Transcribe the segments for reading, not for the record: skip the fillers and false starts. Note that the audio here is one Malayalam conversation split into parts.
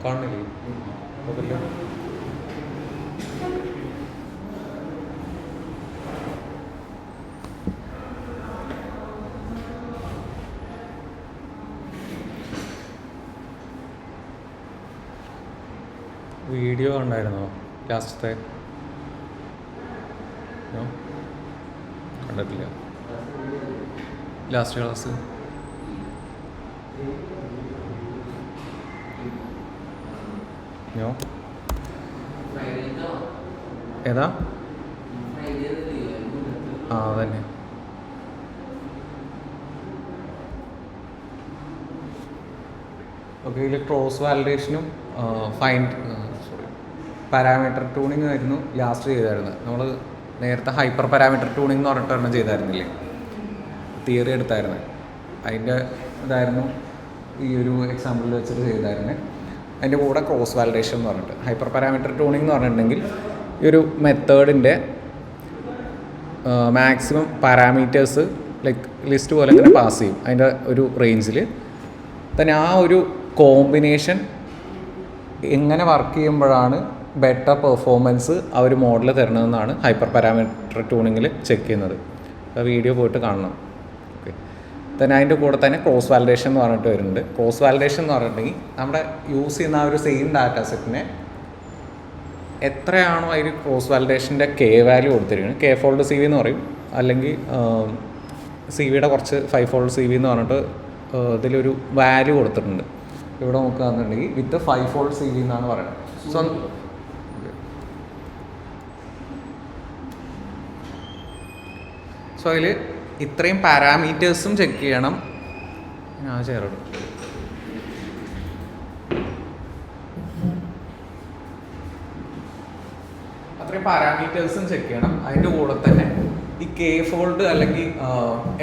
കാണില്ലേ? വീഡിയോ കണ്ടായിരുന്നോ ലാസ്റ്റത്തെ? കണ്ടിട്ടില്ല. ലാസ്റ്റ് ക്ലാസ് ഏതാ? അതന്നെ. ഓക്കെ, ഇതിൽ ക്രോസ് വാലിഡേഷനും പാരാമീറ്റർ ട്യൂണിങ് ആയിരുന്നു ലാസ്റ്റ് ചെയ്തായിരുന്നത്. നമ്മൾ നേരത്തെ ഹൈപ്പർ പാരാമീറ്റർ ട്യൂണിങ് എന്ന് പറഞ്ഞിട്ട് ഒരെണ്ണം ചെയ്തായിരുന്നില്ലേ, തിയറി എടുത്തായിരുന്നു. അതിൻ്റെ ഇതായിരുന്നു ഈ ഒരു എക്സാമ്പിളിൽ വെച്ചിട്ട് ചെയ്തായിരുന്നത്. അതിൻ്റെ കൂടെ ക്രോസ് വാലിഡേഷൻ എന്ന് പറഞ്ഞിട്ട് ഹൈപ്പർ പാരാമീറ്റർ ട്യൂണിങ് എന്ന് പറഞ്ഞിട്ടുണ്ടെങ്കിൽ ഈ ഒരു മെത്തേഡിൻ്റെ മാക്സിമം പാരാമീറ്റേഴ്സ് ലൈക്ക് ലിസ്റ്റ് പോലെ ഇങ്ങനെ പാസ് ചെയ്യും അതിൻ്റെ ഒരു റേഞ്ചിൽ തന്നെ. ആ ഒരു കോമ്പിനേഷൻ എങ്ങനെ വർക്ക് ചെയ്യുമ്പോഴാണ് ബെറ്റർ പെർഫോമൻസ് ആ ഒരു മോഡൽ തരണമെന്നാണ് ഹൈപ്പർ പാരാമീറ്റർ ട്യൂണിങ്ങിൽ ചെക്ക് ചെയ്യുന്നത്. വീഡിയോ പോയിട്ട് കാണണം. ഓക്കെ, തന്നെ അതിൻ്റെ കൂടെ തന്നെ ക്രോസ് വാലിഡേഷൻ എന്ന് പറഞ്ഞിട്ട് വരുന്നുണ്ട്. ക്രോസ് വാലിഡേഷൻ എന്ന് പറഞ്ഞിട്ടുണ്ടെങ്കിൽ നമ്മുടെ യൂസ് ചെയ്യുന്ന ആ ഒരു സെയിം ഡാറ്റ സെറ്റിനെ എത്രയാണോ അതിൽ ക്രോസ് വാലിഡേഷൻ്റെ കെ വാല്യൂ കൊടുത്തിരിക്കുന്നത്, കെ ഫോൾഡ് സി വി എന്ന് പറയും, അല്ലെങ്കിൽ സി വിയുടെ കുറച്ച് 5 ഫോൾഡ് സി വി എന്ന് പറഞ്ഞിട്ട് ഇതിലൊരു വാല്യൂ കൊടുത്തിട്ടുണ്ട്. ഇവിടെ നോക്കുകയാണെന്നുണ്ടെങ്കിൽ വിത്ത് 5 ഫോൾഡ് സി വി എന്നാണ് പറയുന്നത്. സോ അതിൽ ഇത്രയും പാരാമീറ്റേഴ്സും ചെക്ക് ചെയ്യണം. ഞാൻ ചേർക്കും അത്രയും പാരാമീറ്റേഴ്സും ചെക്ക് ചെയ്യണം. അതിൻ്റെ കൂടെ തന്നെ ഈ കെ ഫോൾഡ് അല്ലെങ്കിൽ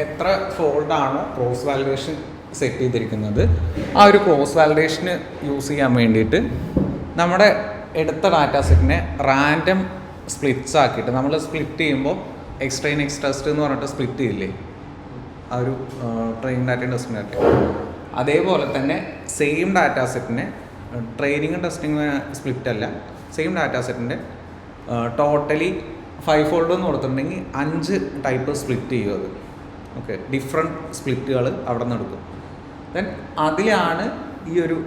എത്ര ഫോൾഡാണോ ക്രോസ് വാലിഡേഷൻ സെറ്റ് ചെയ്തിരിക്കുന്നത്, ആ ഒരു ക്രോസ് വാലിഡേഷന് യൂസ് ചെയ്യാൻ വേണ്ടിയിട്ട് നമ്മുടെ എടുത്ത ഡാറ്റ സെറ്റിനെ റാൻഡം സ്പ്ലിറ്റ്സ് ആക്കിയിട്ട്, നമ്മൾ സ്പ്ലിറ്റ് ചെയ്യുമ്പോൾ എക്സ്ട്രെയിൻ ടെസ്റ്റ് എന്ന് പറഞ്ഞിട്ട് സ്പ്ലിറ്റ് ചെയ്യില്ലേ, ആ ഒരു ട്രെയിനിങ് ഡാറ്റയും ടെസ്റ്റിംഗ് ഡാറ്റയും, അതേപോലെ തന്നെ സെയിം ഡാറ്റ സെറ്റിനെ ട്രെയിനിങ്ങും ടെസ്റ്റിംഗ് സ്പ്ലിറ്റ് അല്ല, സെയിം ഡാറ്റ സെറ്റിൻ്റെ ടോട്ടലി 5 ഫോൾഡ് എന്ന് കൊടുത്തിട്ടുണ്ടെങ്കിൽ 5 ടൈപ്പ് സ്പ്ലിറ്റ് ചെയ്യും അത്. ഓക്കെ, ഡിഫറെൻറ്റ് സ്പ്ലിറ്റുകൾ അവിടെ നിന്ന് എടുക്കും. ദെൻ അതിലാണ് ഈ ഒരു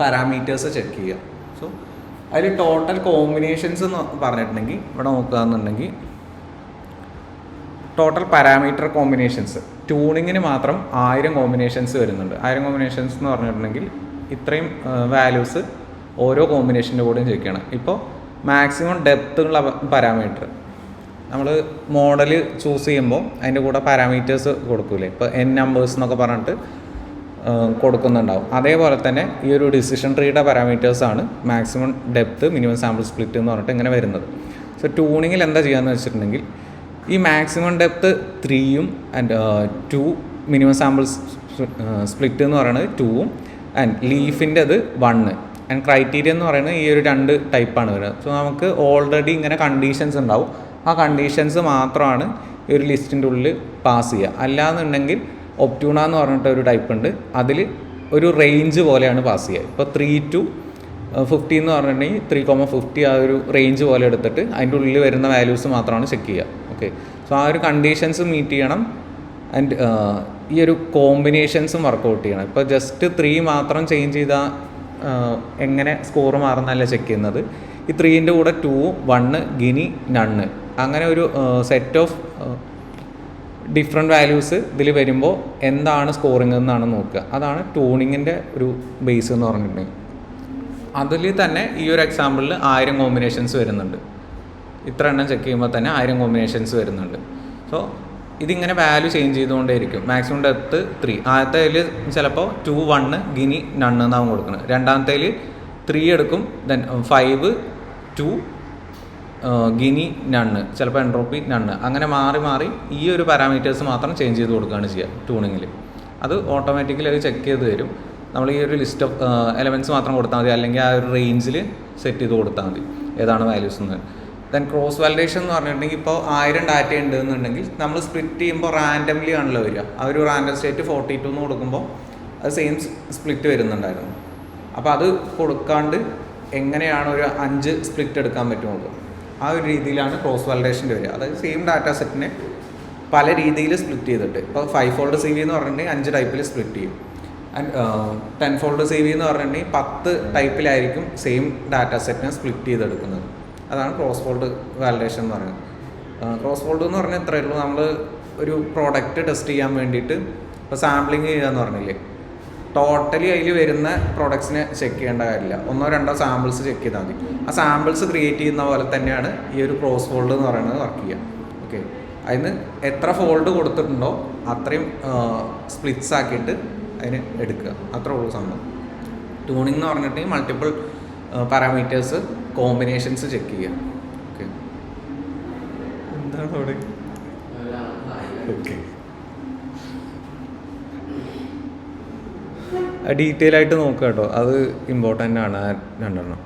പാരാമീറ്റേഴ്സ് ചെക്ക് ചെയ്യുക. സോ അതിൽ ടോട്ടൽ കോമ്പിനേഷൻസ് എന്ന് പറഞ്ഞിട്ടുണ്ടെങ്കിൽ ഇവിടെ നോക്കുകയെന്നുണ്ടെങ്കിൽ ടോട്ടൽ പാരാമീറ്റർ കോമ്പിനേഷൻസ് ട്യൂണിങ്ങിന് മാത്രം 1000 കോമ്പിനേഷൻസ് വരുന്നുണ്ട്. 1000 കോമ്പിനേഷൻസ് എന്ന് പറഞ്ഞിട്ടുണ്ടെങ്കിൽ ഇത്രയും വാല്യൂസ് ഓരോ കോമ്പിനേഷൻ്റെ കൂടെയും ചെക്ക് ചെയ്യണം. ഇപ്പോൾ മാക്സിമം ഡെപ്ത് ഉള്ള പാരാമീറ്റർ നമ്മൾ മോഡൽ ചൂസ് ചെയ്യുമ്പോൾ അതിൻ്റെ കൂടെ പാരാമീറ്റേഴ്സ് കൊടുക്കൂലേ, ഇപ്പോൾ n നമ്പേഴ്സ് എന്നൊക്കെ പറഞ്ഞിട്ട് കൊടുക്കുന്നുണ്ടാവും. അതേപോലെ തന്നെ ഈ ഒരു ഡിസിഷൻ ട്രീയുടെ പാരാമീറ്റേഴ്സാണ് maximum depth, minimum sample split എന്ന് പറഞ്ഞിട്ട് ഇങ്ങനെ വരുന്നത്. സോ ട്യൂണിങ്ങിൽ എന്താ ചെയ്യാന്ന് വെച്ചിട്ടുണ്ടെങ്കിൽ ഈ മാക്സിമം ഡെപ്ത് 3ഉം ആൻഡ് 2 മിനിമം സാമ്പിൾ സ്പ്ലിറ്റ് എന്ന് പറയുന്നത് 2ഉം ആൻഡ് ലീഫിൻ്റെ അത് 1 ആൻഡ് ക്രൈറ്റീരിയ എന്ന് പറയുന്നത് ഈ ഒരു 2 ടൈപ്പാണ് വരുന്നത്. സോ നമുക്ക് ഓൾറെഡി ഇങ്ങനെ കണ്ടീഷൻസ് ഉണ്ടാവും. ആ കണ്ടീഷൻസ് മാത്രമാണ് ഈ ഒരു ലിസ്റ്റിൻ്റെ ഉള്ളിൽ പാസ് ചെയ്യുക. അല്ലാന്നുണ്ടെങ്കിൽ ഒപ്റ്റ്യൂണ എന്ന് പറഞ്ഞിട്ട് ഒരു ടൈപ്പ് ഉണ്ട്, അതിൽ ഒരു റേഞ്ച് പോലെയാണ് പാസ് ചെയ്യുക. ഇപ്പോൾ 3 to 50 എന്ന് പറഞ്ഞിട്ടുണ്ടെങ്കിൽ 3,50 ആ ഒരു റേഞ്ച് പോലെ എടുത്തിട്ട് അതിൻ്റെ ഉള്ളിൽ വരുന്ന വാല്യൂസ് മാത്രമാണ് ചെക്ക് ചെയ്യുക. ഓക്കെ, സോ ആ ഒരു കണ്ടീഷൻസ് മീറ്റ് ചെയ്യണം ആൻഡ് ഈ ഒരു കോമ്പിനേഷൻസും വർക്കൗട്ട് ചെയ്യണം. ഇപ്പോൾ ജസ്റ്റ് 3 മാത്രം ചേഞ്ച് ചെയ്താൽ എങ്ങനെ സ്കോർ മാറുന്നല്ല ചെക്ക് ചെയ്യുന്നത്. ഈ 3ൻ്റെ കൂടെ 2, 1, ഗിനി, നണ്ണ്, അങ്ങനെ ഒരു സെറ്റ് ഓഫ് ഡിഫറെൻറ്റ് വാല്യൂസ് ഇതിൽ വരുമ്പോൾ എന്താണ് സ്കോറിംഗ് എന്നാണ് നോക്കുക. അതാണ് ട്യൂണിങ്ങിൻ്റെ ഒരു ബേസ് എന്ന് പറഞ്ഞിട്ടുണ്ടെങ്കിൽ. അതിൽ തന്നെ ഈ ഒരു എക്സാമ്പിളിൽ 1000 കോമ്പിനേഷൻസ് വരുന്നുണ്ട്. ഇത്ര എണ്ണം ചെക്ക് ചെയ്യുമ്പോൾ തന്നെ 1000 കോമ്പിനേഷൻസ് വരുന്നുണ്ട്. സോ ഇതിങ്ങനെ വാല്യൂ ചേഞ്ച് ചെയ്തുകൊണ്ടേയിരിക്കും. മാക്സിമം ഡെപ്ത് 3, ആദ്യത്തേതിൽ ചിലപ്പോൾ 2, 1, ഗിനി, നണ്ണ് എന്നാവും കൊടുക്കുന്നത്. രണ്ടാമത്തേതിൽ 3 എടുക്കും, ദെൻ 5, 2, ഗിനി, നണ്ണ്, ചിലപ്പോൾ എൻട്രോപ്പി, നണ്ണ്, അങ്ങനെ മാറി മാറി ഈ ഒരു പാരാമീറ്റേഴ്സ് മാത്രം ചേഞ്ച് ചെയ്ത് കൊടുക്കുകയാണ് ചെയ്യുക ട്യൂണിങ്ങിൽ. അത് ഓട്ടോമാറ്റിക്കലി അത് ചെക്ക് ചെയ്ത് തരും. നമ്മൾ ഈ ഒരു ലിസ്റ്റ് ഓഫ് എലമെൻറ്റ്സ് മാത്രം കൊടുത്താൽ മതി, അല്ലെങ്കിൽ ആ ഒരു റേഞ്ചിൽ സെറ്റ് ചെയ്ത് കൊടുത്താൽ മതി ഏതാണ് വാല്യൂസ് എന്ന്. ദെൻ ക്രോസ് വാലിഡേഷൻ എന്ന് പറഞ്ഞിട്ടുണ്ടെങ്കിൽ ഇപ്പോൾ 1000 ഡാറ്റ ഉണ്ട് എന്നുണ്ടെങ്കിൽ നമ്മൾ സ്പ്ലിറ്റ് ചെയ്യുമ്പോൾ റാൻഡംലി ആണല്ലോ വരിക. ആ ഒരു റാൻഡം സ്റ്റേറ്റ് 42 എന്ന് കൊടുക്കുമ്പോൾ അത് സെയിം സ്പ്ലിറ്റ് വരുന്നുണ്ടായിരുന്നു. അപ്പോൾ അത് കൊടുക്കാണ്ട് എങ്ങനെയാണ് ഒരു 5 സ്പ്ലിറ്റ് എടുക്കാൻ പറ്റുന്നത്, ആ ഒരു രീതിയിലാണ് ക്രോസ് വാലിഡേഷൻ്റെ വരിക. അതായത് സെയിം ഡാറ്റ സെറ്റിനെ പല രീതിയിൽ സ്പ്ലിറ്റ് ചെയ്തിട്ട്, ഇപ്പോൾ 5 ഫോൾഡ് CV എന്ന് പറഞ്ഞിട്ടുണ്ടെങ്കിൽ 5 ടൈപ്പിൽ സ്പ്ലിറ്റ് ചെയ്യും. 10 ഫോൾഡ് CV എന്ന് പറഞ്ഞിട്ടുണ്ടെങ്കിൽ 10 ടൈപ്പിലായിരിക്കും സെയിം ഡാറ്റ സെറ്റിനെ സ്പ്ലിറ്റ് ചെയ്തെടുക്കുന്നത്. അതാണ് ക്രോസ് ഫോൾഡ് വാലിഡേഷൻ എന്ന് പറയുന്നത്. ക്രോസ് ഫോൾഡ് എന്ന് പറഞ്ഞാൽ ഇത്രയേ ഉള്ളൂ. നമ്മൾ ഒരു പ്രോഡക്റ്റ് ടെസ്റ്റ് ചെയ്യാൻ വേണ്ടിയിട്ട് ഇപ്പോൾ സാമ്പിളിങ് ചെയ്യുക എന്ന് പറഞ്ഞില്ലേ, ടോട്ടലി അതിൽ വരുന്ന പ്രോഡക്ട്സിനെ ചെക്ക് ചെയ്യേണ്ട കാര്യമില്ല. 1-2 സാമ്പിൾസ് ചെക്ക് ചെയ്താൽ മതി. ആ സാമ്പിൾസ് ക്രിയേറ്റ് ചെയ്യുന്ന പോലെ തന്നെയാണ് ഈ ഒരു ക്രോസ് ഫോൾഡ് എന്ന് പറയുന്നത് വർക്ക് ചെയ്യുക. ഓക്കെ, അതിന് എത്ര ഫോൾഡ് കൊടുത്തിട്ടുണ്ടോ അത്രയും സ്പ്ലിറ്റ്സ് ആക്കിയിട്ട് അതിന് എടുക്കുക, അത്രേ ഉള്ളൂ സംഭവം. ട്യൂണിംഗ് എന്ന് പറഞ്ഞിട്ടുണ്ടെങ്കിൽ മൾട്ടിപ്പിൾ പാരാമീറ്റേഴ്സ് കോമ്പിനേഷൻസ് ചെക്ക് ചെയ്യുക. ഓക്കെ, എന്താണ് അവിടെ? ഓക്കെ, ഡീറ്റെയിൽ ആയിട്ട് നോക്കുക കേട്ടോ, അത് ഇമ്പോർട്ടൻ്റ് ആണ്. 2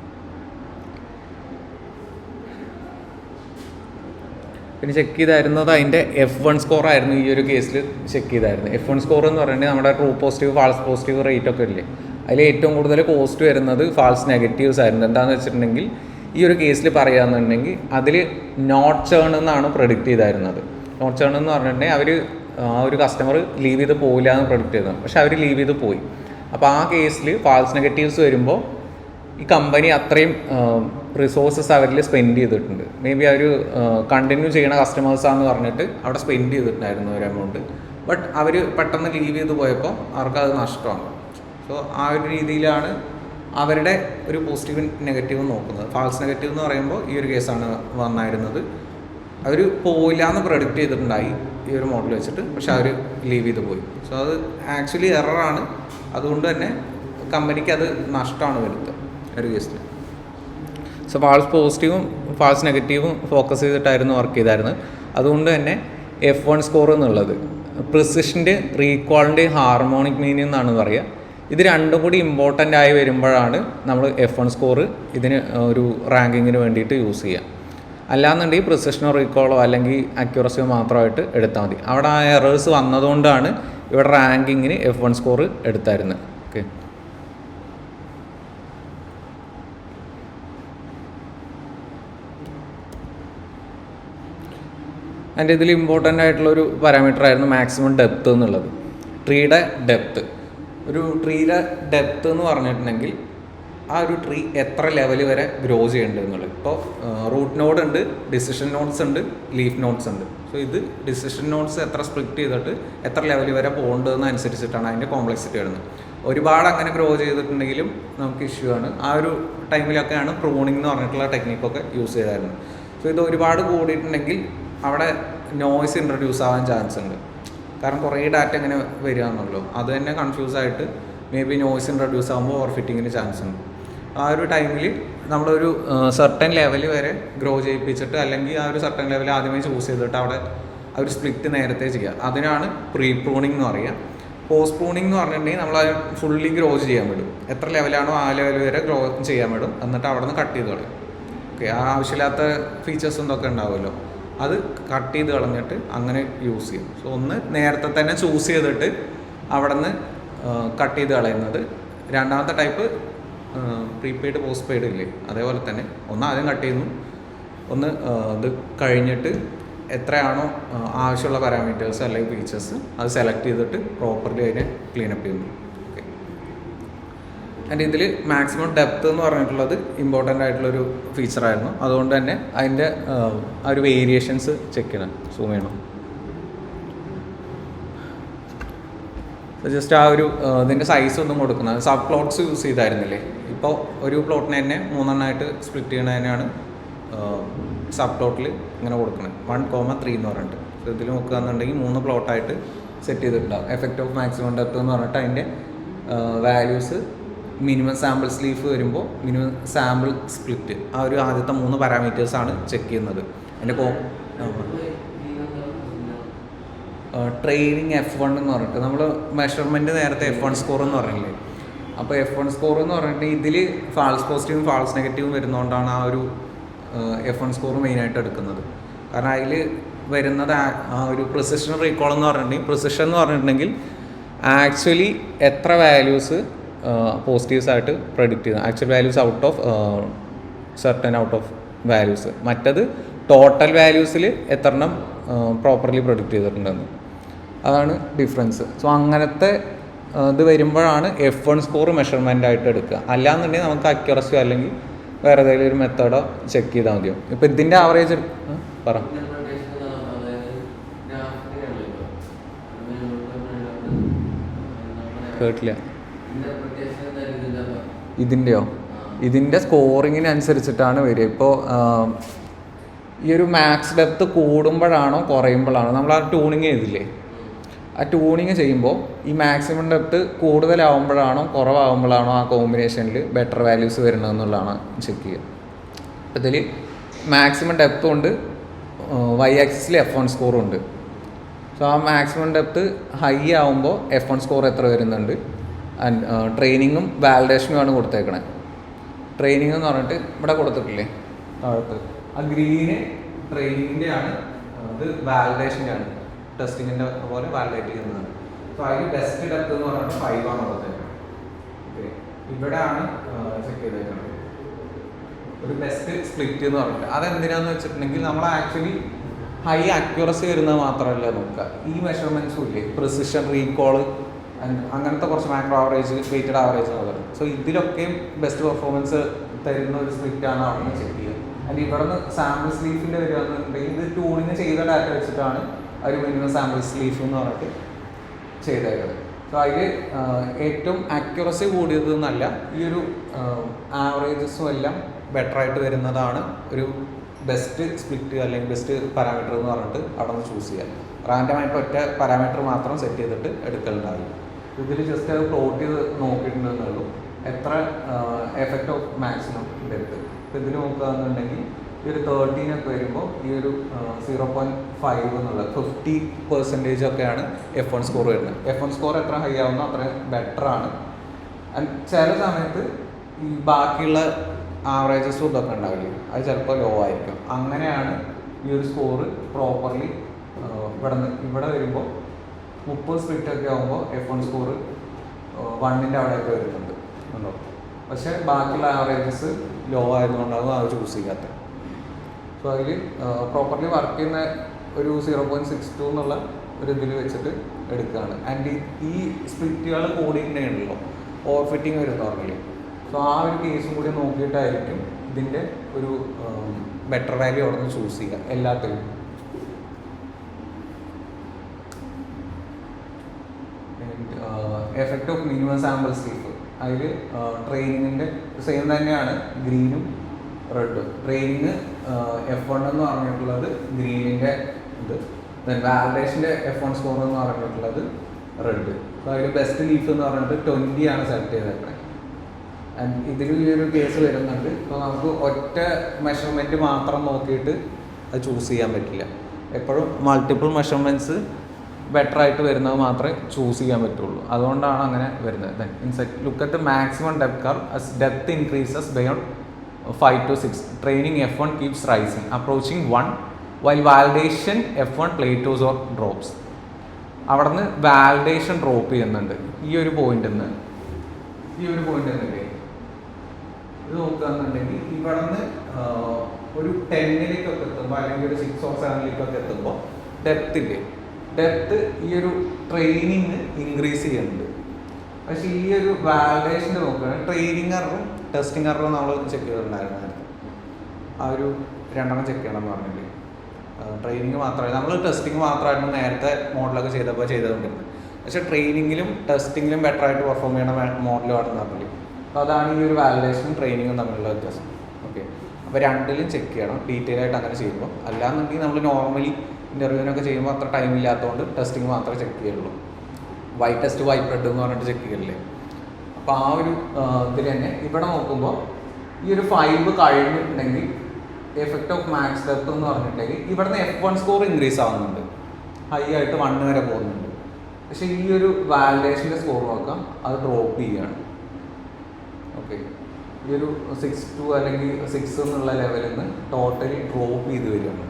പിന്നെ ചെക്ക് ചെയ്തായിരുന്നത് അതിൻ്റെ F1 സ്കോർ ആയിരുന്നു. ഈ ഒരു കേസിൽ ചെക്ക് ചെയ്തായിരുന്നു. F1 സ്കോർ എന്ന് പറഞ്ഞാൽ നമ്മുടെ true positive false positive rate ഒക്കെ ഇല്ലേ, അതിൽ ഏറ്റവും കൂടുതൽ കോസ്റ്റ് വരുന്നത് ഫാൾസ് നെഗറ്റീവ്സ് ആയിരുന്നു. എന്താണെന്ന് വെച്ചിട്ടുണ്ടെങ്കിൽ ഈ ഒരു കേസിൽ പറയുകയാണെന്നുണ്ടെങ്കിൽ അതിൽ നോട്ട് ചേൺ എന്നാണ് പ്രൊഡിക്റ്റ് ചെയ്തായിരുന്നത്. നോട്ട് ചേൺ എന്ന് പറഞ്ഞിട്ടുണ്ടെങ്കിൽ അവർ ആ ഒരു കസ്റ്റമർ ലീവ് ചെയ്ത് പോയില്ല എന്ന് പ്രൊഡിക്റ്റ് ചെയ്തത്, പക്ഷെ അവർ ലീവ് ചെയ്ത് പോയി. അപ്പോൾ ആ കേസിൽ ഫാൾസ് നെഗറ്റീവ്സ് വരുമ്പോൾ ഈ കമ്പനി അത്രയും റിസോഴ്സസ് അവരിൽ സ്പെൻഡ് ചെയ്തിട്ടുണ്ട്. മേ ബി അവർ കണ്ടിന്യൂ ചെയ്യണ കസ്റ്റമേഴ്സാണെന്ന് പറഞ്ഞിട്ട് അവിടെ സ്പെൻഡ് ചെയ്തിട്ടുണ്ടായിരുന്നു ഒരു എമൗണ്ട്. ബട്ട് അവർ പെട്ടെന്ന് ലീവ് ചെയ്ത് പോയപ്പോൾ അവർക്കത് നഷ്ടമാണ്. സോ ആ ഒരു രീതിയിലാണ് അവരുടെ ഒരു പോസിറ്റീവ് നെഗറ്റീവ് നോക്കുന്നത്. ഫാൾസ് നെഗറ്റീവ് എന്ന് പറയുമ്പോൾ ഈ ഒരു കേസാണ് വന്നായിരുന്നത്. അവർ പോയില്ല എന്ന് പ്രൊഡിക്റ്റ് ചെയ്തിട്ടുണ്ടായി ഈ ഒരു മോഡൽ വെച്ചിട്ട്, പക്ഷെ അവർ ലീവ് ചെയ്ത് പോയി. സോ അത് ആക്ച്വലി എററാണ്. അതുകൊണ്ട് തന്നെ കമ്പനിക്ക് അത് നഷ്ടമാണ് വരുത്തുക ഒരു കേസിൽ. സോ ഫാൾസ് പോസിറ്റീവും ഫാൾസ് നെഗറ്റീവും ഫോക്കസ് ചെയ്തിട്ടായിരുന്നു വർക്ക് ചെയ്തായിരുന്നത്. അതുകൊണ്ട് തന്നെ F1 സ്കോർ എന്നുള്ളത് പ്രിസിഷൻ്റെ, റീകോളിൻ്റെ, ഹാർമോണിക് മീനിങ് എന്നാണ് പറയുക. ഇത് രണ്ടും കൂടി ഇമ്പോർട്ടൻ്റ് ആയി വരുമ്പോഴാണ് നമ്മൾ F1 സ്കോർ ഇതിന് ഒരു റാങ്കിങ്ങിന് വേണ്ടിയിട്ട് യൂസ് ചെയ്യുക. അല്ലാന്നുണ്ടെങ്കിൽ പ്രിസിഷനോ റീകോളോ അല്ലെങ്കിൽ അക്യൂറസിയോ മാത്രമായിട്ട് എടുത്താൽ മതി. അവിടെ ആ എറേഴ്സ് വന്നതുകൊണ്ടാണ് ഇവിടെ റാങ്കിങ്ങിന് F1 സ്കോർ എടുത്തായിരുന്നത്. ഓക്കെ, അതിൻ്റെ ഇതിൽ ഇമ്പോർട്ടൻ്റ് ആയിട്ടുള്ളൊരു പാരാമീറ്റർ ആയിരുന്നു മാക്സിമം ഡെപ്ത്ത് എന്നുള്ളത്. ട്രീയുടെ ഡെപ്ത്ത്, ഒരു ട്രീയുടെ ഡെപ്ത്ത് എന്ന് പറഞ്ഞിട്ടുണ്ടെങ്കിൽ ആ ഒരു ട്രീ എത്ര ലെവൽ വരെ ഗ്രോ ചെയ്യേണ്ടത് എന്നുള്ളത്. ഇപ്പോൾ റൂട്ട് നോഡ് ഉണ്ട്, ഡിസിഷൻ നോട്ട്സ് ഉണ്ട്, ലീഫ് നോട്ട്സ് ഉണ്ട്. സോ ഇത് ഡിസിഷൻ നോട്ട്സ് എത്ര സ്പ്ലിറ്റ് ചെയ്തിട്ട് എത്ര ലെവൽ വരെ പോകേണ്ടതെന്ന് അനുസരിച്ചിട്ടാണ് അതിൻ്റെ കോംപ്ലക്സിറ്റി വരുന്നത്. ഒരുപാട് അങ്ങനെ ഗ്രോ ചെയ്തിട്ടുണ്ടെങ്കിലും നമുക്ക് ഇഷ്യൂ ആണ്. ആ ഒരു ടൈമിലൊക്കെയാണ് പ്രൂണിംഗ് എന്ന് പറഞ്ഞിട്ടുള്ള ടെക്നിക്കൊക്കെ യൂസ് ചെയ്തായിരുന്നത്. സോ ഇത് ഒരുപാട് കൂടിയിട്ടുണ്ടെങ്കിൽ അവിടെ നോയ്സ് ഇൻട്രൊഡ്യൂസ് ആവാൻ ചാൻസ് ഉണ്ട്. കാരണം കുറേ ഡാറ്റ ഇങ്ങനെ വരിക എന്നുള്ളൂ, അത് തന്നെ കൺഫ്യൂസ് ആയിട്ട് മേ ബി നോയ്സ് ഇൻട്രൊഡ്യൂസ് ആകുമ്പോൾ ഓവർ ഫിറ്റിങ്ങിന് ചാൻസ് ഉണ്ട്. ആ ഒരു ടൈമിൽ നമ്മളൊരു സർട്ടൻ ലെവൽ വരെ ഗ്രോ ചെയ്യിപ്പിച്ചിട്ട്, അല്ലെങ്കിൽ ആ ഒരു സർട്ടൻ ലെവൽ ആദ്യമേ ചൂസ് ചെയ്തിട്ട് അവിടെ ആ ഒരു സ്പ്ലിറ്റ് നേരത്തെ ചെയ്യുക. അതിനാണ് പ്രീ പ്രൂണിംഗ് എന്ന് പറയുക. പോസ്റ്റ് പ്രൂണിംഗ് എന്ന് പറഞ്ഞിട്ടുണ്ടെങ്കിൽ നമ്മൾ അത് ഫുള്ളി ഗ്രോ ചെയ്യാൻ വിടും. എത്ര ലെവലാണോ ആ ലെവൽ വരെ ഗ്രോ ചെയ്യാൻ വിടും, എന്നിട്ട് അവിടെ നിന്ന് കട്ട് ചെയ്ത് കളയും. ഓക്കെ, ആ ആവശ്യമില്ലാത്ത ഫീച്ചേഴ്സും ഇതൊക്കെ ഉണ്ടാവുമല്ലോ, അത് കട്ട് ചെയ്ത് കളഞ്ഞിട്ട് അങ്ങനെ യൂസ് ചെയ്യും. സോ ഒന്ന് നേരത്തെ തന്നെ ചൂസ് ചെയ്തിട്ട് അവിടെ നിന്ന് കട്ട് ചെയ്ത് കളയുന്നത്. രണ്ടാമത്തെ ടൈപ്പ് പ്രീപെയ്ഡ് പോസ്റ്റ് പെയ്ഡ് ഇല്ലേ, അതേപോലെ തന്നെ ഒന്ന് ആദ്യം കട്ട് ചെയ്യുന്നു, ഒന്ന് ഇത് കഴിഞ്ഞിട്ട് എത്രയാണോ ആവശ്യമുള്ള പാരാമീറ്റേഴ്സ് അല്ലെങ്കിൽ ഫീച്ചേഴ്സ് അത് സെലക്ട് ചെയ്തിട്ട് പ്രോപ്പർലി അതിനെ ക്ലീനപ്പ് ചെയ്യുന്നു. ഓക്കെ, അതിൻ്റെ ഇതിൽ മാക്സിമം ഡെപ്ത്ത് എന്ന് പറഞ്ഞിട്ടുള്ളത് ഇമ്പോർട്ടൻ്റ് ആയിട്ടുള്ളൊരു ഫീച്ചറായിരുന്നു. അതുകൊണ്ട് തന്നെ അതിൻ്റെ ആ ഒരു വേരിയേഷൻസ് ചെക്ക് ചെയ്യണം, സൂം ചെയ്യണം. ജസ്റ്റ് ആ ഒരു ഇതിൻ്റെ സൈസ് ഒന്നും കൊടുക്കുന്നത് സബ് പ്ലോട്ട്സ് യൂസ് ചെയ്തായിരുന്നില്ലേ. ഇപ്പോൾ ഒരു പ്ലോട്ടിനെ തന്നെ 3 എണ്ണമായിട്ട് സ്പ്ലിറ്റ് ചെയ്യണതിനാണ് സബ് പ്ലോട്ടിൽ ഇങ്ങനെ കൊടുക്കുന്നത് 1,3 എന്ന് പറഞ്ഞിട്ട്. സോ ഇതിൽ നോക്കുകയാണെന്നുണ്ടെങ്കിൽ 3 പ്ലോട്ടായിട്ട് സെറ്റ് ചെയ്തിട്ടുണ്ടാവും. എഫക്റ്റ് ഓഫ് മാക്സിമം ഡെപ്ത്ത് എന്ന് പറഞ്ഞിട്ട് അതിൻ്റെ വാല്യൂസ് മിനിമം സാമ്പിൾ സ്ലീഫ് വരുമ്പോൾ മിനിമം സാമ്പിൾ സ്പ്ലിറ്റ്, ആ ഒരു ആദ്യത്തെ 3 പാരാമീറ്റേഴ്സാണ് ചെക്ക് ചെയ്യുന്നത്. അതിൻ്റെ ട്രെയിനിങ് F1 എന്ന് പറഞ്ഞിട്ട് നമ്മൾ മെഷർമെൻറ്റ് നേരത്തെ F1 സ്കോർ എന്ന് പറഞ്ഞില്ലേ. അപ്പോൾ F1 സ്കോർ എന്ന് പറഞ്ഞിട്ട് ഇതിൽ ഫാൾസ് പോസിറ്റീവും ഫാൾസ് നെഗറ്റീവും വരുന്നതുകൊണ്ടാണ് ആ ഒരു F1 സ്കോർ മെയിനായിട്ട് എടുക്കുന്നത്. കാരണം അതിൽ വരുന്നത് ആ ഒരു പ്രിസിഷൻ റീകോൾ എന്ന് പറഞ്ഞിട്ടുണ്ടെങ്കിൽ, പ്രിസിഷൻ എന്ന് പറഞ്ഞിട്ടുണ്ടെങ്കിൽ ആക്ച്വലി എത്ര വാല്യൂസ് പോസിറ്റീവ്സ് ആയിട്ട് പ്രഡിക്റ്റ് ചെയ്യുന്നത്, actual values out of certain out of values. മറ്റത് ടോട്ടൽ വാല്യൂസിൽ എത്രണ്ണം പ്രോപ്പർലി പ്രൊഡിക്റ്റ് ചെയ്തിട്ടുണ്ടെന്ന്. അതാണ് ഡിഫറൻസ്. സോ അങ്ങനത്തെ ഇത് വരുമ്പോഴാണ് F1 സ്കോർ മെഷർമെൻ്റ് ആയിട്ട് എടുക്കുക. അല്ലാന്നുണ്ടെങ്കിൽ നമുക്ക് അക്യുറസിയോ അല്ലെങ്കിൽ വേറെ ഏതെങ്കിലും ഒരു മെത്തേഡോ ചെക്ക് ചെയ്താൽ മതിയോ. ഇപ്പോൾ ഇതിൻ്റെ ആവറേജ് പറ. കേട്ടില്ല. ഇതിൻ്റെയോ? ഇതിൻ്റെ സ്കോറിങ്ങിനനുസരിച്ചിട്ടാണ് വരിക. ഇപ്പോൾ ഈ ഒരു മാക്സ് ഡെപ്ത് കൂടുമ്പോഴാണോ കുറയുമ്പോഴാണോ നമ്മൾ ആ ട്യൂണിങ് ചെയ്തില്ലേ, ആ ട്യൂണിങ് ചെയ്യുമ്പോൾ ഈ മാക്സിമം ഡെപ്ത് കൂടുതലാവുമ്പോഴാണോ കുറവാകുമ്പോഴാണോ ആ കോമ്പിനേഷനിൽ ബെറ്റർ വാല്യൂസ് വരുന്നതെന്നുള്ളതാണ് ചെക്ക് ചെയ്യുക. അപ്പോൾ ഇതിൽ മാക്സിമം ഡെപ്തും ഉണ്ട്, വൈ ആക്സിസിൽ F1 സ്കോറും ഉണ്ട്. സോ ആ മാക്സിമം ഡെപ്ത് ഹൈ ആവുമ്പോൾ F1 സ്കോർ എത്ര വരുന്നുണ്ട്. ആൻഡ് ട്രെയിനിങ്ങും വാലിഡേഷനുമാണ് കൊടുത്തേക്കണേ. ട്രെയിനിങ് എന്ന് പറഞ്ഞിട്ട് ഇവിടെ കൊടുത്തിട്ടില്ലേ താഴത്ത്, ആ ഗ്രീന് ട്രെയിനിങ്ങിൻ്റെ ആണ്, അത് വാലിഡേഷൻ്റെ ആണ്, ടെസ്റ്റിങ്ങിൻ്റെ പോലെ വാലിഡേറ്റ് ചെയ്യുന്നതാണ്. സോ അതിൽ ബെസ്റ്റ് ഡെപ്ത് എന്ന് പറഞ്ഞിട്ട് 5 ആണ് കൊടുത്തേക്കുന്നത്. ഓക്കെ, ഇവിടെയാണ് ചെക്ക് ചെയ്തേക്കുന്നത് ഒരു ബെസ്റ്റ് സ്പ്ലിറ്റ് എന്ന് പറഞ്ഞിട്ട്. അതെന്തിനാന്ന് വെച്ചിട്ടുണ്ടെങ്കിൽ നമ്മൾ ആക്ച്വലി ഹൈ അക്യുറസി വരുന്നത് മാത്രമല്ല നോക്കുക, ഈ മെഷർമെൻറ്റ്സും ഇല്ലേ, പ്രിസിഷൻ, റീകോള്, അങ്ങനത്തെ കുറച്ച് മാക്രോ ആവറേജ്, വെയ്റ്റഡ് ആവറേജ് എന്നുള്ളത്. സോ ഇതിലൊക്കെയും ബെസ്റ്റ് പെർഫോമൻസ് തരുന്ന ഒരു സ്പ്ലിറ്റാണ് അവിടെ നിന്ന് ചെക്ക് ചെയ്യുക. ആൻഡ് ഇവിടെ നിന്ന് സാമ്പിൾ സ്ലീഫിൻ്റെ വരികയെന്നുണ്ടെങ്കിൽ ഇത് ട്യൂണിങ് ചെയ്ത ഡാറ്റ വെച്ചിട്ടാണ് ഒരു മിനിമം സാമ്പിൾ സ്ലീഫ് എന്ന് പറഞ്ഞിട്ട് ചെയ്തേക്കുന്നത്. സോ അതിൽ ഏറ്റവും അക്യുറസി കൂടിയത് എന്നല്ല, ഈ ഒരു ആവറേജസും എല്ലാം ബെറ്ററായിട്ട് വരുന്നതാണ് ഒരു ബെസ്റ്റ് സ്പ്ലിറ്റ് അല്ലെങ്കിൽ ബെസ്റ്റ് പാരാമീറ്റർ എന്ന് പറഞ്ഞിട്ട് അവിടെ നിന്ന് ചൂസ് ചെയ്യാം. റാൻഡമായിട്ട് ഒറ്റ പാരാമീറ്റർ മാത്രം സെറ്റ് ചെയ്തിട്ട് എടുക്കലുണ്ടാവില്ല. ഇതിൽ ജസ്റ്റ് അത് പ്ലോട്ട് ചെയ്ത് നോക്കിയിട്ടുണ്ടെന്നുള്ളൂ എത്ര എഫക്റ്റ് ഓഫ് മാക്സിമം ഡെപ്ത്. ഇപ്പോൾ ഇതിൽ നോക്കുകയാണെന്നുണ്ടെങ്കിൽ ഈ ഒരു 13 ഒക്കെ വരുമ്പോൾ ഈ ഒരു 0.5 എന്നുള്ളത് 50% ഒക്കെയാണ് F1 സ്കോർ വരുന്നത്. F1 സ്കോർ എത്ര ഹൈ ആവുന്നോ അത്രയും ബെറ്ററാണ്. ആൻഡ് ചില സമയത്ത് ഈ ബാക്കിയുള്ള ആവറേജസും ഇതൊക്കെ ഉണ്ടാവില്ലേ, അത് ചിലപ്പോൾ ലോ ആയിരിക്കും. അങ്ങനെയാണ് ഈ ഒരു സ്കോറ് പ്രോപ്പർലി ഇവിടെ വരുമ്പോൾ 30 സ്പ്ലിറ്റൊക്കെ ആകുമ്പോൾ F1 സ്കോറ് 1ൻ്റെ അവിടെയൊക്കെ വരുന്നുണ്ട് ഉണ്ടോ. പക്ഷേ ബാക്കിയുള്ള ആവറേജസ് ലോ ആയതുകൊണ്ടാകും അത് ചൂസ് ചെയ്യാത്തത്. സോ അതിൽ പ്രോപ്പർലി വർക്ക് ചെയ്യുന്ന ഒരു 0.62 എന്നുള്ള ഒരു ഇതിൽ വെച്ചിട്ട് എടുക്കുകയാണ്. ആൻഡ് ഈ സ്പ്ലിറ്റുകൾ കൂടിയിട്ടുണ്ടെങ്കിലോ ഓവർ ഫിറ്റിംഗ് വരുന്ന പറഞ്ഞില്ലേ. സോ ആ ഒരു കേസും കൂടി നോക്കിയിട്ടായിരിക്കും ഇതിൻ്റെ ഒരു ബെറ്റർ വാല്യൂ അവിടെ നിന്ന് ചൂസ് ചെയ്യുക എല്ലാത്തിലും. എഫക്റ്റ് ഓഫ് മിനിമം സാമ്പിൾ സ്ലീഫ്, അതിൽ ട്രെയിനിങ്ങിൻ്റെ സെയിം തന്നെയാണ്, ഗ്രീനും റെഡും. ട്രെയിനിങ് F1 എന്ന് പറഞ്ഞിട്ടുള്ളത് ഗ്രീനിൻ്റെ ഇത്, ദെൻ വാലിഡേഷൻ്റെ F1 സ്കോർ എന്ന് പറഞ്ഞിട്ടുള്ളത് റെഡ്. അപ്പോൾ അതിൽ ബെസ്റ്റ് ലീഫ് എന്ന് പറഞ്ഞിട്ട് 20 ആണ് സെലക്ട് ചെയ്തേക്കുന്നത്. ആൻഡ് ഇതിൽ ഈ ഒരു കേസ് വരുന്നുണ്ട്. ഇപ്പോൾ നമുക്ക് ഒറ്റ മെഷർമെൻറ്റ് മാത്രം നോക്കിയിട്ട് അത് ചൂസ് ചെയ്യാൻ പറ്റില്ല. എപ്പോഴും മൾട്ടിപ്പിൾ മെഷർമെൻറ്റ്സ് ബെറ്റർ ആയിട്ട് വരുന്നത് മാത്രമേ ചൂസ് ചെയ്യാൻ പറ്റുള്ളൂ. അതുകൊണ്ടാണ് അങ്ങനെ വരുന്നത്. Then inspect look at the maximum depth curve as depth increases beyond 5 to 6. Training F1 keeps rising approaching 1 while validation F1 plateaus or drops. അവിടെ നിന്ന് വാലിഡേഷൻ ഡ്രോപ്പ് ചെയ്യുന്നുണ്ട്. ഈ ഒരു പോയിന്റിൽ നിന്ന് ഇല്ലേ, ഇത് നോക്കുകയാണെന്നുണ്ടെങ്കിൽ ഇവിടെ നിന്ന് ഒരു 10-ലേക്കൊക്കെ എത്തുമ്പോൾ അല്ലെങ്കിൽ ഒരു 6 or 7-ലേക്കൊക്കെ എത്തുമ്പോൾ ഡെപ്ത് ഈ ഒരു ട്രെയിനിങ് ഇൻക്രീസ് ചെയ്യുന്നുണ്ട്. പക്ഷേ ഈ ഒരു വാലിഡേഷൻ്റെ നോക്കുകയാണെങ്കിൽ ട്രെയിനിങ് എററും ടെസ്റ്റിംഗ് എററും നമ്മൾ ചെക്ക് ചെയ്തിട്ടുണ്ടായിരുന്നു. ആ ഒരു 2 ചെക്ക് ചെയ്യണം എന്ന് പറഞ്ഞില്ലേ. ട്രെയിനിങ് മാത്രമല്ല, നമ്മൾ ടെസ്റ്റിംഗ് മാത്രമായിരുന്നു നേരത്തെ മോഡലൊക്കെ ചെയ്തുകൊണ്ടിരുന്നത്. പക്ഷേ ട്രെയിനിങ്ങിലും ടെസ്റ്റിങ്ങിലും ബെറ്ററായിട്ട് പെർഫോം ചെയ്യണ മോഡലുമാണെന്ന് പറഞ്ഞില്ലേ. അപ്പോൾ അതാണ് ഈ ഒരു വാലിഡേഷനും ട്രെയിനിങ്ങും തമ്മിലുള്ള വ്യത്യാസം. ഓക്കെ, അപ്പോൾ രണ്ടിലും ചെക്ക് ചെയ്യണം ഡീറ്റെയിൽ ആയിട്ട് അങ്ങനെ ചെയ്യുമ്പോൾ. അല്ലാന്നുണ്ടെങ്കിൽ നമ്മൾ നോർമലി ഇൻ്റർവ്യൂവിനൊക്കെ ചെയ്യുമ്പോൾ അത്ര ടൈം ഇല്ലാത്തതുകൊണ്ട് ടെസ്റ്റിംഗ് മാത്രമേ ചെക്ക് ചെയ്യുള്ളൂ. വൈ ടെസ്റ്റ് വൈ ബ്രെഡ് എന്ന് പറഞ്ഞിട്ട് ചെക്ക് ചെയ്യല്ലേ. അപ്പോൾ ആ ഒരു ഇതിൽ തന്നെ ഇവിടെ നോക്കുമ്പോൾ ഈ ഒരു 5 കഴിഞ്ഞിട്ടുണ്ടെങ്കിൽ എഫക്റ്റ് ഓഫ് മാക്സ് ഡെപ്ത് എന്ന് പറഞ്ഞിട്ടുണ്ടെങ്കിൽ ഇവിടുന്ന് F1 സ്കോർ ഇൻക്രീസ് ആവുന്നുണ്ട്, ഹൈ ആയിട്ട് 1 വരെ പോകുന്നുണ്ട്. പക്ഷേ ഈ ഒരു വാലിഡേഷൻ്റെ സ്കോർ നോക്കാം, അത് ഡ്രോപ്പ് ചെയ്യുകയാണ്. ഓക്കെ, ഈ ഒരു 6 അല്ലെങ്കിൽ 6 എന്നുള്ള ലെവലിൽ നിന്ന് ടോട്ടലി ഡ്രോപ്പ് ചെയ്ത് വരികയാണ്.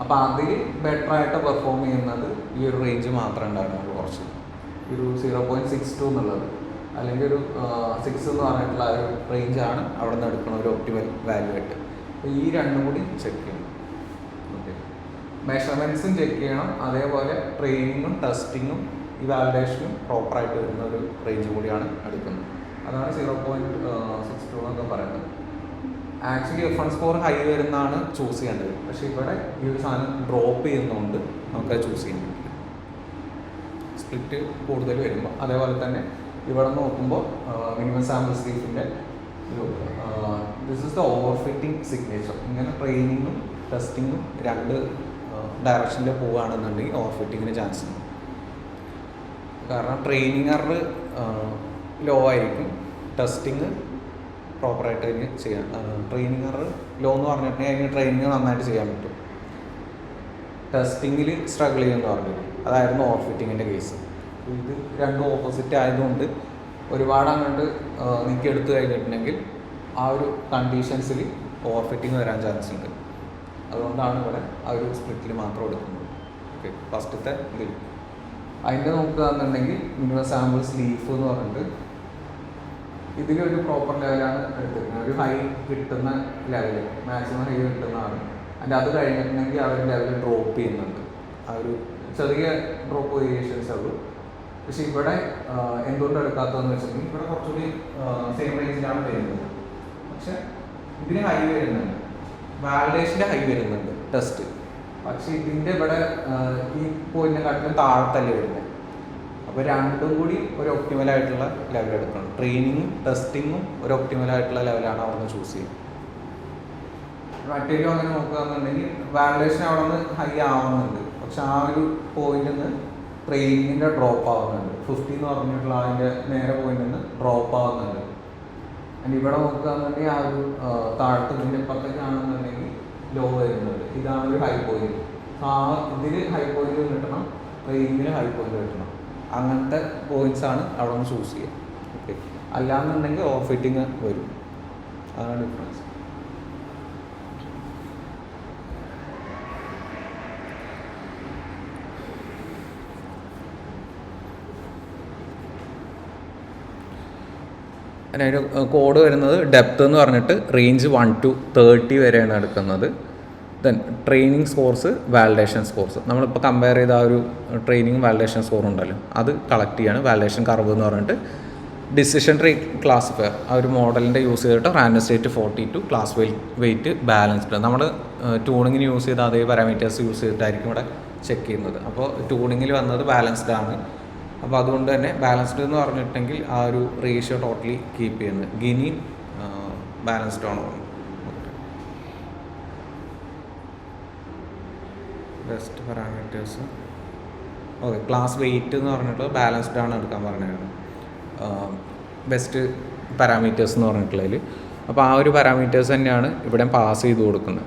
അപ്പോൾ അതിൽ ബെറ്ററായിട്ട് പെർഫോം ചെയ്യുന്നത് ഈ ഒരു റേഞ്ച് മാത്രമേ ഉണ്ടായിരുന്നുള്ളൂ കുറച്ച്. ഒരു 0.62 എന്നുള്ളത്, അല്ലെങ്കിൽ ഒരു 6 എന്ന് പറഞ്ഞിട്ടുള്ള ഒരു റേഞ്ചാണ് അവിടെ നിന്ന് എടുക്കുന്ന ഒരു ഒപ്റ്റിമൽ വാല്യൂ ആയിട്ട്. അപ്പോൾ ഈ രണ്ടും കൂടി ചെക്ക് ചെയ്യണം. ഓക്കെ, മെഷർമെൻറ്റ്സും ചെക്ക് ചെയ്യണം, അതേപോലെ ട്രെയിനിങ്ങും ടെസ്റ്റിങ്ങും ഈ വാലിഡേഷനും പ്രോപ്പറായിട്ട് വരുന്ന ഒരു റേഞ്ച് കൂടിയാണ് എടുക്കുന്നത്. അതാണ് 0.62 എന്നൊക്കെ പറയുന്നത്. ആക്ച്വലി F1 സ്കോർ ഹൈ വരുന്നതാണ് ചൂസ് ചെയ്യേണ്ടത്, പക്ഷേ ഇവിടെ ഈ ഒരു സാധനം ഡ്രോപ്പ് ചെയ്യുന്നതുകൊണ്ട് നമുക്കത് ചൂസ് ചെയ്യാൻ പറ്റില്ല. സ്പ്ലിറ്റ് കൂടുതൽ വരുമ്പോൾ, അതേപോലെ തന്നെ ഇവിടെ നോക്കുമ്പോൾ മിനിമം സാമ്പിൾ സ്ലീഫിൻ്റെ ഒരു this is the over fitting signature. ഇങ്ങനെ ട്രെയിനിങ്ങും ടെസ്റ്റിങ്ങും രണ്ട് ഡയറക്ഷനിൽ പോവുകയാണെന്നുണ്ടെങ്കിൽ ഓവർ ഫിറ്റിങ്ങിന് ചാൻസ് ഉണ്ട്. കാരണം ട്രെയിനിങ് ലോ ആയിരിക്കും, ടെസ്റ്റിങ് പ്രോപ്പറായിട്ട് അതിന് ചെയ്യാം. ട്രെയിനിങ് ലോ എന്ന് പറഞ്ഞിട്ടുണ്ടെങ്കിൽ അതിന് ട്രെയിനിങ് നന്നായിട്ട് ചെയ്യാൻ പറ്റും. ടെസ്റ്റിങ്ങിൽ സ്ട്രഗിൾ ചെയ്യുമെന്ന് പറഞ്ഞില്ല, അതായിരുന്നു ഓവർ ഫിറ്റിങ്ങിൻ്റെ കേസ്. ഇത് രണ്ടും ഓപ്പോസിറ്റ് ആയതുകൊണ്ട് ഒരുപാട് അങ്ങോട്ട് നീക്കി എടുത്തു കഴിഞ്ഞിട്ടുണ്ടെങ്കിൽ ആ ഒരു കണ്ടീഷൻസിൽ ഓവർ ഫിറ്റിങ് വരാൻ ചാൻസ് ഉണ്ട്. അതുകൊണ്ടാണ് ഇവിടെ ആ ഒരു സ്പ്ലിറ്റിൽ മാത്രം എടുക്കുന്നത്. ഓക്കെ, ഫസ്റ്റത്തെ ഇതിൽ അതിൻ്റെ നോക്കുകയെന്നുണ്ടെങ്കിൽ മിനിമം സാമ്പിൾസ് ലീഫ് എന്ന് പറഞ്ഞിട്ട് ഇതിലൊരു പ്രോപ്പർ ലെവലാണ് എടുത്തിരിക്കുന്നത്. ഒരു ഹൈ കിട്ടുന്ന ലെവൽ, മാക്സിമം ഹൈ കിട്ടുന്നതാണ്. അതിൻ്റെ അത് കഴിഞ്ഞിട്ടുണ്ടെങ്കിൽ ആ ഒരു ലെവൽ ഡ്രോപ്പ് ചെയ്യുന്നുണ്ട്. ആ ഒരു ചെറിയ ഡ്രോപ്പ് വേരിയേഷൻസ് ഉള്ളൂ. പക്ഷെ ഇവിടെ എന്തുകൊണ്ട് എടുക്കാത്തതെന്ന് വെച്ചിട്ടുണ്ടെങ്കിൽ ഇവിടെ കുറച്ചുകൂടി സെയിം റേഞ്ചിലാണ് വരുന്നത്. പക്ഷെ ഇതിന് ഹൈ വരുന്നുണ്ട്, വാലിഡേഷൻ്റെ ഹൈ വരുന്നുണ്ട് ടെസ്റ്റ്. പക്ഷെ ഇതിൻ്റെ ഇവിടെ ഈ പോയിന്റിനെക്കാട്ടിലും താഴത്തല്ലേ വരുന്നത്. അപ്പോൾ രണ്ടും കൂടി ഒരു ഒപ്റ്റിമലായിട്ടുള്ള ലെവൽ എടുക്കണം. ട്രെയിനിങ്ങും ടെസ്റ്റിങ്ങും ഒരു ഒപ്റ്റിമലായിട്ടുള്ള ലെവലാണ് അവിടെ നിന്ന് ചൂസ് ചെയ്യുന്നത്. മറ്റേലും അങ്ങനെ നോക്കുകയെന്നുണ്ടെങ്കിൽ വാലിഡേഷൻ അവിടെ നിന്ന് ഹൈ ആവുന്നുണ്ട്, പക്ഷെ ആ ഒരു പോയിന്റിൽ നിന്ന് ട്രെയിനിങ്ങിൻ്റെ ഡ്രോപ്പ് ആവുന്നുണ്ട്. 50 എന്ന് പറഞ്ഞിട്ടുള്ള അതിൻ്റെ നേരെ പോയിന്റിൽ നിന്ന് ഡ്രോപ്പ് ആവുന്നുണ്ട്. ആൻഡ് ഇവിടെ നോക്കുകയെന്നുണ്ടെങ്കിൽ ആ ഒരു താഴത്ത് ഇതിൻ്റെ ഇപ്പത്തേക്കാണെന്നുണ്ടെങ്കിൽ ലോ വരുന്നുണ്ട്. ഇതാണ് ഒരു ഹൈ പോയിന്റ്. ആ ഇതിൽ ഹൈ പോയിന്റ് കിട്ടണം, ട്രെയിനിങ്ങിൽ ഹൈ പോയിന്റ് കിട്ടണം. അങ്ങനത്തെ പോയിന്റ്സാണ് അവിടെ നിന്ന് ചൂസ് ചെയ്യുക. ഓക്കെ, അല്ലാന്നുണ്ടെങ്കിൽ ഓവർ ഫിറ്റിങ് വരും. അതാണ് ഡിഫറൻസ്. അതിനൊരു കോഡ് വരുന്നത് ഡെപ്ത് എന്ന് പറഞ്ഞിട്ട് റേഞ്ച് 1 to 30 വരെയാണ് എടുക്കുന്നത്. Then training scores, validation scores. നമ്മളിപ്പോൾ കമ്പയർ ചെയ്ത ആ ഒരു ട്രെയിനിങ് വാലിഡേഷൻ സ്കോർ ഉണ്ടല്ലോ, അത് കളക്ട് ചെയ്യാണ്. വാലിഡേഷൻ കർവ് എന്ന് പറഞ്ഞിട്ട് ഡിസിഷൻ ട്രീ ക്ലാസിഫയർ ആ ഒരു മോഡലിൻ്റെ യൂസ് ചെയ്തിട്ട് random state 42 class weight balanced. നമ്മൾ ട്യൂണിങ്ങിന് യൂസ് ചെയ്ത അതേ പാരാമീറ്റേഴ്സ് യൂസ് ചെയ്തിട്ടായിരിക്കും ഇവിടെ ചെക്ക് ചെയ്യുന്നത്. അപ്പോൾ ട്യൂണിങ്ങിൽ വന്നത് ബാലൻസ്ഡ് ആണ്. അപ്പോൾ അതുകൊണ്ട് തന്നെ ബാലൻസ്ഡ് എന്ന് പറഞ്ഞിട്ടുണ്ടെങ്കിൽ ആ ഒരു റേഷ്യോ ടോട്ടലി കീപ്പ് ചെയ്യുന്നത്. ഗിനി ബാലൻസ്ഡ് ആണോ? Best parameters okay, class weight എന്ന് പറഞ്ഞിട്ട് ബാലൻസ്ഡ് ആണ് എടുക്കാൻ പറഞ്ഞായിരുന്നു ബെസ്റ്റ് പാരാമീറ്റേഴ്സ് എന്ന് പറഞ്ഞിട്ടുള്ളതിൽ. അപ്പോൾ ആ ഒരു പാരാമീറ്റേഴ്സ് തന്നെയാണ് ഇവിടെ പാസ് ചെയ്ത് കൊടുക്കുന്നത്.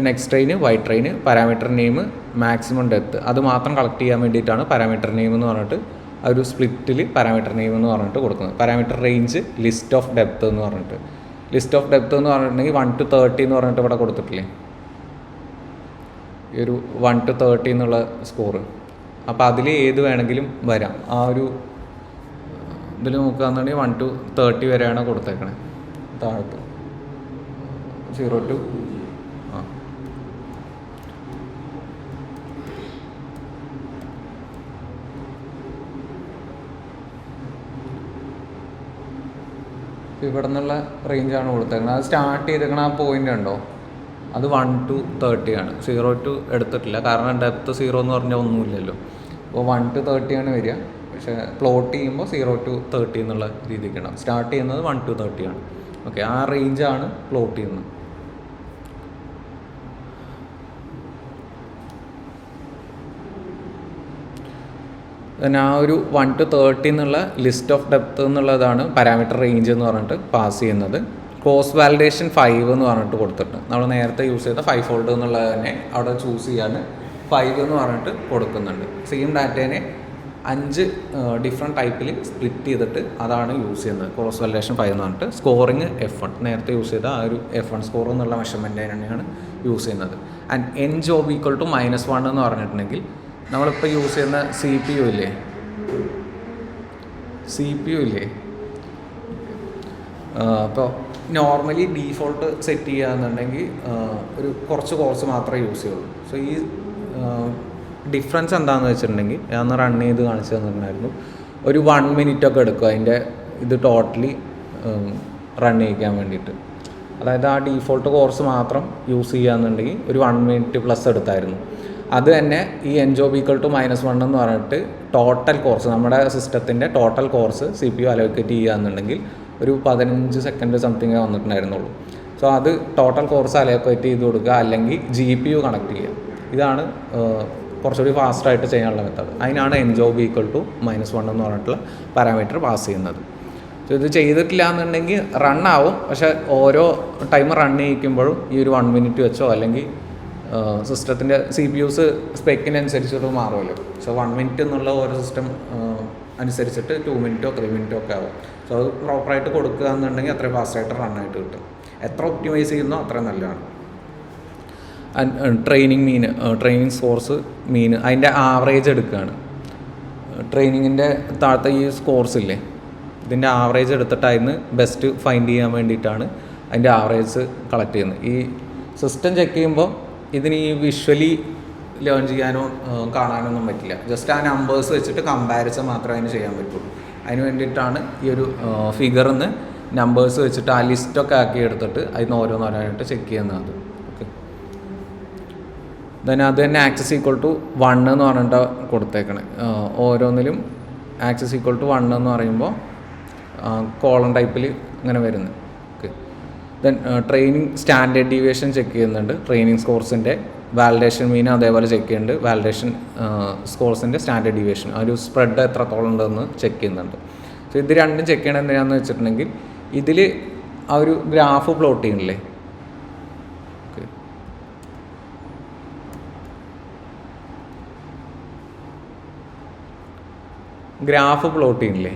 Next train white train parameter name, maximum depth അത് മാത്രം കളക്ട് ചെയ്യാൻ വേണ്ടിയിട്ടാണ് പാരാമീറ്റർ നെയിം എന്ന് പറഞ്ഞിട്ട് ആ ഒരു സ്പ്ലിറ്റിൽ പാരാമീറ്റർ നെയിം എന്ന് പറഞ്ഞിട്ട് കൊടുക്കുന്നത്. Parameter range, list of depth എന്ന് പറഞ്ഞിട്ട്. ലിസ്റ്റ് ഓഫ് ഡെപ്ത് എന്ന് പറഞ്ഞിട്ടുണ്ടെങ്കിൽ 1 to 30 എന്ന് പറഞ്ഞിട്ട് ഇവിടെ കൊടുത്തിട്ടില്ലേ, ഈ ഒരു 1 to 30 എന്നുള്ള സ്കോറ്. അപ്പോൾ അതിൽ ഏത് വേണമെങ്കിലും വരാം. ആ ഒരു ഇതിൽ നോക്കുകയെന്നുണ്ടെങ്കിൽ 1 to 30 വരെയാണ് കൊടുത്തേക്കണേ. താഴത്ത് 0 to ഇവിടെ നിന്നുള്ള റേഞ്ചാണ് കൊടുത്തേക്കുന്നത്. അത് സ്റ്റാർട്ട് ചെയ്തേക്കണ ആ പോയിൻ്റ് ഉണ്ടോ, അത് 1 to 30 ആണ്. 0 to എടുത്തിട്ടില്ല, കാരണം ഡെപ്ത് 0 എന്ന് പറഞ്ഞാൽ ഒന്നുമില്ലല്ലോ. അപ്പോൾ 1 to 30 ആണ് വരിക. പക്ഷേ പ്ലോട്ട് ചെയ്യുമ്പോൾ 0 to 30 എന്നുള്ള രീതിക്കാണ്. സ്റ്റാർട്ട് ചെയ്യുന്നത് 1 to 30 ആണ്. ഓക്കെ, ആ റേഞ്ചാണ് പ്ലോട്ട് ചെയ്യുന്നത്. then ആ ഒരു 1 to 30 എന്നുള്ള ലിസ്റ്റ് ഓഫ് ഡെപ്ത് എന്നുള്ളതാണ് പാരാമീറ്റർ റേഞ്ച് എന്ന് പറഞ്ഞിട്ട് പാസ് ചെയ്യുന്നത്. ക്രോസ് വാലിഡേഷൻ 5 എന്ന് പറഞ്ഞിട്ട് കൊടുത്തിട്ടുണ്ട്. നമ്മൾ നേരത്തെ യൂസ് ചെയ്ത 5 ഫോൾഡ് എന്നുള്ളത് തന്നെ അവിടെ ചൂസ് ചെയ്യാണ് 5 എന്ന് പറഞ്ഞിട്ട് കൊടുക്കുന്നുണ്ട്. സെയിം ഡാറ്റേനെ 5 ഡിഫറെൻറ്റ് ടൈപ്പിൽ സ്പ്ലിറ്റ് ചെയ്തിട്ട് അതാണ് യൂസ് ചെയ്യുന്നത്. ക്രോസ് വാലിഡേഷൻ 5 എന്ന് പറഞ്ഞിട്ട് സ്കോറിങ് F1 നേരത്തെ യൂസ് ചെയ്ത ആ ഒരു F1 സ്കോർ എന്നുള്ള മെഷർമെൻറ്റ് തന്നെയാണ് യൂസ് ചെയ്യുന്നത്. And n job equal to -1 എന്ന് പറഞ്ഞിട്ടുണ്ടെങ്കിൽ നമ്മളിപ്പോൾ യൂസ് ചെയ്യുന്ന CPU ഇല്ലേ, CPU ഇല്ലേ, അപ്പോൾ നോർമലി ഡീഫോൾട്ട് സെറ്റ് ചെയ്യുകയെന്നുണ്ടെങ്കിൽ ഒരു കുറച്ച് കോഴ്സ് മാത്രമേ യൂസ് ചെയ്യുള്ളൂ. സോ ഈ ഡിഫറൻസ് എന്താണെന്ന് വെച്ചിട്ടുണ്ടെങ്കിൽ ഞാൻ ഒന്ന് റൺ ചെയ്ത് കാണിച്ചു തന്നിട്ടുണ്ടായിരുന്നു. ഒരു 1 minute ഒക്കെ എടുക്കും അതിൻ്റെ ഇത് ടോട്ടലി റൺ ചെയ്യിക്കാൻ വേണ്ടിയിട്ട്. അതായത് ആ ഡീഫോൾട്ട് കോഴ്സ് മാത്രം യൂസ് ചെയ്യുകയെന്നുണ്ടെങ്കിൽ ഒരു 1 minute പ്ലസ് എടുത്തായിരുന്നു. അത് തന്നെ ഈ n=1 എന്ന് പറഞ്ഞിട്ട് ടോട്ടൽ കോഴ്സ്, നമ്മുടെ സിസ്റ്റത്തിൻ്റെ ടോട്ടൽ കോഴ്സ് CPU അലോക്കേറ്റ് ചെയ്യുകയെന്നുണ്ടെങ്കിൽ ഒരു 15 സെക്കൻഡ് സംതിങ് വന്നിട്ടുണ്ടായിരുന്നുള്ളൂ. സോ അത് ടോട്ടൽ കോഴ്സ് അലോക്കേറ്റ് ചെയ്ത് കൊടുക്കുക, അല്ലെങ്കിൽ GPU കണക്ട് ചെയ്യുക. ഇതാണ് കുറച്ചുകൂടി ഫാസ്റ്റായിട്ട് ചെയ്യാനുള്ള മെത്തേഡ്. അതിനാണ് n=-1 എന്ന് പറഞ്ഞിട്ടുള്ള പാരാമീറ്റർ പാസ് ചെയ്യുന്നത്. സോ ഇത് ചെയ്തിട്ടില്ല എന്നുണ്ടെങ്കിൽ റണ്ണാവും, പക്ഷേ ഓരോ ടൈം റൺ ചെയ്യിക്കുമ്പോഴും ഈ ഒരു 1 minute വെച്ചോ അല്ലെങ്കിൽ സിസ്റ്റത്തിൻ്റെ CPUs സ്പെക്കിനനുസരിച്ചിട്ട് മാറുമല്ലോ. സോ 1 minute എന്നുള്ള ഓരോ സിസ്റ്റം അനുസരിച്ചിട്ട് 2 minute 3 minute ഒക്കെ ആവും. സോ അത് പ്രോപ്പറായിട്ട് കൊടുക്കുക എന്നുണ്ടെങ്കിൽ അത്രയും ഫാസ്റ്റായിട്ട് റണ്ണായിട്ട് കിട്ടും. എത്ര ഒപ്റ്റിമൈസ് ചെയ്യുന്നോ അത്രയും നല്ലതാണ്. ട്രെയിനിങ് സ്കോർസ് മീൻ അതിൻ്റെ ആവറേജ് എടുക്കുകയാണ്. ട്രെയിനിങ്ങിൻ്റെ താഴത്തെ ഈ സ്കോർസ് ഇല്ലേ, ഇതിൻ്റെ ആവറേജ് എടുത്തിട്ട് അതിന് ബെസ്റ്റ് ഫൈൻഡ് ചെയ്യാൻ വേണ്ടിയിട്ടാണ് അതിൻ്റെ ആവറേജ് കളക്ട് ചെയ്യുന്നത്. ഈ സിസ്റ്റം ചെക്ക് ചെയ്യുമ്പോൾ ഇതിന് ഈ വിഷ്വലി ലേൺ ചെയ്യാനോ കാണാനൊന്നും പറ്റില്ല. ജസ്റ്റ് ആ നമ്പേഴ്സ് വെച്ചിട്ട് കമ്പാരിസൺ മാത്രമേ അതിന് ചെയ്യാൻ പറ്റുള്ളൂ. അതിന് വേണ്ടിയിട്ടാണ് ഈ ഒരു ഫിഗറിൽ നിന്ന് നമ്പേഴ്സ് വെച്ചിട്ട് ആ ലിസ്റ്റൊക്കെ ആക്കി എടുത്തിട്ട് അതിന് ഓരോന്നോരോന്നായിട്ട് ചെക്ക് ചെയ്യുന്നത്. ഓക്കെ, ദെൻ അത് തന്നെ (1) എന്ന് പറഞ്ഞിട്ട് കൊടുത്തേക്കണേ. ഓരോന്നിലും (1) എന്ന് പറയുമ്പോൾ കോളം ടൈപ്പിൽ ഇങ്ങനെ വരുന്നത്. Okay, then training standard deviation check ചെയ്യുന്നുണ്ട്. ട്രെയിനിങ് സ്കോർസിൻ്റെ വാലിഡേഷൻ മീൻ അതേപോലെ ചെക്ക് ചെയ്യുന്നുണ്ട്. വാലിഡേഷൻ സ്കോർസിൻ്റെ സ്റ്റാൻഡേർഡ് ഡീവിയേഷൻ, ആ ഒരു സ്പ്രെഡ് എത്രത്തോളം ഉണ്ടെന്ന് ചെക്ക് ചെയ്യുന്നുണ്ട്. സോ ഇത് രണ്ടും ചെക്ക് ചെയ്യണത് എന്തിനാണെന്ന് വെച്ചിട്ടുണ്ടെങ്കിൽ ഇതിൽ ആ ഒരു ഗ്രാഫ് പ്ലോട്ട് ചെയ്യണില്ലേ, ഓക്കെ, ഗ്രാഫ് പ്ലോട്ട് ചെയ്യണില്ലേ.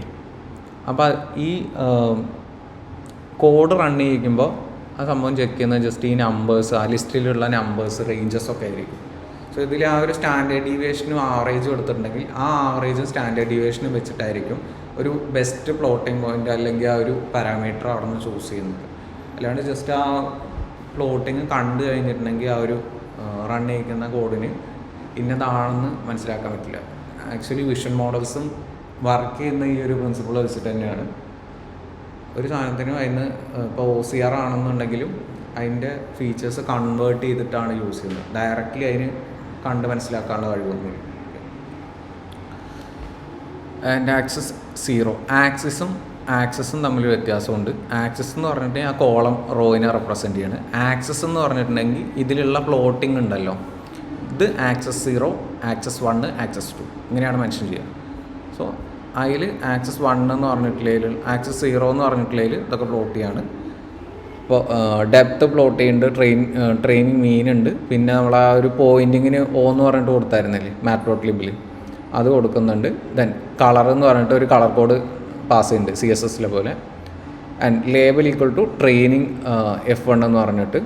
അപ്പോൾ ഈ കോഡ് റൺ ചെയ്യിക്കുമ്പോൾ ആ സംഭവം ചെക്ക് ചെയ്യുന്നത് ജസ്റ്റ് ഈ നമ്പേഴ്സ്, ആ ലിസ്റ്റിലുള്ള നമ്പേഴ്സ്, റേഞ്ചസ് ഒക്കെ ആയിരിക്കും. സോ ഇതിൽ ആ ഒരു സ്റ്റാൻഡേർഡ് ഡീവിയേഷനും ആവറേജും എടുത്തിട്ടുണ്ടെങ്കിൽ ആ ആവറേജും സ്റ്റാൻഡേർഡ് ഡീവിയേഷനും വെച്ചിട്ടായിരിക്കും ഒരു ബെസ്റ്റ് പ്ലോട്ടിംഗ് പോയിൻ്റ് അല്ലെങ്കിൽ ആ ഒരു പാരാമീറ്റർ അവിടെ നിന്ന് ചൂസ് ചെയ്യുന്നത്. അല്ലാണ്ട് ജസ്റ്റ് ആ പ്ലോട്ടിങ് കണ്ടു കഴിഞ്ഞിട്ടുണ്ടെങ്കിൽ ആ ഒരു റൺ ചെയ്യിക്കുന്ന കോഡിന് ഇന്നതാണെന്ന് മനസ്സിലാക്കാൻ പറ്റില്ല. ആക്ച്വലി വിഷൻ മോഡൽസും വർക്ക് ചെയ്യുന്ന ഈ ഒരു പ്രിൻസിപ്പിൾ വെച്ചിട്ട് തന്നെയാണ് ഒരു സാധനത്തിനും അതിന് ഇപ്പോൾ OCR ആണെന്നുണ്ടെങ്കിലും അതിൻ്റെ ഫീച്ചേഴ്സ് കൺവേർട്ട് ചെയ്തിട്ടാണ് യൂസ് ചെയ്യുന്നത്. ഡയറക്റ്റ്ലി അതിന് കണ്ട് മനസ്സിലാക്കാനുള്ള കഴിവൊന്നുമില്ല. ആൻഡ് ആക്സസ് 0, ആക്സസും തമ്മിൽ വ്യത്യാസമുണ്ട്. ആക്സസ് എന്ന് പറഞ്ഞിട്ടുണ്ടെങ്കിൽ ആ കോളം റോയിനെ റെപ്രസെൻറ്റ് ചെയ്യാണ്. ആക്സസ് എന്ന് പറഞ്ഞിട്ടുണ്ടെങ്കിൽ ഇതിലുള്ള പ്ലോട്ടിംഗ് ഉണ്ടല്ലോ, ഇത് (0), (1), (2) ഇങ്ങനെയാണ് മെൻഷൻ ചെയ്യുക. സോ അതിൽ (1) എന്ന് പറഞ്ഞിട്ടുള്ളതിൽ, (0) എന്ന് പറഞ്ഞിട്ടുള്ളതിൽ ഇതൊക്കെ പ്ലോട്ട് ചെയ്യാണ്. ഇപ്പോൾ ഡെപ്ത്ത് പ്ലോട്ട് ചെയ്യുന്നുണ്ട്, ട്രെയിനിങ് മീൻ ഉണ്ട്, പിന്നെ നമ്മൾ ആ ഒരു പോയിൻറ്റിങ്ങിന് O എന്ന് പറഞ്ഞിട്ട് കൊടുത്തായിരുന്നില്ലേ മാറ്റ്പ്ലോട്ലിബിൽ, അത് കൊടുക്കുന്നുണ്ട്. ദെൻ കളർ എന്ന് പറഞ്ഞിട്ട് ഒരു കളർ കോഡ് പാസ് ചെയ്യുന്നുണ്ട് CSSലെ പോലെ. ആൻഡ് ലേബൽ ട്രെയിനിങ് F1 എന്ന് പറഞ്ഞിട്ട്,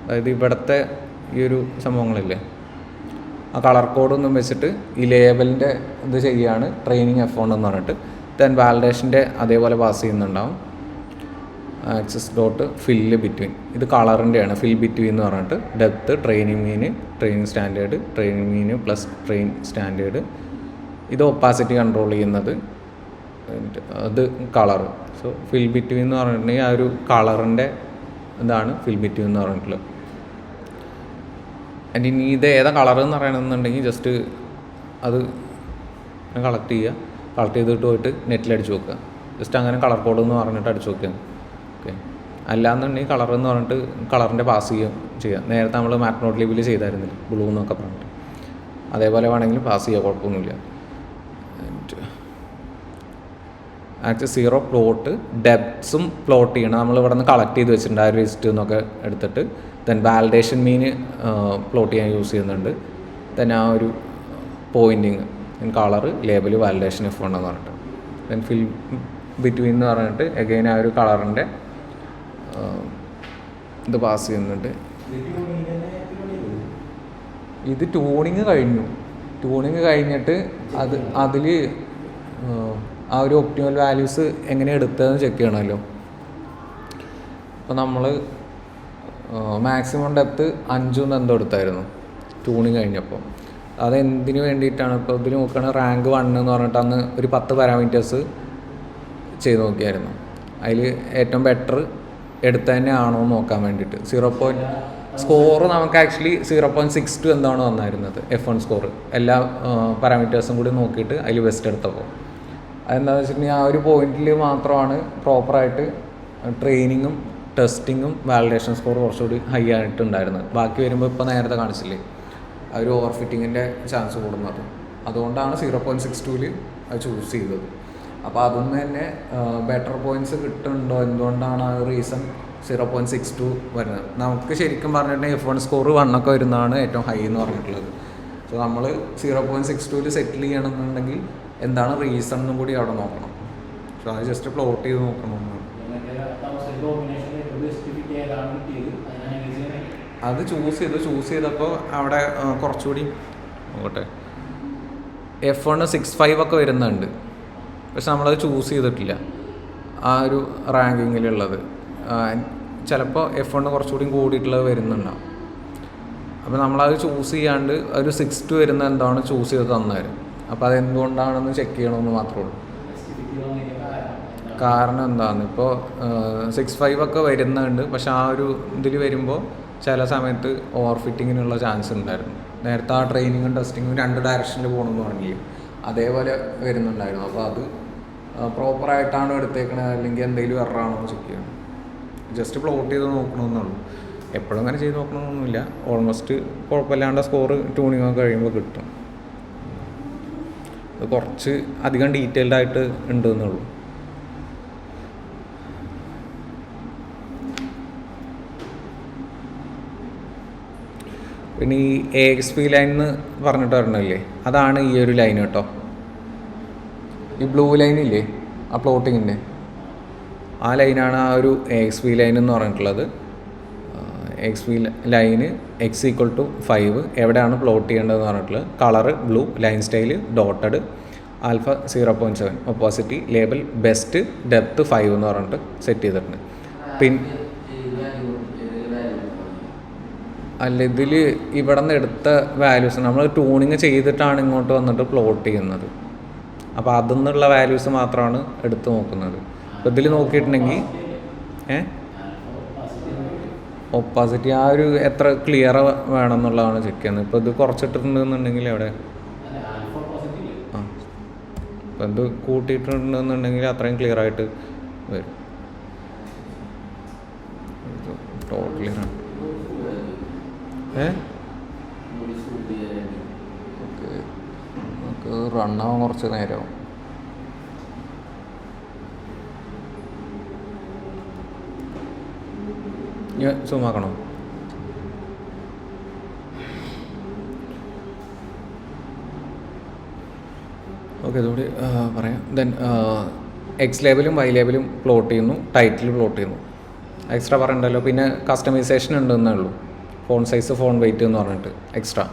അതായത് ഇവിടുത്തെ ഈ ഒരു സംഭവങ്ങളില്ലേ ആ കളർ കോഡൊന്നും വെച്ചിട്ട് ഈ ലേബലിൻ്റെ ഇത് ചെയ്യുകയാണ് ട്രെയിനിങ് F1 എന്ന് പറഞ്ഞിട്ട്. ദെൻ വാലിഡേഷൻ്റെ അതേപോലെ പാസ് ചെയ്യുന്നുണ്ടാവും. (fill between) ഇത് കളറിൻ്റെയാണ്, ഫിൽ ബിറ്റ്വീൻ എന്ന് പറഞ്ഞിട്ട്. ഡെപ്ത്ത്, ട്രെയിനിങ് മീന്, ട്രെയിനിങ് സ്റ്റാൻഡേർഡ്, ട്രെയിനിങ് മീന് പ്ലസ് ട്രെയിൻ സ്റ്റാൻഡേർഡ്. ഇത് ഒപ്പാസിറ്റി കൺട്രോൾ ചെയ്യുന്നത്, അത് കളർ. സോ ഫിൽ ബിറ്റ്വീൻ എന്ന് പറഞ്ഞിട്ടുണ്ടെങ്കിൽ ആ ഒരു കളറിൻ്റെ ഇതാണ് ഫിൽ ബിറ്റ്വീൻ എന്ന് പറഞ്ഞിട്ടുള്ളത്. ആൻഡ് ഇനി ഇത് ഏതാ കളർ എന്ന് പറയണമെന്നുണ്ടെങ്കിൽ ജസ്റ്റ് അത് കളക്ട് ചെയ്തിട്ട് പോയിട്ട് നെറ്റിലടിച്ച് നോക്കുക. ജസ്റ്റ് അങ്ങനെ കളർ കോഡ് എന്ന് പറഞ്ഞിട്ട് അടിച്ച് നോക്കുക. ഓക്കെ, അല്ലാന്നുണ്ടെങ്കിൽ കളർ എന്ന് പറഞ്ഞിട്ട് കളറിൻ്റെ പാസ് ചെയ്യുക. നേരത്തെ നമ്മൾ മാറ്റ്പ്ലോട്ലിബിൽ ചെയ്തായിരുന്നില്ല, ബ്ലൂ എന്നൊക്കെ പറഞ്ഞിട്ട്, അതേപോലെ വേണമെങ്കിൽ പാസ് ചെയ്യുക, കുഴപ്പമൊന്നുമില്ല. (0) പ്ലോട്ട്, ഡെപ്ത്സും പ്ലോട്ട് ചെയ്യണം. നമ്മൾ ഇവിടെ നിന്ന് കളക്ട് ചെയ്ത് വെച്ചിട്ടുണ്ട് ആ ഒരു ലിസ്റ്റ് എന്നൊക്കെ എടുത്തിട്ട്. ദെൻ വാലിഡേഷൻ മീന് പ്ലോട്ട് ചെയ്യാൻ യൂസ് ചെയ്യുന്നുണ്ട്. ദെൻ ആ ഒരു pointing, colour, label, validation F1 എന്ന് പറഞ്ഞിട്ട്. ദെൻ ഫിൽ ബിറ്റ്വീൻ എന്ന് പറഞ്ഞിട്ട് എഗെയിൻ ആ ഒരു കളറിൻ്റെ ഇത് പാസ് ചെയ്യുന്നുണ്ട്. ഇത് ട്യൂണിങ് കഴിഞ്ഞിട്ട് അതിൽ ആ ഒരു ഒപ്റ്റിമൽ വാല്യൂസ് എങ്ങനെ എടുത്തതെന്ന് ചെക്ക് ചെയ്യണമല്ലോ. അപ്പോൾ നമ്മൾ മാക്സിമം ഡെപ്ത്ത് 5 എന്തോ എടുത്തായിരുന്നു ട്യൂണിങ് കഴിഞ്ഞപ്പോൾ. അതെന്തിനു വേണ്ടിയിട്ടാണ്? ഇപ്പോൾ ഇതിൽ നോക്കുകയാണെങ്കിൽ റാങ്ക് 1 എന്ന് പറഞ്ഞിട്ട് അന്ന് ഒരു 10 പാരാമീറ്റേഴ്സ് ചെയ്ത് നോക്കിയായിരുന്നു. അതിൽ ഏറ്റവും ബെറ്റർ എടുത്ത തന്നെ ആണോ എന്ന് നോക്കാൻ വേണ്ടിയിട്ട്. സ്കോറ് നമുക്ക് ആക്ച്വലി 0.62 എന്താണ് വന്നായിരുന്നത് F1 സ്കോർ. എല്ലാ പാരാമീറ്റേഴ്സും കൂടി നോക്കിയിട്ട് അതിൽ ബെസ്റ്റ് എടുത്തപ്പോൾ അതെന്താണെന്ന് വെച്ചിട്ടുണ്ടെങ്കിൽ ആ ഒരു പോയിന്റിൽ മാത്രമാണ് പ്രോപ്പറായിട്ട് ട്രെയിനിങ്ങും ടെസ്റ്റിങ്ങും വാലിഡേഷൻ സ്കോർ കുറച്ചുകൂടി ഹൈ ആയിട്ടുണ്ടായിരുന്നത്. ബാക്കി വരുമ്പോൾ ഇപ്പോൾ നേരത്തെ കാണിച്ചില്ലേ ആ ഒരു ഓവർ ഫിറ്റിങ്ങിൻ്റെ ചാൻസ് കൂടുന്നത്. അതുകൊണ്ടാണ് 0.62 അത് ചൂസ് ചെയ്തത്. അപ്പോൾ അതൊന്നും തന്നെ ബെറ്റർ പോയിൻറ്റ്സ് കിട്ടുന്നുണ്ടോ, എന്തുകൊണ്ടാണ് ആ റീസൺ 0.62 വരുന്നത്? നമുക്ക് ശരിക്കും പറഞ്ഞിട്ടുണ്ടെങ്കിൽ F1 സ്കോർ 1 വരുന്നതാണ് ഏറ്റവും ഹൈ എന്ന് പറഞ്ഞിട്ടുള്ളത്. സോ നമ്മൾ 0.62 സെറ്റിൽ ചെയ്യണമെന്നുണ്ടെങ്കിൽ എന്താണ് റീസൺ എന്നും കൂടി അവിടെ നോക്കണം. സോ അത് ജസ്റ്റ് പ്ലോട്ട് ചെയ്ത് നോക്കണമെന്നാണ്. അത് ചൂസ് ചെയ്തപ്പോൾ അവിടെ കുറച്ചുകൂടി നോക്കട്ടെ F1 6.5 ഒക്കെ വരുന്നുണ്ട്. പക്ഷെ നമ്മളത് ചൂസ് ചെയ്തിട്ടില്ല ആ ഒരു റാങ്കിങ്ങിലുള്ളത്. ചിലപ്പോൾ F1 കുറച്ചുകൂടി കൂടിയിട്ടുള്ളത് വരുന്നുണ്ടാവും. അപ്പോൾ നമ്മളത് ചൂസ് ചെയ്യാണ്ട് ഒരു 6 വരുന്ന എന്താണ് ചൂസ് ചെയ്ത് തന്നവരും. അപ്പോൾ അതെന്തുകൊണ്ടാണെന്ന് ചെക്ക് ചെയ്യണമെന്ന് മാത്രമേ ഉള്ളൂ. കാരണം എന്താണെന്ന് ഇപ്പോൾ 6.5 ഒക്കെ വരുന്നുണ്ട്. പക്ഷെ ആ ഒരു ഇതിൽ വരുമ്പോൾ ചില സമയത്ത് ഓവർ ഫിറ്റിങ്ങിനുള്ള ചാൻസ് ഉണ്ടായിരുന്നു. നേരത്തെ ആ ട്രെയിനിങ്ങും ടെസ്റ്റിങ്ങും 2 ഡയറക്ഷനിൽ പോകണമെന്ന് പറഞ്ഞില്ലേ, അതേപോലെ വരുന്നുണ്ടായിരുന്നു. അപ്പോൾ അത് പ്രോപ്പറായിട്ടാണോ എടുത്തേക്കണത് അല്ലെങ്കിൽ എന്തെങ്കിലും എററാണോ എന്ന് ചെക്ക് ചെയ്യണം. ജസ്റ്റ് പ്ലോട്ട് ചെയ്ത് നോക്കണമെന്നുള്ളൂ. എപ്പോഴും അങ്ങനെ ചെയ്ത് നോക്കണമെന്നൊന്നുമില്ല. ഓൾമോസ്റ്റ് കുഴപ്പമില്ലാണ്ട് സ്കോർ ട്യൂണിങ് ഒക്കെ കഴിയുമ്പോൾ കിട്ടും. അത് കുറച്ച് അധികം ഡീറ്റെയിൽഡായിട്ട് ഉണ്ടെന്നുള്ളൂ. പിന്നെ ഈ AXP ലൈൻ എന്ന് പറഞ്ഞിട്ട് പറഞ്ഞില്ലേ, അതാണ് ഈ ഒരു ലൈൻ കേട്ടോ. ഈ ബ്ലൂ ലൈനില്ലേ ആ പ്ലോട്ടിങ്ങിൻ്റെ, ആ ലൈനാണ് ആ ഒരു AXP ലൈൻ എന്ന് പറഞ്ഞിട്ടുള്ളത്. AXP ലൈന് x=5 എവിടെയാണ് പ്ലോട്ട് ചെയ്യേണ്ടതെന്ന് പറഞ്ഞിട്ടുള്ളത്. Colour blue, line style dotted, alpha 0.7, opacity label best, depth 5 എന്ന് പറഞ്ഞിട്ട് സെറ്റ് ചെയ്തിട്ടുണ്ട്. അല്ല, ഇതിൽ ഇവിടെ നിന്ന് എടുത്ത വാല്യൂസ് നമ്മൾ ട്യൂണിങ് ചെയ്തിട്ടാണ് ഇങ്ങോട്ട് വന്നിട്ട് പ്ലോട്ട് ചെയ്യുന്നത്. അപ്പോൾ അതിൽ നിന്നുള്ള വാല്യൂസ് മാത്രമാണ് എടുത്ത് നോക്കുന്നത്. അപ്പോൾ ഇതിൽ നോക്കിയിട്ടുണ്ടെങ്കിൽ ഒപ്പാസിറ്റി ആ ഒരു എത്ര ക്ലിയർ വേണം എന്നുള്ളതാണ് ചെക്ക് ചെയ്യുന്നത്. ഇപ്പോൾ ഇത് കുറച്ചിട്ടുണ്ടെന്നുണ്ടെങ്കിൽ എവിടെ അപ്പോൾ ഇത് കൂട്ടിയിട്ടുണ്ടെന്നുണ്ടെങ്കിൽ അത്രയും ക്ലിയർ ആയിട്ട് വരും. ടോട്ടലി നമുക്ക് റണ്ണാവാൻ കുറച്ച് നേരമാവും. ഞാൻ സൂമാക്കണോ? ഓക്കെ, ഇതുകൂടി പറയാം. ദെൻ എക്സ് ലേബലും വൈ ലേബലും പ്ലോട്ട് ചെയ്യുന്നു, ടൈറ്റിൽ പ്ലോട്ട് ചെയ്യുന്നു. എക്സ്ട്രാ പറയണ്ടല്ലോ. പിന്നെ കസ്റ്റമൈസേഷൻ ഉണ്ടെന്നേ ഉള്ളൂ. ഫോൺ സൈസ്, ഫോൺ വെയിറ്റ് എന്ന് പറഞ്ഞിട്ട് എക്സ്ട്രാ.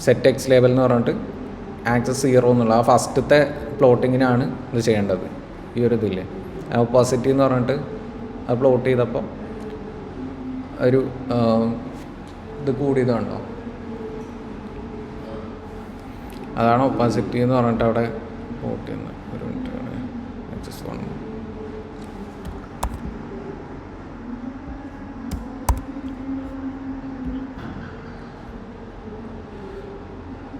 സെറ്റ് എക്സ് ലേബൽ എന്ന് പറഞ്ഞിട്ട് ആക്സസ് 0 എന്നുള്ള ആ ഫസ്റ്റത്തെ പ്ലോട്ടിങ്ങിനാണ് ഇത് ചെയ്യേണ്ടത്. ഈ ഒരു ഇതില്ലേ ഒപ്പോസിറ്റി എന്ന് പറഞ്ഞിട്ട് അത് പ്ലോട്ട് ചെയ്തപ്പോൾ ഒരു ഇത് കൂടിയതുണ്ടോ, അതാണ് ഒപ്പാസിറ്റി എന്ന് പറഞ്ഞിട്ട് അവിടെ പ്ലോട്ട് ചെയ്യുന്നത്. ഒരു minute, just one.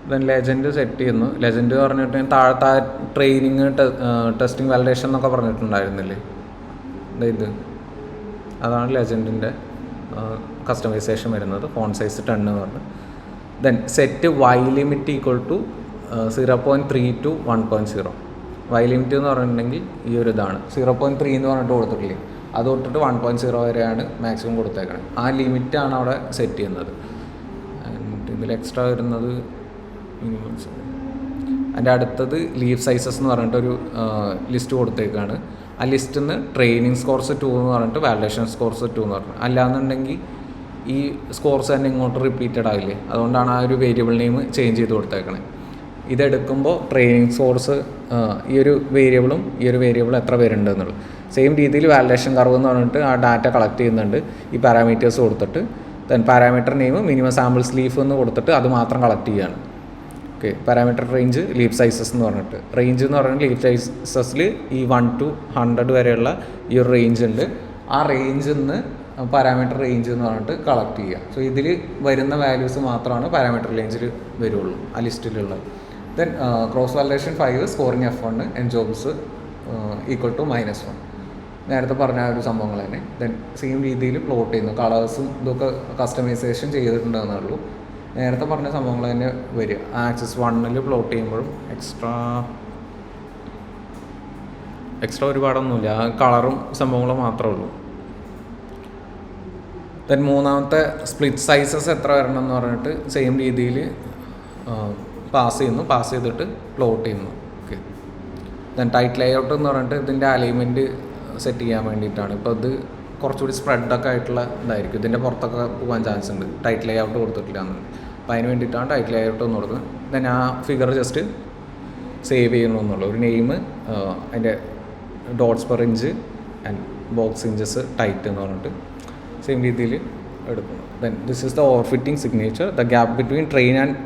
Then legend set ചെയ്യുന്നു. ലെജൻഡ് പറഞ്ഞിട്ട് താഴത്തെ ട്രെയിനിങ്, ടെസ്റ്റിംഗ്, വാലിഡേഷൻ എന്നൊക്കെ പറഞ്ഞിട്ടുണ്ടായിരുന്നില്ലേ, ഇത് അതാണ് ലെജൻഡിൻ്റെ കസ്റ്റമൈസേഷൻ വരുന്നത്. ഫോൺ സൈസ് 10 എന്ന് പറഞ്ഞു. Then set y limit = 0.3 to 1.0. Y limit എന്ന് പറഞ്ഞിട്ടുണ്ടെങ്കിൽ ഈ ഒരു ഇതാണ് 0.3 എന്ന് പറഞ്ഞിട്ട് കൊടുത്തിട്ടില്ലേ, അത് തൊട്ടിട്ട് 1.0 വരെയാണ് മാക്സിമം കൊടുത്തേക്കണം. ആ ലിമിറ്റാണ് അവിടെ സെറ്റ് ചെയ്യുന്നത്. ഇതിൽ എക്സ്ട്രാ വരുന്നത് അതിൻ്റെ അടുത്തത് ലീഫ് സൈസസ് എന്ന് പറഞ്ഞിട്ടൊരു ലിസ്റ്റ് കൊടുത്തേക്കാണ്. ആ ലിസ്റ്റിൽ നിന്ന് ട്രെയിനിങ് സ്കോർസ് 2 എന്ന് പറഞ്ഞിട്ട് വാലിഡേഷൻ സ്കോർസ് 2 എന്ന് പറഞ്ഞു. അല്ലാന്നുണ്ടെങ്കിൽ ഈ സ്കോർസ് തന്നെ ഇങ്ങോട്ട് റിപ്പീറ്റഡ് ആവില്ലേ, അതുകൊണ്ടാണ് ആ ഒരു വേരിയബിൾ നെയിം ചേഞ്ച് ചെയ്ത് കൊടുത്തേക്കണേ. ഇതെടുക്കുമ്പോൾ ട്രെയിനിങ് സോഴ്സ് ഈ ഒരു വേരിയബിളും എത്ര പേരുണ്ട് എന്നുള്ളത്. സെയിം രീതിയിൽ വാലിഡേഷൻ കർവ് എന്ന് പറഞ്ഞിട്ട് ആ ഡാറ്റ കളക്ട് ചെയ്യുന്നുണ്ട് ഈ പാരാമീറ്റേഴ്സ് കൊടുത്തിട്ട്. Then parameter name minimum samples leaf എന്ന് കൊടുത്തിട്ട് അത് മാത്രം കളക്ട് ചെയ്യുകയാണ്. Okay, parameter range leaf sizes എന്ന് പറഞ്ഞിട്ട്. റേഞ്ച് എന്ന് പറഞ്ഞാൽ ലീഫ് സൈസസിൽ ഈ 1 to 100 വരെയുള്ള ഈ ഒരു റേഞ്ച് ഉണ്ട്. ആ റേഞ്ചിൽ നിന്ന് പാരാമീറ്റർ റേഞ്ച് എന്ന് പറഞ്ഞിട്ട് കളക്ട് ചെയ്യുക. സോ ഇതിൽ വരുന്ന വാല്യൂസ് മാത്രമാണ് പാരാമീറ്റർ റേഞ്ചിൽ വരുള്ളൂ ആ ലിസ്റ്റിലുള്ളത്. Then cross validation 5 scoring F1 and jobs equal to -1. നേരത്തെ പറഞ്ഞ ആ ഒരു സംഭവങ്ങൾ തന്നെ. ദെൻ സെയിം രീതിയിൽ പ്ലോട്ട് ചെയ്യുന്നു. കളേഴ്സും ഇതൊക്കെ കസ്റ്റമൈസേഷൻ ചെയ്തിട്ടുണ്ടെന്നേ ഉള്ളൂ. നേരത്തെ പറഞ്ഞ സംഭവങ്ങൾ തന്നെ വരിക. ആക്സിസ് 1 പ്ലോട്ട് ചെയ്യുമ്പോഴും എക്സ്ട്രാ ഒരുപാടൊന്നുമില്ല, ആ കളറും സംഭവങ്ങളും മാത്രമേ ഉള്ളൂ. ദെൻ മൂന്നാമത്തെ സ്പ്ലിറ്റ് സൈസസ് എത്ര വരണം എന്ന് പറഞ്ഞിട്ട് സെയിം രീതിയിൽ പാസ് ചെയ്തിട്ട് പ്ലോട്ട് ചെയ്യുന്നു. ഓക്കെ, ദെൻ ടൈറ്റ് ലേഔട്ട് എന്ന് പറഞ്ഞിട്ട് ഇതിൻ്റെ അലൈൻമെൻറ്റ് സെറ്റ് ചെയ്യാൻ വേണ്ടിയിട്ടാണ്. ഇപ്പോൾ ഇത് കുറച്ചുകൂടി സ്പ്രെഡൊക്കെ ആയിട്ടുള്ള ഇതായിരിക്കും, ഇതിൻ്റെ പുറത്തൊക്കെ പോകാൻ ചാൻസ് ഉണ്ട് ടൈറ്റ് ലേഔട്ട് കൊടുത്തിട്ടില്ല എന്നുണ്ട്. അപ്പോൾ അതിന് വേണ്ടിയിട്ടാണ് ടൈറ്റ് ലേഔട്ട് എന്ന് കൊടുക്കുന്നത്. ദെൻ ആ ഫിഗർ ജസ്റ്റ് സേവ് ചെയ്യണമെന്നുള്ളൂ. ഒരു നെയിം, അതിൻ്റെ dots per inch and box inches tight എന്ന് പറഞ്ഞിട്ട് സെയിം രീതിയിൽ എടുക്കുന്നു. Then this is the overfitting signature. The gap between train and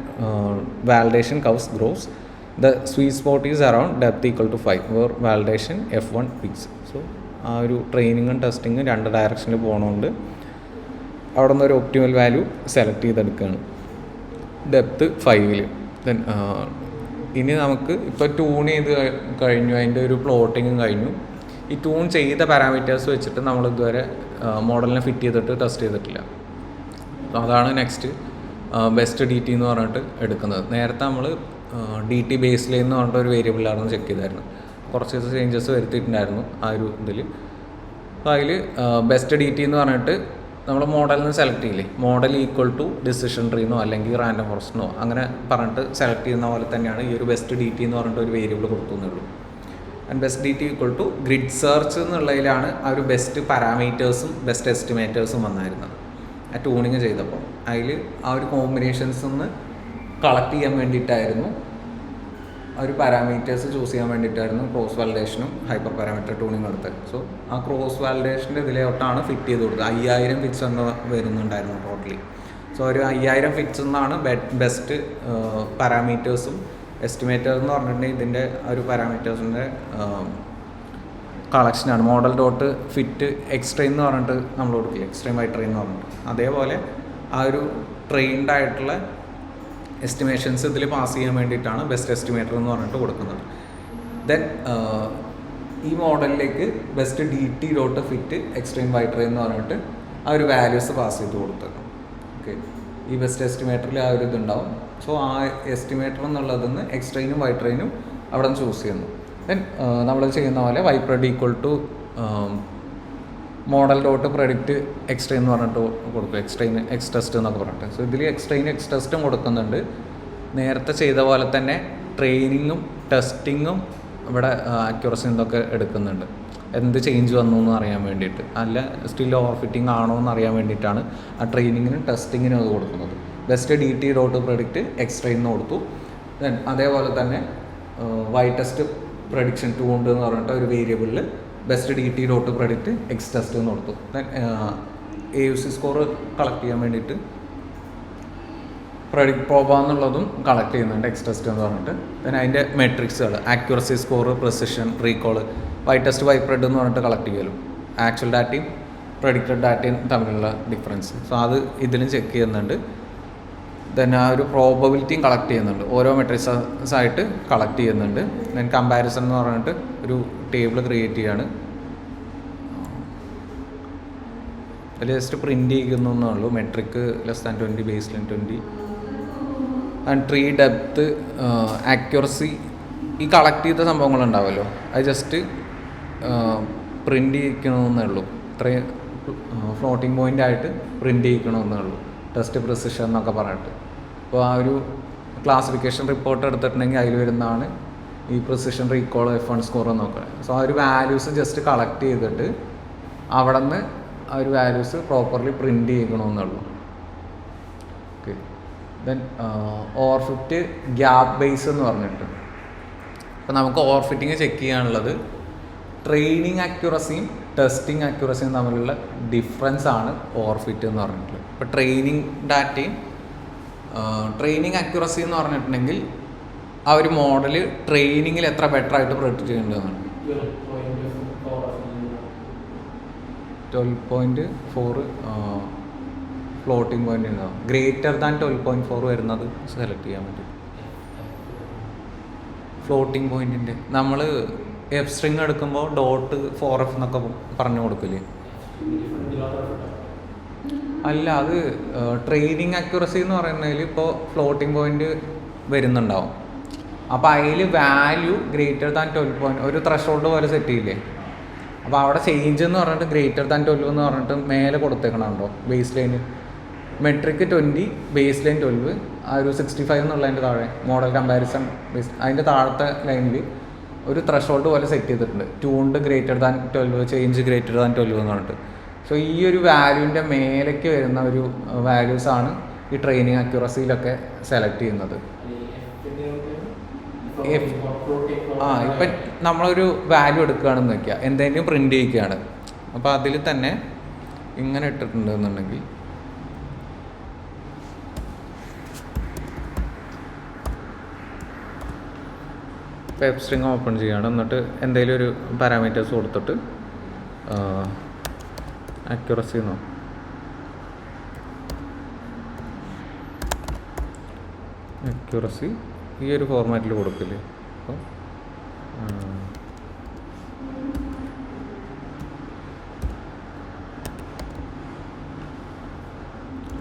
validation curves grows. The sweet spot is around depth equal to 5 where validation F1 peaks. So ആ ഒരു ട്രെയിനിങ്ങും ടെസ്റ്റിങ്ങും 2 ഡയറക്ഷനിൽ പോകണമുണ്ട്. അവിടെ നിന്ന് ഒരു ഒപ്റ്റിമൽ വാല്യൂ സെലക്ട് ചെയ്തെടുക്കുകയാണ് ഡെപ്ത് 5. ദെൻ ഇനി നമുക്ക് ഇപ്പോൾ ട്യൂൺ ചെയ്ത് കഴിഞ്ഞു, അതിൻ്റെ ഒരു പ്ലോട്ടിങ്ങും കഴിഞ്ഞു. ഈ ട്യൂൺ ചെയ്ത പാരാമീറ്റേഴ്സ് വെച്ചിട്ട് നമ്മൾ ഇതുവരെ മോഡലിനെ ഫിറ്റ് ചെയ്തിട്ട് ടെസ്റ്റ് ചെയ്തിട്ടില്ല. അതാണ് നെക്സ്റ്റ് ബെസ്റ്റ് DT എന്ന് പറഞ്ഞിട്ട് എടുക്കുന്നത്. നേരത്തെ നമ്മൾ DT ബേസ് ലൈൻ എന്ന് പറഞ്ഞിട്ട് ഒരു വേരിയബിളായിരുന്നു ചെക്ക് ചെയ്തായിരുന്നു. കുറച്ച് ചേഞ്ചസ് വരുത്തിയിട്ടുണ്ടായിരുന്നു ആ ഒരു ഇതിൽ. അപ്പോൾ അതിൽ ബെസ്റ്റ് DT എന്ന് പറഞ്ഞിട്ട് നമ്മൾ മോഡലിന് സെലക്ട് ചെയ്യില്ലേ, മോഡൽ ഈക്വൽ ടു ഡിസിഷൻ ട്രീന്നോ അല്ലെങ്കിൽ റാൻഡം ഫോറസ്റ്റോ അങ്ങനെ പറഞ്ഞിട്ട് സെലക്ട് ചെയ്യുന്ന പോലെ തന്നെയാണ് ഈ ഒരു ബെസ്റ്റ് DT എന്ന് പറഞ്ഞിട്ട് ഒരു വേരിയബിൾ കൊടുക്കുന്നുള്ളൂ. And best DT equal to grid search എന്നുള്ളതിലാണ് ആ ഒരു ബെസ്റ്റ് പാരാമീറ്റേഴ്സും ബെസ്റ്റ് എസ്റ്റിമേറ്റേഴ്സും വന്നായിരുന്നത് ആ ട്യൂണിങ് ചെയ്തപ്പോൾ. അതിൽ ആ ഒരു കോമ്പിനേഷൻസ് ഒന്ന് കളക്ട് ചെയ്യാൻ വേണ്ടിയിട്ടായിരുന്നു, ആ ഒരു പാരാമീറ്റേഴ്സ് ചൂസ് ചെയ്യാൻ വേണ്ടിയിട്ടായിരുന്നു ക്രോസ് വാലിഡേഷനും ഹൈപ്പർ പാരാമീറ്റർ ട്യൂണിങ് എടുത്തത്. സോ ആ ക്രോസ് വാലിഡേഷൻ്റെ ഇതിലോട്ടാണ് ഫിറ്റ് ചെയ്ത് കൊടുത്തത്. 5000 ഫിറ്റ്സ് എന്ന് വരുന്നുണ്ടായിരുന്നു ടോട്ടലി. സോ ഒരു 5000 ഫിറ്റ്സ് എന്നാണ് ബെസ്റ്റ് പാരാമീറ്റേഴ്സും എസ്റ്റിമേറ്റേഴ്സ് എന്ന് പറഞ്ഞിട്ടുണ്ടെങ്കിൽ ഇതിൻ്റെ ഒരു പാരാമീറ്റേഴ്സിൻ്റെ കളക്ഷനാണ്. മോഡൽ ഡോട്ട് ഫിറ്റ് എക്സ്ട്രെയിൻ എന്ന് പറഞ്ഞിട്ട് നമ്മൾ കൊടുക്കില്ല, എക്സ്ട്രെയിൻ ബൈ ട്രെയിൻ എന്ന് പറഞ്ഞിട്ട്. അതേപോലെ ആ ഒരു ട്രെയിൻഡ് ആയിട്ടുള്ള എസ്റ്റിമേഷൻസ് ഇതിൽ പാസ് ചെയ്യാൻ വേണ്ടിയിട്ടാണ് ബെസ്റ്റ് എസ്റ്റിമേറ്റർ എന്ന് പറഞ്ഞിട്ട് കൊടുക്കുന്നത്. ദെൻ ഈ മോഡലിലേക്ക് best DT dot fit X train by train എന്ന് പറഞ്ഞിട്ട് ആ ഒരു വാല്യൂസ് പാസ് ചെയ്ത് കൊടുത്തേക്കും. ഓക്കെ, ഈ ബെസ്റ്റ് എസ്റ്റിമേറ്ററിൽ ആ ഒരു ഇതുണ്ടാവും. സോ ആ എസ്റ്റിമേറ്റർ എന്നുള്ളതിൽ നിന്ന് എക്സ്ട്രെയിനും വൈ ട്രെയിനും അവിടെ നിന്ന് ചൂസ് ചെയ്യുന്നു. ദെൻ നമ്മൾ ചെയ്യുന്ന പോലെ Y pred equal to model dot predict X train എന്ന് പറഞ്ഞിട്ട് കൊടുക്കും, എക്സ്ട്രെയിൻ എക്സ് ടെസ്റ്റ് എന്നൊക്കെ പറഞ്ഞിട്ട്. സോ ഇതിൽ എക്സ്ട്രെയിൻ എക്സ് ടെസ്റ്റും കൊടുക്കുന്നുണ്ട്. നേരത്തെ ചെയ്ത പോലെ തന്നെ ട്രെയിനിങ്ങും ടെസ്റ്റിങ്ങും ഇവിടെ ആക്യുറസി എന്തൊക്കെ എടുക്കുന്നുണ്ട്, എന്ത് ചേഞ്ച് വന്നു എന്ന് അറിയാൻ വേണ്ടിയിട്ട്, അല്ല സ്റ്റിൽ ഓവർ ഫിറ്റിംഗ് ആണോ എന്ന് അറിയാൻ വേണ്ടിയിട്ടാണ് ആ ട്രെയിനിങ്ങിനും ടെസ്റ്റിങ്ങിനും അത് കൊടുക്കുന്നത്. Best DT dot predict X train എന്ന് കൊടുത്തു. ദെൻ അതേപോലെ തന്നെ വൈ ടെസ്റ്റ് പ്രഡിക്ഷൻ 200 എന്ന് പറഞ്ഞിട്ട് ഒരു വേരിയബിളിൽ best DT dot predict X test എന്ന് കൊടുത്തു. ദെൻ AUC സ്കോർ കളക്ട് ചെയ്യാൻ വേണ്ടിയിട്ട് പ്രെഡിക്റ്റ് പ്രോബ എന്നുള്ളതും കളക്ട് ചെയ്യുന്നുണ്ട് എക്സ് ടെസ്റ്റ് എന്ന് പറഞ്ഞിട്ട്. ദെൻ അതിൻ്റെ മെട്രിക്സുകൾ accuracy score, precision, recall, Y test Y pred എന്ന് പറഞ്ഞിട്ട് കളക്ട് ചെയ്യലും ആക്ച്വൽ ഡാറ്റയും പ്രഡിക്റ്റഡ് ഡാറ്റയും തമ്മിലുള്ള ഡിഫറൻസ്. സോ അത് ഇതിലും ചെക്ക് ചെയ്യുന്നുണ്ട്. ദെൻ ആ ഒരു പ്രോബബിലിറ്റിയും കളക്ട് ചെയ്യുന്നുണ്ട്, ഓരോ മെട്രിക്സ് ആയിട്ട് കളക്ട് ചെയ്യുന്നുണ്ട്. ദെൻ കമ്പാരിസൺ എന്ന് പറഞ്ഞിട്ട് ഒരു ടേബിൾ ക്രിയേറ്റ് ചെയ്യാണ്. അതിൽ ജസ്റ്റ് പ്രിൻറ്റ് ചെയ്യുന്നു എന്നുള്ളൂ. Metric <20, base line 20 and tree depth, accuracy. ഈ കളക്ട് ചെയ്ത സംഭവങ്ങളുണ്ടാവുമല്ലോ, അത് ജസ്റ്റ് പ്രിൻറ്റ് ചെയ്യിക്കണമെന്നേ ഉള്ളൂ. ഇത്രയും ഫ്ലോട്ടിംഗ് പോയിൻ്റ് ആയിട്ട് പ്രിൻറ്റ് ചെയ്യിക്കണമെന്നേ ഉള്ളൂ. ടെസ്റ്റ് പ്രിസിഷൻ എന്നൊക്കെ പറഞ്ഞിട്ട്. അപ്പോൾ ആ ഒരു ക്ലാസിഫിക്കേഷൻ റിപ്പോർട്ട് എടുത്തിട്ടുണ്ടെങ്കിൽ അതിൽ വരുന്നതാണ് ഈ പ്രിസിഷൻ, റീകോൾ, F1 സ്കോർ എന്നൊക്കെ. സോ ആ ഒരു വാല്യൂസ് ജസ്റ്റ് കളക്ട് ചെയ്തിട്ട് അവിടെ നിന്ന് ആ ഒരു വാല്യൂസ് പ്രോപ്പർലി പ്രിൻറ്റ് ചെയ്യണമെന്നുള്ളൂ. Okay, then overfit gap base എന്ന് പറഞ്ഞിട്ട്. അപ്പോൾ നമുക്ക് ഓവർ ഫിറ്റിങ് ചെക്ക് ചെയ്യാനുള്ളത് ട്രെയിനിങ് അക്യുറസിയും ടെസ്റ്റിംഗ് അക്യുറസിയും തമ്മിലുള്ള ഡിഫറൻസ് ആണ് ഓവർ ഫിറ്റ് എന്ന് പറഞ്ഞിട്ടുള്ളത്. ഇപ്പോൾ ട്രെയിനിങ് ഡാറ്റയും ട്രെയിനിങ് അക്യുറസി എന്ന് പറഞ്ഞിട്ടുണ്ടെങ്കിൽ ആ ഒരു മോഡൽ ട്രെയിനിങ്ങിൽ എത്ര ബെറ്റർ ആയിട്ട് പ്രൊഡിക്റ്റ് ചെയ്യേണ്ടതാണ്. 12.4 ഫ്ലോട്ടിംഗ് പോയിന്റ് ഉണ്ടാവും. ഗ്രേറ്റർ ദാൻ 12.4 വരുന്നത് സെലക്ട് ചെയ്യാൻ പറ്റും. ഫ്ലോട്ടിംഗ് പോയിന്റിൻ്റെ നമ്മൾ എഫ് സ്ട്രിങ് എടുക്കുമ്പോൾ .4f എന്നൊക്കെ പറഞ്ഞു കൊടുക്കില്ലേ? അല്ല, അത് ട്രെയിനിങ് അക്യുറസി എന്ന് പറയുന്നതിൽ ഇപ്പോൾ ഫ്ലോട്ടിംഗ് പോയിന്റ് വരുന്നുണ്ടാവും. അപ്പോൾ അതിൽ വാല്യൂ ഗ്രേറ്റർ ദാൻ 12 ഒരു ത്രഷോൾഡ് പോലെ സെറ്റ് ചെയ്യില്ലേ? അപ്പോൾ അവിടെ ചേഞ്ച് എന്ന് പറഞ്ഞിട്ട് ഗ്രേറ്റർ ദാൻ 12 എന്ന് പറഞ്ഞിട്ട് മേലെ കൊടുത്തേക്കണുണ്ടോ baseline. Metric 20, baseline 12, ആ ഒരു 65 എന്നുള്ളതിൻ്റെ താഴെ മോഡൽ കമ്പാരിസൺ ബേസ് അതിൻ്റെ താഴത്തെ ലൈനിൽ ഒരു ത്രഷോൾഡ് പോലെ സെറ്റ് ചെയ്തിട്ടുണ്ട്. Tuned greater than 12, change greater than 12 എന്ന് പറഞ്ഞിട്ട്. സോ ഈ ഒരു വാല്യൂവിൻ്റെ മേലേക്ക് വരുന്ന ഒരു വാല്യൂസാണ് ഈ ട്രെയിനിങ് അക്യുറസിയിലൊക്കെ സെലക്ട് ചെയ്യുന്നത്. ഇപ്പം നമ്മളൊരു വാല്യൂ എടുക്കുകയാണെന്ന് വയ്ക്കുക, എന്തെങ്കിലും പ്രിൻ്റ് ചെയ്യിക്കുകയാണ്. അപ്പോൾ അതിൽ തന്നെ ഇങ്ങനെ ഇട്ടിട്ടുണ്ട് എന്നുണ്ടെങ്കിൽ വെബ് സ്ട്രിങ് ഓപ്പൺ ചെയ്യുകയാണ്. എന്നിട്ട് എന്തെങ്കിലും ഒരു പാരാമീറ്റേഴ്സ് കൊടുത്തിട്ട് അക്യുറസി എന്നോ അക്യുറസി ഈ ഒരു ഫോർമാറ്റിൽ കൊടുക്കില്ലേ? അപ്പോൾ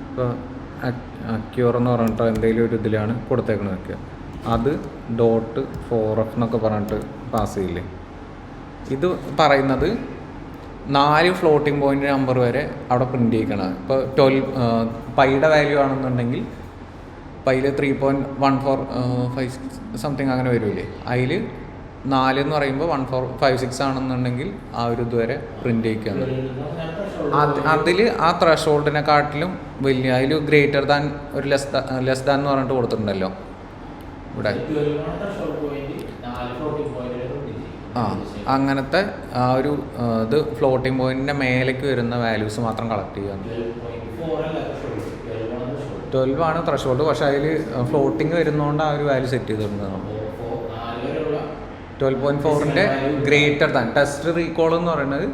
ഇപ്പോൾ അക്യൂർ എന്ന് പറഞ്ഞിട്ട് എന്തെങ്കിലും ഒരു ഇതിലാണ് കൊടുത്തേക്കണത് വയ്ക്കുക. അത് .4f എന്നൊക്കെ പറഞ്ഞിട്ട് പാസ് ചെയ്യില്ലേ? ഇത് പറയുന്നത് 4 ഫ്ലോട്ടിംഗ് പോയിൻ്റ് നമ്പർ വരെ അവിടെ പ്രിൻ്റ് ചെയ്യിക്കണം. ഇപ്പോൾ 12 പൈയുടെ വാല്യൂ ആണെന്നുണ്ടെങ്കിൽ പൈയിൽ 3.1456 സംതിങ് അങ്ങനെ വരുമല്ലേ? അതിൽ 4 എന്ന് പറയുമ്പോൾ 1456 ആണെന്നുണ്ടെങ്കിൽ ആ ഒരു ഇതുവരെ പ്രിൻ്റ് ചെയ്യിക്കുകയാണ്. അതിൽ ആ ത്രഷോൾഡിനെക്കാട്ടിലും വലിയ അതിൽ ഗ്രേറ്റർ ദാൻ ഒരു ലെസ് ദാൻ എന്ന് പറഞ്ഞിട്ട് കൊടുത്തിട്ടുണ്ടല്ലോ ഇവിടെ. അങ്ങനത്തെ ആ ഒരു ഇത് ഫ്ലോട്ടിംഗ് പോയിന്റിൻ്റെ മേലേക്ക് വരുന്ന വാല്യൂസ് മാത്രം കളക്ട് ചെയ്യാൻ. 12 ആണ് ത്രഷോൾഡ്, പക്ഷേ അതിൽ ഫ്ലോട്ടിങ് വരുന്നതുകൊണ്ട് ആ ഒരു വാല്യൂ സെറ്റ് ചെയ്തിട്ടുണ്ട്. 12.4ൻ്റെ ഗ്രേറ്റർ ദാൻ ടെസ്റ്റ് റീകോൾ എന്ന് പറയുന്നത്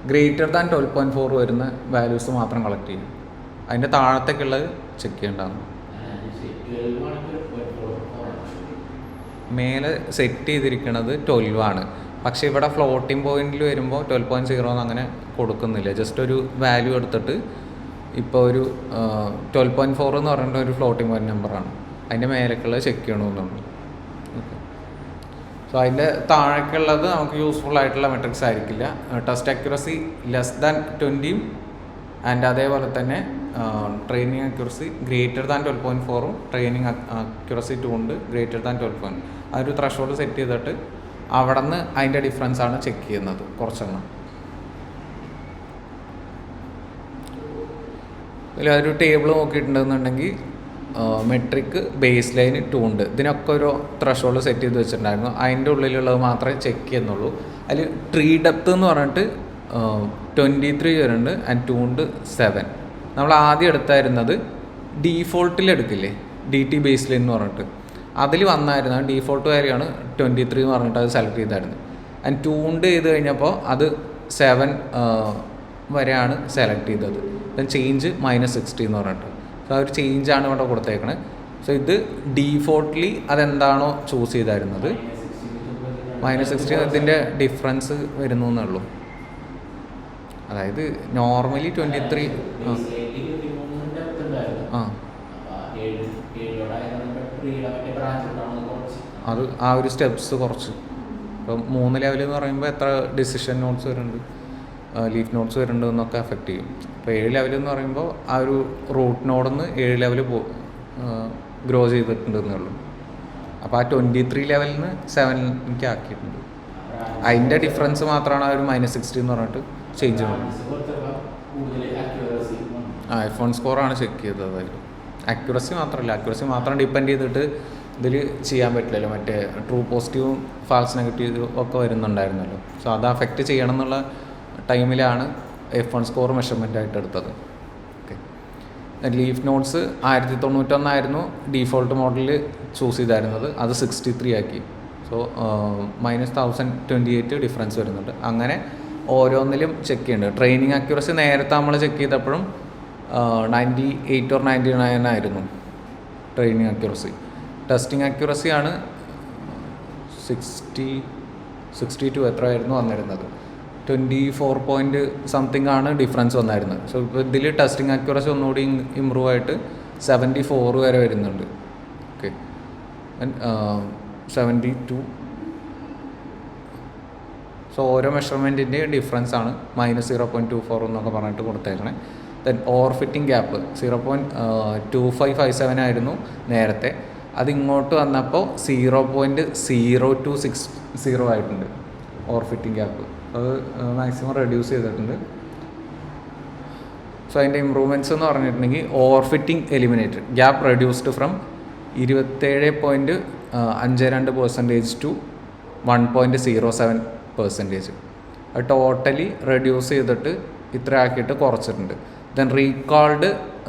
ഗ്രേറ്റർ ദാൻ 12.4 വരുന്ന വാല്യൂസ് മാത്രം കളക്ട് ചെയ്യും. അതിൻ്റെ താഴത്തേക്കുള്ളത് ചെക്ക് ചെയ്യേണ്ടതാണ്. മേലെ സെറ്റ് ചെയ്തിരിക്കുന്നത് 12 ആണ്, പക്ഷേ ഇവിടെ ഫ്ലോട്ടിംഗ് പോയിന്റിൽ വരുമ്പോൾ 12.0 അങ്ങനെ കൊടുക്കുന്നില്ല. ജസ്റ്റ് ഒരു വാല്യൂ എടുത്തിട്ട് ഇപ്പോൾ ഒരു 12.4 എന്ന് പറഞ്ഞിട്ട് ഒരു ഫ്ലോട്ടിംഗ് പോയിന്റ് നമ്പറാണ്, അതിൻ്റെ മേലേക്കുള്ളത് ചെക്ക് ചെയ്യണമെന്നുണ്ട്. ഓക്കെ, സോ അതിൻ്റെ താഴേക്കുള്ളത് നമുക്ക് യൂസ്ഫുൾ ആയിട്ടുള്ള മെട്രിക്സ് ആയിരിക്കില്ല. Test accuracy less than 20 and അതേപോലെ തന്നെ training accuracy greater than 12.4 training accuracy 2 ഉണ്ട് ഗ്രേറ്റർ ദാൻ 12. ആ ഒരു ത്രഷോൾഡ് സെറ്റ് ചെയ്തിട്ട് അവിടെ നിന്ന് അതിൻ്റെ ഡിഫറൻസ് ആണ് ചെക്ക് ചെയ്യുന്നത് കുറച്ചെണ്ണം. ഇതിൽ ഒരു ടേബിൾ നോക്കിയിട്ടുണ്ടെന്നുണ്ടെങ്കിൽ മെട്രിക്, ബേസ് ലൈൻ, ട്യൂൺഡ് ഇതിനൊക്കെ ഒരു ത്രഷോൾഡ് സെറ്റ് ചെയ്ത് വെച്ചിട്ടുണ്ടായിരുന്നു. അതിൻ്റെ ഉള്ളിലുള്ളത് മാത്രമേ ചെക്ക് ചെയ്യുന്നുള്ളൂ. അതിൽ ട്രീ ഡെപ്ത് എന്ന് പറഞ്ഞിട്ട് 23 വരുന്നുണ്ട് ആൻഡ് ട്യൂൺഡ് 7. നമ്മൾ ആദ്യം എടുത്തായിരുന്നത് ഡീഫോൾട്ടിൽ എടുക്കില്ലേ, DT ബേസ് ലൈൻ എന്ന് പറഞ്ഞിട്ട് അതിൽ വന്നായിരുന്നു. ഡീഫോൾട്ട് കാര്യമാണ് 23 എന്ന് പറഞ്ഞിട്ട് അത് സെലക്ട് ചെയ്തായിരുന്നു. ആൻഡ് ട്യൂൺഡ് ചെയ്ത് കഴിഞ്ഞപ്പോൾ അത് 7 വരെയാണ് സെലക്ട് ചെയ്തത്. ദെൻ ചേഞ്ച് -60 എന്ന് പറഞ്ഞിട്ട്. സോ ആ ഒരു ചേഞ്ചാണ് ഇവിടെ കൊടുത്തേക്കണത്. സോ ഇത് ഡീഫോൾട്ട്ലി അതെന്താണോ ചൂസ് ചെയ്തായിരുന്നത് -60 ഇതിൻ്റെ ഡിഫറൻസ് വരുന്നു എന്നുള്ളൂ. അതായത് നോർമലി 23 അത് ആ ഒരു സ്റ്റെപ്സ് കുറച്ച്. ഇപ്പം 3 ലെവൽ എന്ന് പറയുമ്പോൾ എത്ര ഡിസിഷൻ നോട്ട്സ് വരുന്നുണ്ട്, ലീഫ് നോട്ട്സ് വരുന്നുണ്ട് എന്നൊക്കെ എഫക്റ്റ് ചെയ്യും. അപ്പോൾ 7 ലെവൽ എന്ന് പറയുമ്പോൾ ആ ഒരു റൂട്ട് നോഡിൽ നിന്ന് 7 ലെവൽ ഗ്രോ ചെയ്തിട്ടുണ്ടെന്നേ ഉള്ളൂ. അപ്പോൾ ആ 23 ലെവലിൽ നിന്ന് 7 ആക്കിയിട്ടുണ്ട്. അതിൻ്റെ ഡിഫറൻസ് മാത്രമാണ് ആ ഒരു -60 എന്ന് പറഞ്ഞിട്ട് ചേഞ്ച് ചെയ്യുന്നത്. F1 സ്കോറാണ് ചെക്ക് ചെയ്തത് അതിൽ. ആക്യുറസി മാത്രമല്ല, ആക്യുറസി മാത്രം ഡിപ്പെൻഡ് ചെയ്തിട്ട് ഇതിൽ ചെയ്യാൻ പറ്റില്ലല്ലോ. മറ്റേ ട്രൂ പോസിറ്റീവും ഫാൾസ് നെഗറ്റീവും ഒക്കെ വരുന്നുണ്ടായിരുന്നല്ലോ. സോ അത് അഫക്റ്റ് ചെയ്യണം എന്നുള്ള ടൈമിലാണ് F1 സ്കോർ മെഷർമെൻ്റ് ആയിട്ട് എടുത്തത്. ഓക്കെ, ലീഫ് നോട്ട്സ് 1091 ഡീഫോൾട്ട് മോഡലിൽ ചൂസ് ചെയ്തായിരുന്നത്, അത് 63 ആക്കി. സോ -1028 ഡിഫറൻസ് വരുന്നുണ്ട്. അങ്ങനെ ഓരോന്നിലും ചെക്ക് ചെയ്യുന്നുണ്ട്. ട്രെയിനിങ് അക്യുറസി നേരത്തെ നമ്മൾ ചെക്ക് ചെയ്തപ്പോഴും 98 or 99 ആയിരുന്നു ട്രെയിനിങ് അക്യുറസി. ടെസ്റ്റിംഗ് അക്യുറസിയാണ് 62 എത്രയായിരുന്നു വന്നിരുന്നത്, 24 പോയിൻറ്റ് സംതിങ് ആണ് ഡിഫറൻസ് വന്നായിരുന്നത്. സോ ഇപ്പോൾ ഇതിൽ ടെസ്റ്റിംഗ് അക്യുറസി ഒന്നുകൂടി ഇമ്പ്രൂവ് ആയിട്ട് 74 വരെ വരുന്നുണ്ട്. ഓക്കെ, 72. സോ ഓരോ മെഷർമെൻറ്റിൻ്റെ ഡിഫറൻസ് ആണ് -0.24 എന്നൊക്കെ പറഞ്ഞിട്ട് കൊടുത്തേക്കണേ. ദെൻ ഓവർ ഫിറ്റിംഗ് ഗ്യാപ്പ് 0.2557 ആയിരുന്നു നേരത്തെ, അത് ഇങ്ങോട്ട് വന്നപ്പോൾ 0.0260 ആയിട്ടുണ്ട് ഓവർ ഫിറ്റിംഗ് ഗ്യാപ്പ്. അത് മാക്സിമം റെഡ്യൂസ് ചെയ്തിട്ടുണ്ട്. സോ അതിൻ്റെ ഇമ്പ്രൂവ്മെൻറ്റ്സ് എന്ന് പറഞ്ഞിട്ടുണ്ടെങ്കിൽ over fitting eliminated, gap reduced from 27.52% to 1.07%. അത് ടോട്ടലി റെഡ്യൂസ് ചെയ്തിട്ട് ഇത്ര ആക്കിയിട്ട് കുറച്ചിട്ടുണ്ട്. Then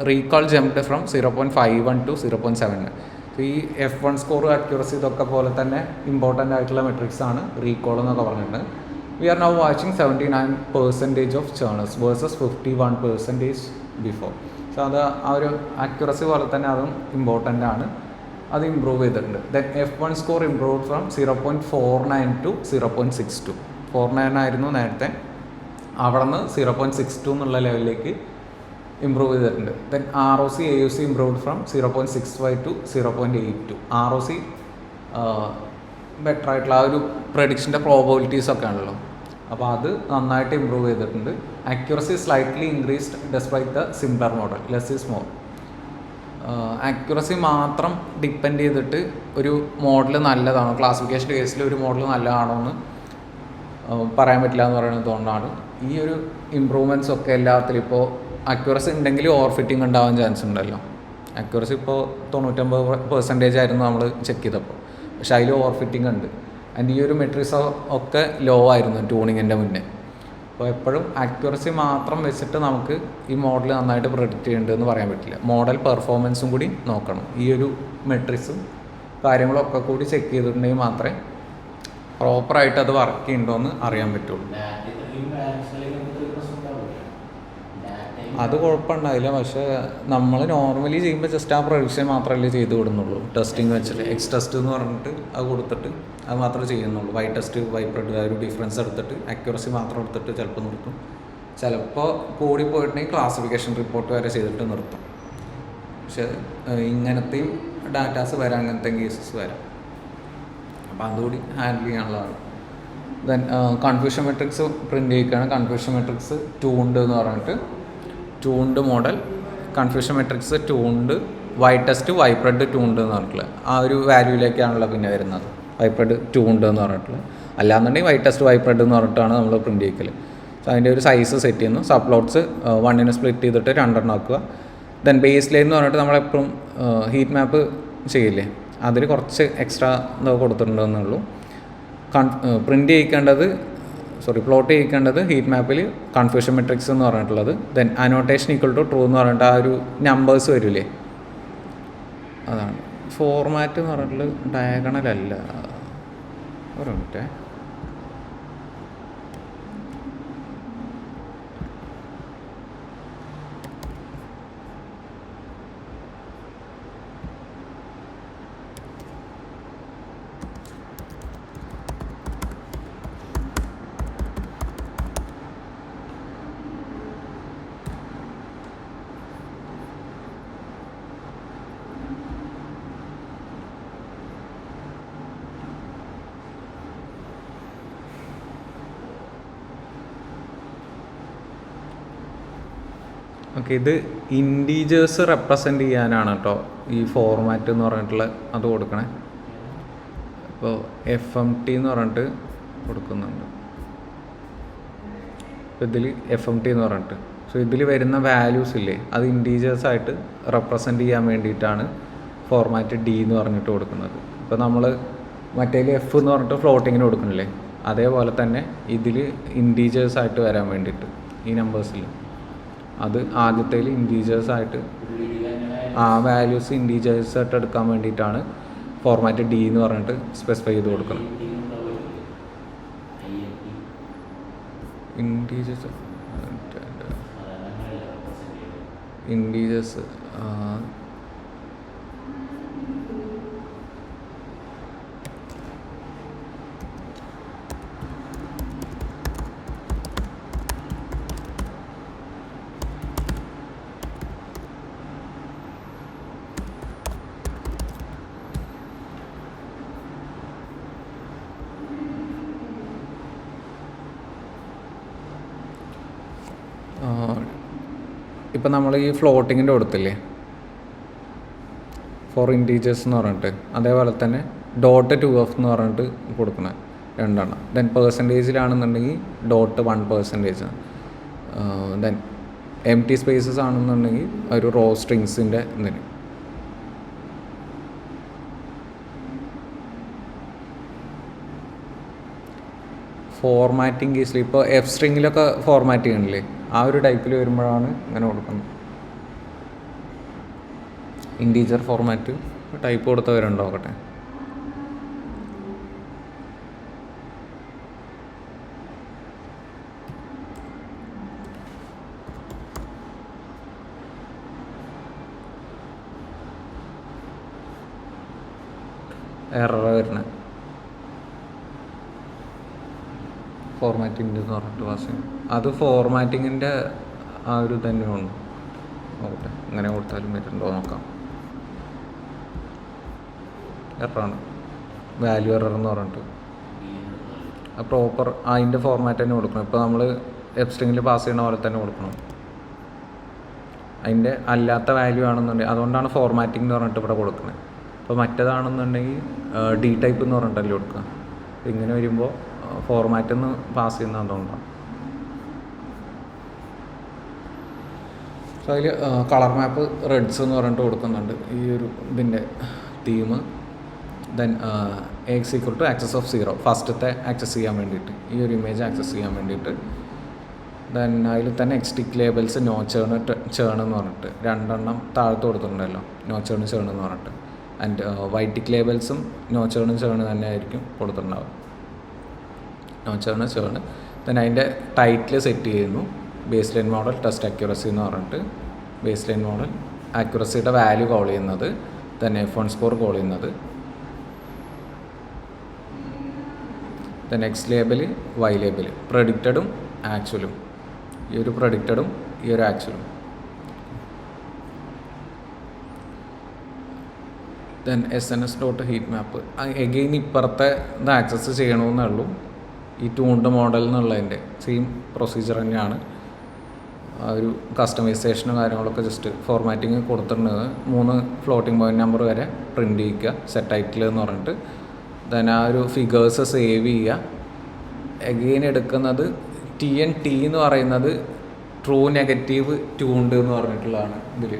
recall jumped from 0.51 to 0.7. ഈ F1 സ്കോർ അക്യുറസി ഇതൊക്കെ പോലെ തന്നെ ഇമ്പോർട്ടൻ്റ് ആയിട്ടുള്ള മെട്രിക്സ് ആണ് റീകോൾ എന്നൊക്കെ പറഞ്ഞിട്ടുണ്ട്. We are now watching 79% of churners versus 51% before. So അത് ആ ഒരു അക്യുറസി പോലെ തന്നെ അതും ഇമ്പോർട്ടൻ്റ് ആണ്, അത് ഇമ്പ്രൂവ് ചെയ്തിട്ടുണ്ട്. Then F1 score improve from 0.49 to 0.62. 49 ആയിരുന്നു നേരത്തെ, അവിടെ നിന്ന് 0.62 എന്നുള്ള ലെവലിലേക്ക് ഇമ്പ്രൂവ് ചെയ്തിട്ടുണ്ട്. Then ROC AUC improved from 0.65 to 0.82. ROC better ആയിട്ടുള്ള ആ ഒരു പ്രഡിക്ഷൻ്റെ പ്രോബബിലിറ്റീസ് ഒക്കെ ആണല്ലോ, അപ്പോൾ അത് നന്നായിട്ട് ഇമ്പ്രൂവ് ചെയ്തിട്ടുണ്ട്. Accuracy slightly increased despite the simpler model, less is more. Accuracy മാത്രം ഡിപ്പെൻഡ് ചെയ്തിട്ട് ഒരു മോഡൽ നല്ലതാണോ, ക്ലാസിഫിക്കേഷൻ കേസിൽ ഒരു മോഡൽ നല്ലതാണോ എന്ന് പറയാൻ പറ്റില്ല എന്ന് പറയുന്നത് കൊണ്ടാണ് ഈ ഒരു ഇമ്പ്രൂവ്മെൻറ്റ്സ് ഒക്കെ എല്ലാത്തിലും. ഇപ്പോൾ അക്യുറസി ഉണ്ടെങ്കിൽ ഓവർ ഫിറ്റിംഗ് ഉണ്ടാവാൻ ചാൻസ് ഉണ്ടല്ലോ. അക്യുറസി ഇപ്പോൾ 99% ആയിരുന്നു നമ്മൾ ചെക്ക് ചെയ്തപ്പോൾ, പക്ഷെ അതിൽ ഓവർ ഫിറ്റിംഗ് ഉണ്ട്. ആൻഡ് ഈ ഒരു മെട്രിക്സ് ഒക്കെ ലോ ആയിരുന്നു ട്യൂണിങ്ങിൻ്റെ മുന്നേ. അപ്പോൾ എപ്പോഴും അക്യുറസി മാത്രം വെച്ചിട്ട് നമുക്ക് ഈ മോഡൽ നന്നായിട്ട് പ്രെഡിക്റ്റ് ചെയ്യേണ്ടതെന്ന് പറയാൻ പറ്റില്ല. മോഡൽ പെർഫോമൻസും കൂടി നോക്കണം. ഈ ഒരു മെട്രിക്സും കാര്യങ്ങളൊക്കെ കൂടി ചെക്ക് ചെയ്തിട്ടുണ്ടെങ്കിൽ മാത്രമേ പ്രോപ്പറായിട്ട് അത് വർക്ക് ചെയ്യുന്നുണ്ടോ എന്ന് അറിയാൻ പറ്റുള്ളൂ. അത് കുഴപ്പമുണ്ടായില്ല, പക്ഷേ നമ്മൾ നോർമലി ചെയ്യുമ്പോൾ ജസ്റ്റ് ആ പ്രൊഡിക്ഷൻ മാത്രമല്ലേ ചെയ്ത് വിടുന്നുള്ളൂ. ടെസ്റ്റിംഗ് വെച്ചിട്ട് എക്സ് ടെസ്റ്റ് എന്ന് പറഞ്ഞിട്ട് അത് കൊടുത്തിട്ട് അത് മാത്രമേ ചെയ്യുന്നുള്ളൂ. വൈ ടെസ്റ്റ് വൈ പ്രെഡ് ആ ഒരു ഡിഫറൻസ് എടുത്തിട്ട് അക്യുറസി മാത്രം എടുത്തിട്ട് ചിലപ്പോൾ നിർത്തും, ചിലപ്പോൾ കൂടി പോയിട്ടുണ്ടെങ്കിൽ ക്ലാസിഫിക്കേഷൻ റിപ്പോർട്ട് വരെ ചെയ്തിട്ട് നിർത്തും. പക്ഷെ ഇങ്ങനത്തെയും ഡാറ്റാസ് വരാം, അങ്ങനത്തെ കേസസ് വരാം. അപ്പോൾ അതുകൂടി ഹാൻഡിൽ ചെയ്യാനുള്ളതാണ്. ദെൻ കൺഫ്യൂഷൻ മെട്രിക്സ് പ്രിൻ്റ് ചെയ്യിക്കുകയാണ്. കൺഫ്യൂഷൻ മെട്രിക്സ് ട്യൂൺഡ് എന്ന് പറഞ്ഞിട്ട് tuned model, confusion matrix tuned, Y test Y pred tuned എന്ന് പറഞ്ഞിട്ടുള്ളത് ആ ഒരു വാല്യൂയിലേക്കാണല്ലോ പിന്നെ വരുന്നത്. വൈ പ്രെഡ് ട്യൂൺഡ് എന്ന് പറഞ്ഞിട്ടുള്ളത്, അല്ലാന്നുണ്ടെങ്കിൽ വൈ ടെസ്റ്റ് വൈ പ്രെഡ് എന്ന് പറഞ്ഞിട്ടാണ് നമ്മൾ പ്രിൻ്റ് ചെയ്യിക്കൽ. സോ അതിൻ്റെ ഒരു സൈസ് സെറ്റ് ചെയ്യുന്നു. സബ്പ്ലോട്ട്സ് 1 സ്പ്ലിറ്റ് ചെയ്തിട്ട് 2 ആക്കുക. ദെൻ ബേസ് ലൈൻ എന്ന് പറഞ്ഞിട്ട് നമ്മളെപ്പോഴും ഹീറ്റ് മാപ്പ് ചെയ്യില്ലേ, അതിൽ കുറച്ച് എക്സ്ട്രാ കൊടുത്തിട്ടുണ്ടെന്നുള്ളൂ. പ്രിൻ്റ് ചെയ്യിക്കേണ്ടത് പ്ലോട്ട് ചെയ്യിക്കേണ്ടത് ഹീറ്റ് മാപ്പിൽ കൺഫ്യൂഷൻ മെട്രിക്സ് എന്ന് പറഞ്ഞിട്ടുള്ളത്. Then annotation equal to true എന്ന് പറഞ്ഞിട്ട് ആ ഒരു നമ്പേഴ്സ് വരില്ലേ, അതാണ്. ഫോർമാറ്റ് എന്ന് പറഞ്ഞിട്ടുള്ളത് ഡയഗണൽ അല്ല, ഒരു മിനിറ്റ്. ഓക്കെ, ഇത് ഇൻറ്റീജേഴ്സ് റെപ്രസെൻ്റ് ചെയ്യാനാണ് കേട്ടോ ഈ ഫോർമാറ്റ് എന്ന് പറഞ്ഞിട്ടുള്ള അത് കൊടുക്കണേ. ഇപ്പോൾ FMT എന്ന് പറഞ്ഞിട്ട് കൊടുക്കുന്നുണ്ട്. ഇപ്പോൾ ഇതിൽ FMT എന്ന് പറഞ്ഞിട്ട് സോ ഇതിൽ വരുന്ന വാല്യൂസ് ഇല്ലേ, അത് ഇൻറ്റീജേഴ്സായിട്ട് റെപ്രസെൻറ്റ് ചെയ്യാൻ വേണ്ടിയിട്ടാണ് ഫോർമാറ്റ് ഡി എന്ന് പറഞ്ഞിട്ട് കൊടുക്കുന്നത്. ഇപ്പോൾ നമ്മൾ മറ്റേതിൽ എഫ് എന്ന് പറഞ്ഞിട്ട് ഫ്ലോട്ടിങ്ങിന് കൊടുക്കുന്നില്ലേ, അതേപോലെ തന്നെ ഇതിൽ ഇൻറ്റീജേഴ്സായിട്ട് വരാൻ വേണ്ടിയിട്ട് ഈ നമ്പേഴ്സിൽ അത് ആദ്യത്തേൽ ഇൻറ്റീജേഴ്സായിട്ട് വാല്യൂസ് ഇൻറ്റീജേഴ്സായിട്ട് എടുക്കാൻ വേണ്ടിയിട്ടാണ് ഫോർമാറ്റ് ഡി എന്ന് പറഞ്ഞിട്ട് സ്പെസിഫൈ ചെയ്ത് കൊടുക്കുന്നത്. ഇൻറ്റീജേഴ്സ് ഇപ്പം നമ്മൾ ഈ ഫ്ലോട്ടിങ്ങിൻ്റെ കൊടുത്തില്ലേ ഫോർ ഇൻറ്റീജേഴ്സ് എന്ന് പറഞ്ഞിട്ട്, അതേപോലെ തന്നെ ഡോട്ട് 2f എന്ന് പറഞ്ഞിട്ട് കൊടുക്കണം 2 എണ്ണം. ദെൻ പെർസെൻറ്റേജിലാണെന്നുണ്ടെങ്കിൽ dot 1%. Then empty spaces ആണെന്നുണ്ടെങ്കിൽ ഒരു റോ സ്ട്രിങ്സിൻ്റെ ഇതിന്. ഫോർമാറ്റിംഗ് കേസിൽ ഇപ്പോൾ എഫ് സ്ട്രിങ്ങിലൊക്കെ ഫോർമാറ്റ് ചെയ്യണില്ലേ, ആ ഒരു ടൈപ്പിൽ വരുമ്പോഴാണ് ഇങ്ങനെ കൊടുക്കുന്നത്. ഇൻറ്റീജർ ഫോർമാറ്റ് ടൈപ്പ് കൊടുത്തവരുണ്ടോ നോക്കട്ടെ. എറർ വരുന്നത് ഫോർമാറ്റിംഗ് എന്ന് പറഞ്ഞിട്ട് പാസ് ചെയ്യും. അത് ഫോർമാറ്റിങ്ങിൻ്റെ ആ ഒരു തന്നെയാണ്. നോക്കട്ടെ ഇങ്ങനെ കൊടുത്താലും വരുന്നുണ്ടോ നോക്കാം. എററാണ്, വാല്യൂ എറർ എന്ന് പറഞ്ഞിട്ട്. പ്രോപ്പർ അതിൻ്റെ ഫോർമാറ്റ് തന്നെ കൊടുക്കണം. ഇപ്പോൾ നമ്മൾ എഫ് സ്ട്രിങ്ങിൽ പാസ് ചെയ്യുന്ന പോലെ തന്നെ കൊടുക്കണം. അതിൻ്റെ അല്ലാത്ത വാല്യൂ ആണെന്നുണ്ടെങ്കിൽ അതുകൊണ്ടാണ് ഫോർമാറ്റിംഗ് എന്ന് പറഞ്ഞിട്ട് ഇവിടെ കൊടുക്കുന്നത്. ഇപ്പോൾ മറ്റേതാണെന്നുണ്ടെങ്കിൽ ഡി ടൈപ്പ് എന്ന് പറഞ്ഞിട്ടല്ലേ കൊടുക്കുക. ഇങ്ങനെ വരുമ്പോൾ ഫോർമാറ്റിൽ നിന്ന് പാസ് ചെയ്യുന്ന അതുകൊണ്ടാണ്. സോ അതിൽ കളർ മാപ്പ് റെഡ്സ് എന്ന് പറഞ്ഞിട്ട് കൊടുക്കുന്നുണ്ട് ഈ ഒരു ഇതിൻ്റെ theme. Then x equal to axis of 0, ഫസ്റ്റത്തെ ആക്സസ് ചെയ്യാൻ വേണ്ടിയിട്ട്, ഈ ഒരു ഇമേജ് ആക്സസ് ചെയ്യാൻ വേണ്ടിയിട്ട്. ദെൻ അതിൽ തന്നെ എക്സ്റ്റിക് ലേബൽസ് നോ ചേൺ എന്ന് പറഞ്ഞിട്ട് 2 എണ്ണം താഴത്ത് കൊടുത്തിട്ടുണ്ടല്ലോ, നോ ചേൺ എന്ന് പറഞ്ഞിട്ട്. ആൻഡ് വൈറ്റിക് ലേബൽസും നോ ചേൺ തന്നെ ആയിരിക്കും കൊടുത്തിട്ടുണ്ടാവും, നോ ചേൺ. ദെൻ അതിൻ്റെ ടൈറ്റിൽ സെറ്റ് ചെയ്യുന്നു, baseline model test accuracy എന്ന് പറഞ്ഞിട്ട്. ബേസ് ലൈൻ മോഡൽ അക്യുറസിയുടെ വാല്യൂ കോൾ ചെയ്യുന്നത്, ദെൻ F1 സ്കോർ കോൾ ചെയ്യുന്നത്. Then X label, Y label, പ്രഡിക്റ്റഡും ആക്ച്വലും. ഈ ഒരു പ്രഡിക്റ്റഡും ഈ ഒരു ആക്ച്വലും. Then SNS dot heat map. Again ഇപ്പുറത്തെ ഇത് ആക്സസ് ചെയ്യണമെന്നേ ഉള്ളൂ. ഈ ട്യൂൺഡ് മോഡൽ എന്നുള്ളതിൻ്റെ സെയിം പ്രൊസീജിയർ തന്നെയാണ്. ആ ഒരു കസ്റ്റമൈസേഷനും കാര്യങ്ങളൊക്കെ ജസ്റ്റ് ഫോർമാറ്റിങ് കൊടുത്തിട്ടുണ്ട്. 3 ഫ്ലോട്ടിംഗ് പോയിൻറ്റ് നമ്പർ വരെ പ്രിൻ്റ് ചെയ്യിക്കുക, സെറ്റ് ടൈറ്റിൽ എന്ന് പറഞ്ഞിട്ട്. ദെൻ ആ ഒരു ഫിഗേഴ്സ് സേവ് ചെയ്യുക. എഗെയിൻ എടുക്കുന്നത് TNT എന്ന് പറയുന്നത് ട്രൂ നെഗറ്റീവ് ട്യൂൺഡ് എന്ന് പറഞ്ഞിട്ടുള്ളതാണ് ഇതിൽ.